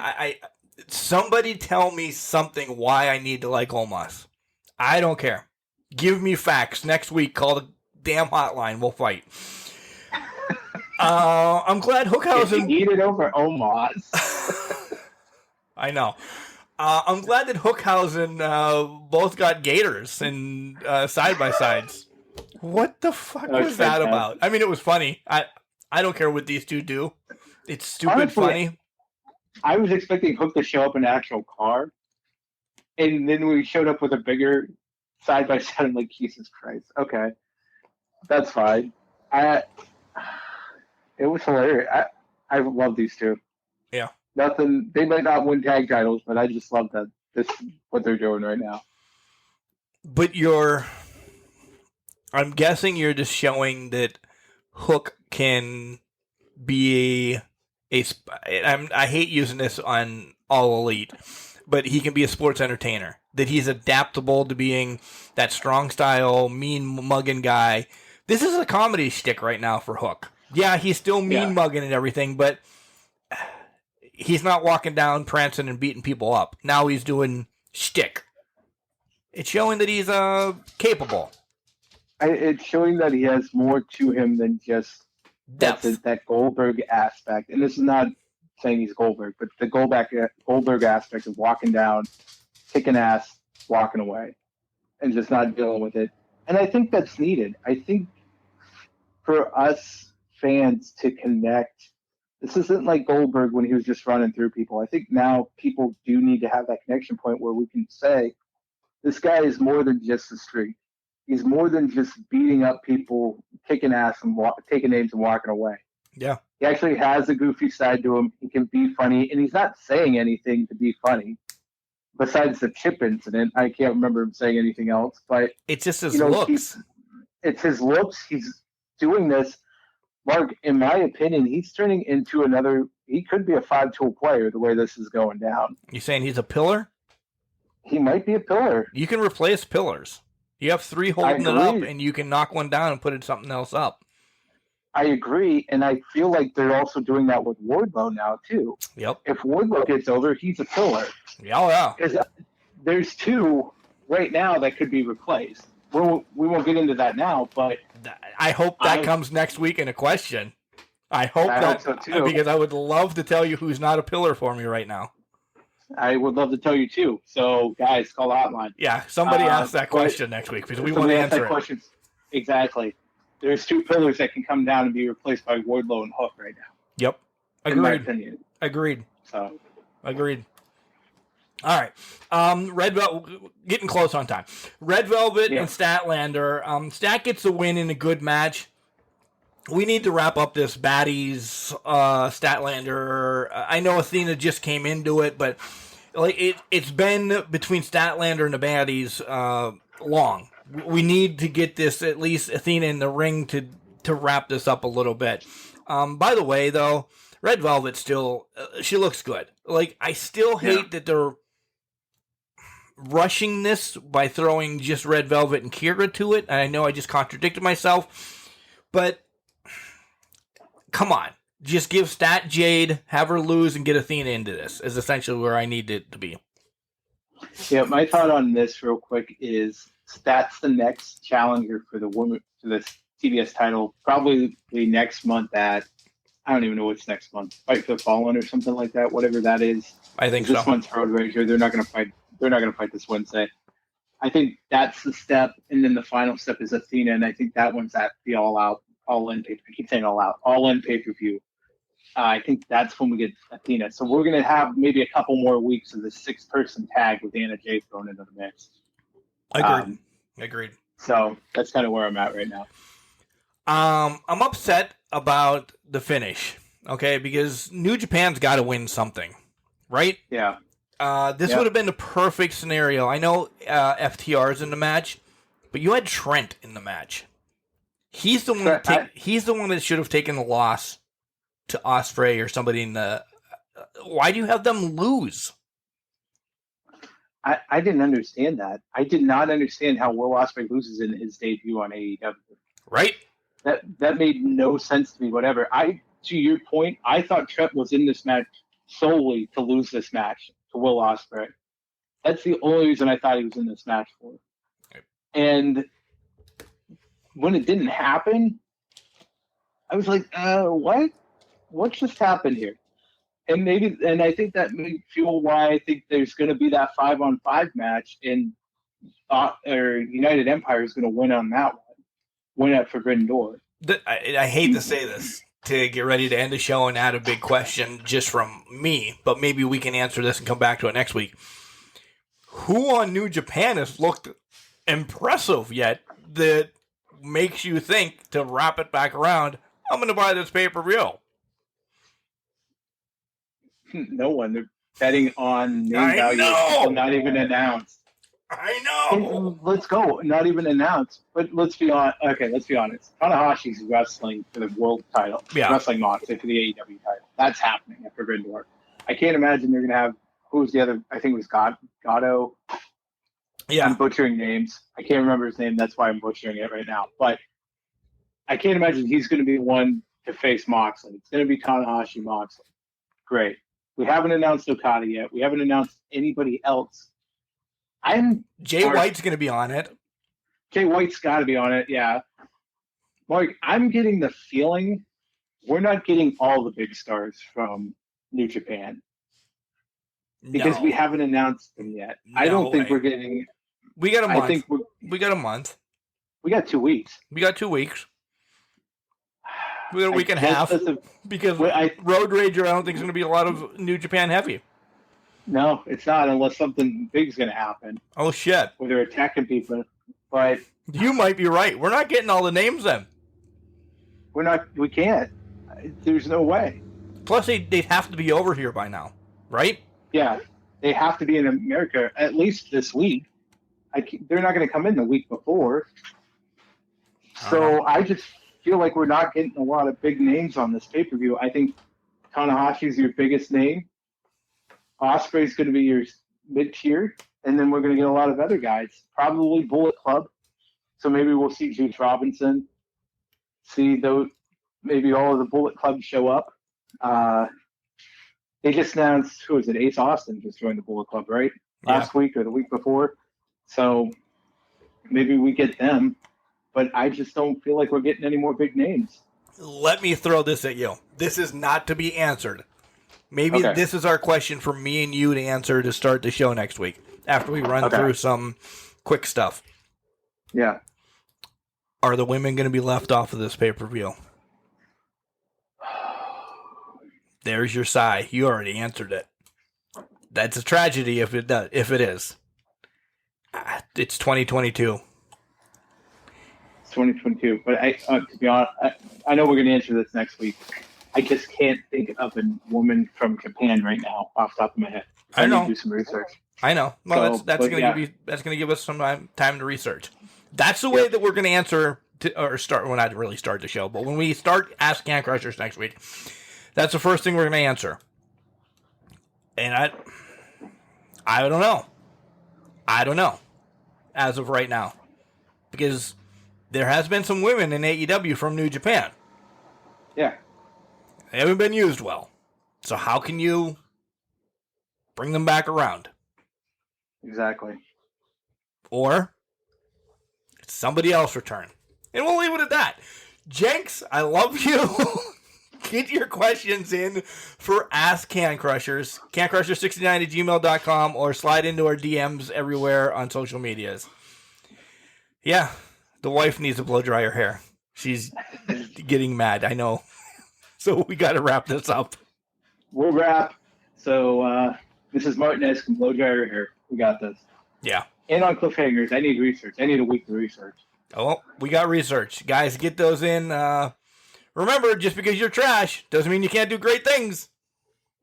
Somebody tell me something why I need to like Omos. I don't care. Give me facts. Next week, call the damn hotline. We'll fight. I'm glad Hookhausen... Eat it over Omos. I know. I'm glad that Hookhausen both got gators and side-by-sides. What the fuck was that about? I mean, it was funny. I don't care what these two do. It's stupid. Honestly, funny. I was expecting Hook to show up in an actual car, and then we showed up with a bigger side-by-side. I'm like, Jesus Christ. Okay. That's fine. It was hilarious. I love these two. Yeah. Nothing. They might not win tag titles, but I just love that. This what they're doing right now. But I'm guessing you're just showing that Hook can be I hate using this on All Elite, but he can be a sports entertainer. That he's adaptable to being that strong style, mean mugging guy. This is a comedy shtick right now for Hook. Yeah, he's still mean mugging and everything, but he's not walking down prancing and beating people up. Now he's doing shtick. It's showing that he's capable. It's showing that he has more to him than just that Goldberg aspect. And this is not saying he's Goldberg, but the Goldberg aspect of walking down, kicking ass, walking away, and just not dealing with it. And I think that's needed. I think for us fans to connect, this isn't like Goldberg when he was just running through people. I think now people do need to have that connection point where we can say, this guy is more than just a streak. He's more than just beating up people, kicking ass, and taking names and walking away. Yeah. He actually has a goofy side to him. He can be funny, and he's not saying anything to be funny. Besides the chip incident, I can't remember him saying anything else. But it's just his looks. It's his looks. He's doing this. Mark, in my opinion, he's turning into he could be a 5-tool player the way this is going down. You saying he's a pillar? He might be a pillar. You can replace pillars. You have 3 holding it up, and you can knock one down and put something else up. I agree, and I feel like they're also doing that with Wardlow now too. Yep. If Wardlow gets over, he's a pillar. Yeah. Because there's two right now that could be replaced. We won't get into that now, but I hope that comes next week in a question. I hope so too, because I would love to tell you who's not a pillar for me right now. I would love to tell you too. So, guys, call the hotline. Yeah, somebody ask that question next week because we want to answer it. Exactly. There's two pillars that can come down and be replaced by Wardlow and Hook right now. Yep. Agreed. In my opinion. Agreed. So. Agreed. All right. Red Velvet, getting close on time. Red Velvet and Statlander. Stat gets the win in a good match. We need to wrap up this Baddies Statlander. I know Athena just came into it, but like it's been between Statlander and the Baddies long. We need to get this, at least Athena in the ring to wrap this up a little bit. By the way, though, Red Velvet still, she looks good. Like, I still hate that they're rushing this by throwing just Red Velvet and Kira to it. And I know I just contradicted myself, but come on. Just give Stat Jade, have her lose, and get Athena into this is essentially where I need it to be. Yeah, my thought on this real quick is Stat's the next challenger for the woman for the TBS title, probably next month at, I don't even know what's next month, Fight for the Fallen or something like that, whatever that is. I think so. This month's Road Rager. They're not going to fight. They're not going to fight this Wednesday. I think that's the step, and then the final step is Athena, and I think that one's at the all-in pay. I keep saying all-in pay-per-view. I think that's when we get Athena. So we're going to have maybe a couple more weeks of the 6-person tag with Anna Jay thrown into the mix. Agreed. So that's kind of where I'm at right now. I'm upset about the finish, okay, because New Japan's got to win something, right? Yeah. This would have been the perfect scenario. I know FTR's in the match, but you had Trent in the match. He's the one. He's the one that should have taken the loss to Ospreay or somebody in the. Why do you have them lose? I didn't understand that. I did not understand how Will Ospreay loses in his debut on AEW. Right. That made no sense to me. Whatever. To your point, I thought Trent was in this match solely to lose this match to Will Ospreay. That's the only reason I thought he was in this match for. Right. And when it didn't happen, I was like, what? What just happened here? And I think that may fuel why I think there's going to be that 5-on-5 match, and United Empire is going to win on that one. Win at Forbidden Door. I hate to say this to get ready to end the show and add a big question just from me, but maybe we can answer this and come back to it next week. Who on New Japan has looked impressive yet that makes you think to wrap it back around, I'm going to buy this pay-per-view? No one. They're betting on name value. Not even announced. I know. Let's go. Not even announced. But let's be honest. Okay, let's be honest. Tanahashi's wrestling for the world title. Yeah. Wrestling Moxley for the AEW title. That's happening at Forbidden Door. I can't imagine they're going to have, who was the other? I think it was Gatto. Yeah. I'm butchering names. I can't remember his name. That's why I'm butchering it right now. But I can't imagine he's going to be one to face Moxley. It's going to be Tanahashi Moxley. Great. We haven't announced Okada yet. We haven't announced anybody else. Jay White's going to be on it. Jay White's got to be on it, yeah. Mark, I'm getting the feeling we're not getting all the big stars from New Japan. Because we haven't announced them yet. I don't think we're getting... We got a month. We got a month. We got 2 weeks. We got 2 weeks. We got a week and a half. Because Road Rager, I don't think is going to be a lot of New Japan heavy. No, it's not, unless something big's going to happen. Oh, shit. Where they're attacking people. But you might be right. We're not getting all the names then. We can't. There's no way. Plus, they'd have to be over here by now, right? Yeah. They have to be in America at least this week. They're not going to come in the week before. So I just feel like we're not getting a lot of big names on this pay-per-view. I think Tanahashi's your biggest name. Ospreay's going to be your mid-tier. And then we're going to get a lot of other guys. Probably Bullet Club. So maybe we'll see Juice Robinson. See those maybe all of the Bullet Club show up. They just announced, who is it? Ace Austin just joined the Bullet Club, right? Last week or the week before. So maybe we get them, but I just don't feel like we're getting any more big names. Let me throw this at you. This is not to be answered. Maybe this is our question for me and you to answer to start the show next week after we run through some quick stuff. Yeah. Are the women going to be left off of this pay-per-view? There's your sigh. You already answered it. That's a tragedy if it does. If it is, it's 2022. It's 2022. But to be honest, I know we're going to answer this next week. I just can't think of a woman from Japan right now off the top of my head. I know. Need to do some research. I know. Well, So, that's going to give us some time to research. That's the way that we're going to answer or start. Well, not really start the show, but when we start Ask Can Crushers next week, that's the first thing we're going to answer. And I don't know. I don't know as of right now, because there has been some women in AEW from New Japan. Yeah. They haven't been used well. So how can you bring them back around? Exactly. Or somebody else return. And we'll leave it at that. Jenks, I love you. Get your questions in for Ask Can Crushers. CanCrusher69@gmail.com, or slide into our DMs everywhere on social medias. Yeah, the wife needs to blow dry her hair. She's getting mad, I know. So we got to wrap this up. We'll wrap. So Mrs. Martinez can blow dry her hair. We got this. Yeah. And on cliffhangers, I need research. I need a week to research. Oh, we got research. Guys, get those in. Remember, just because you're trash doesn't mean you can't do great things.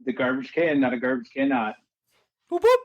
The garbage can, not a garbage cannot. Whoop, whoop.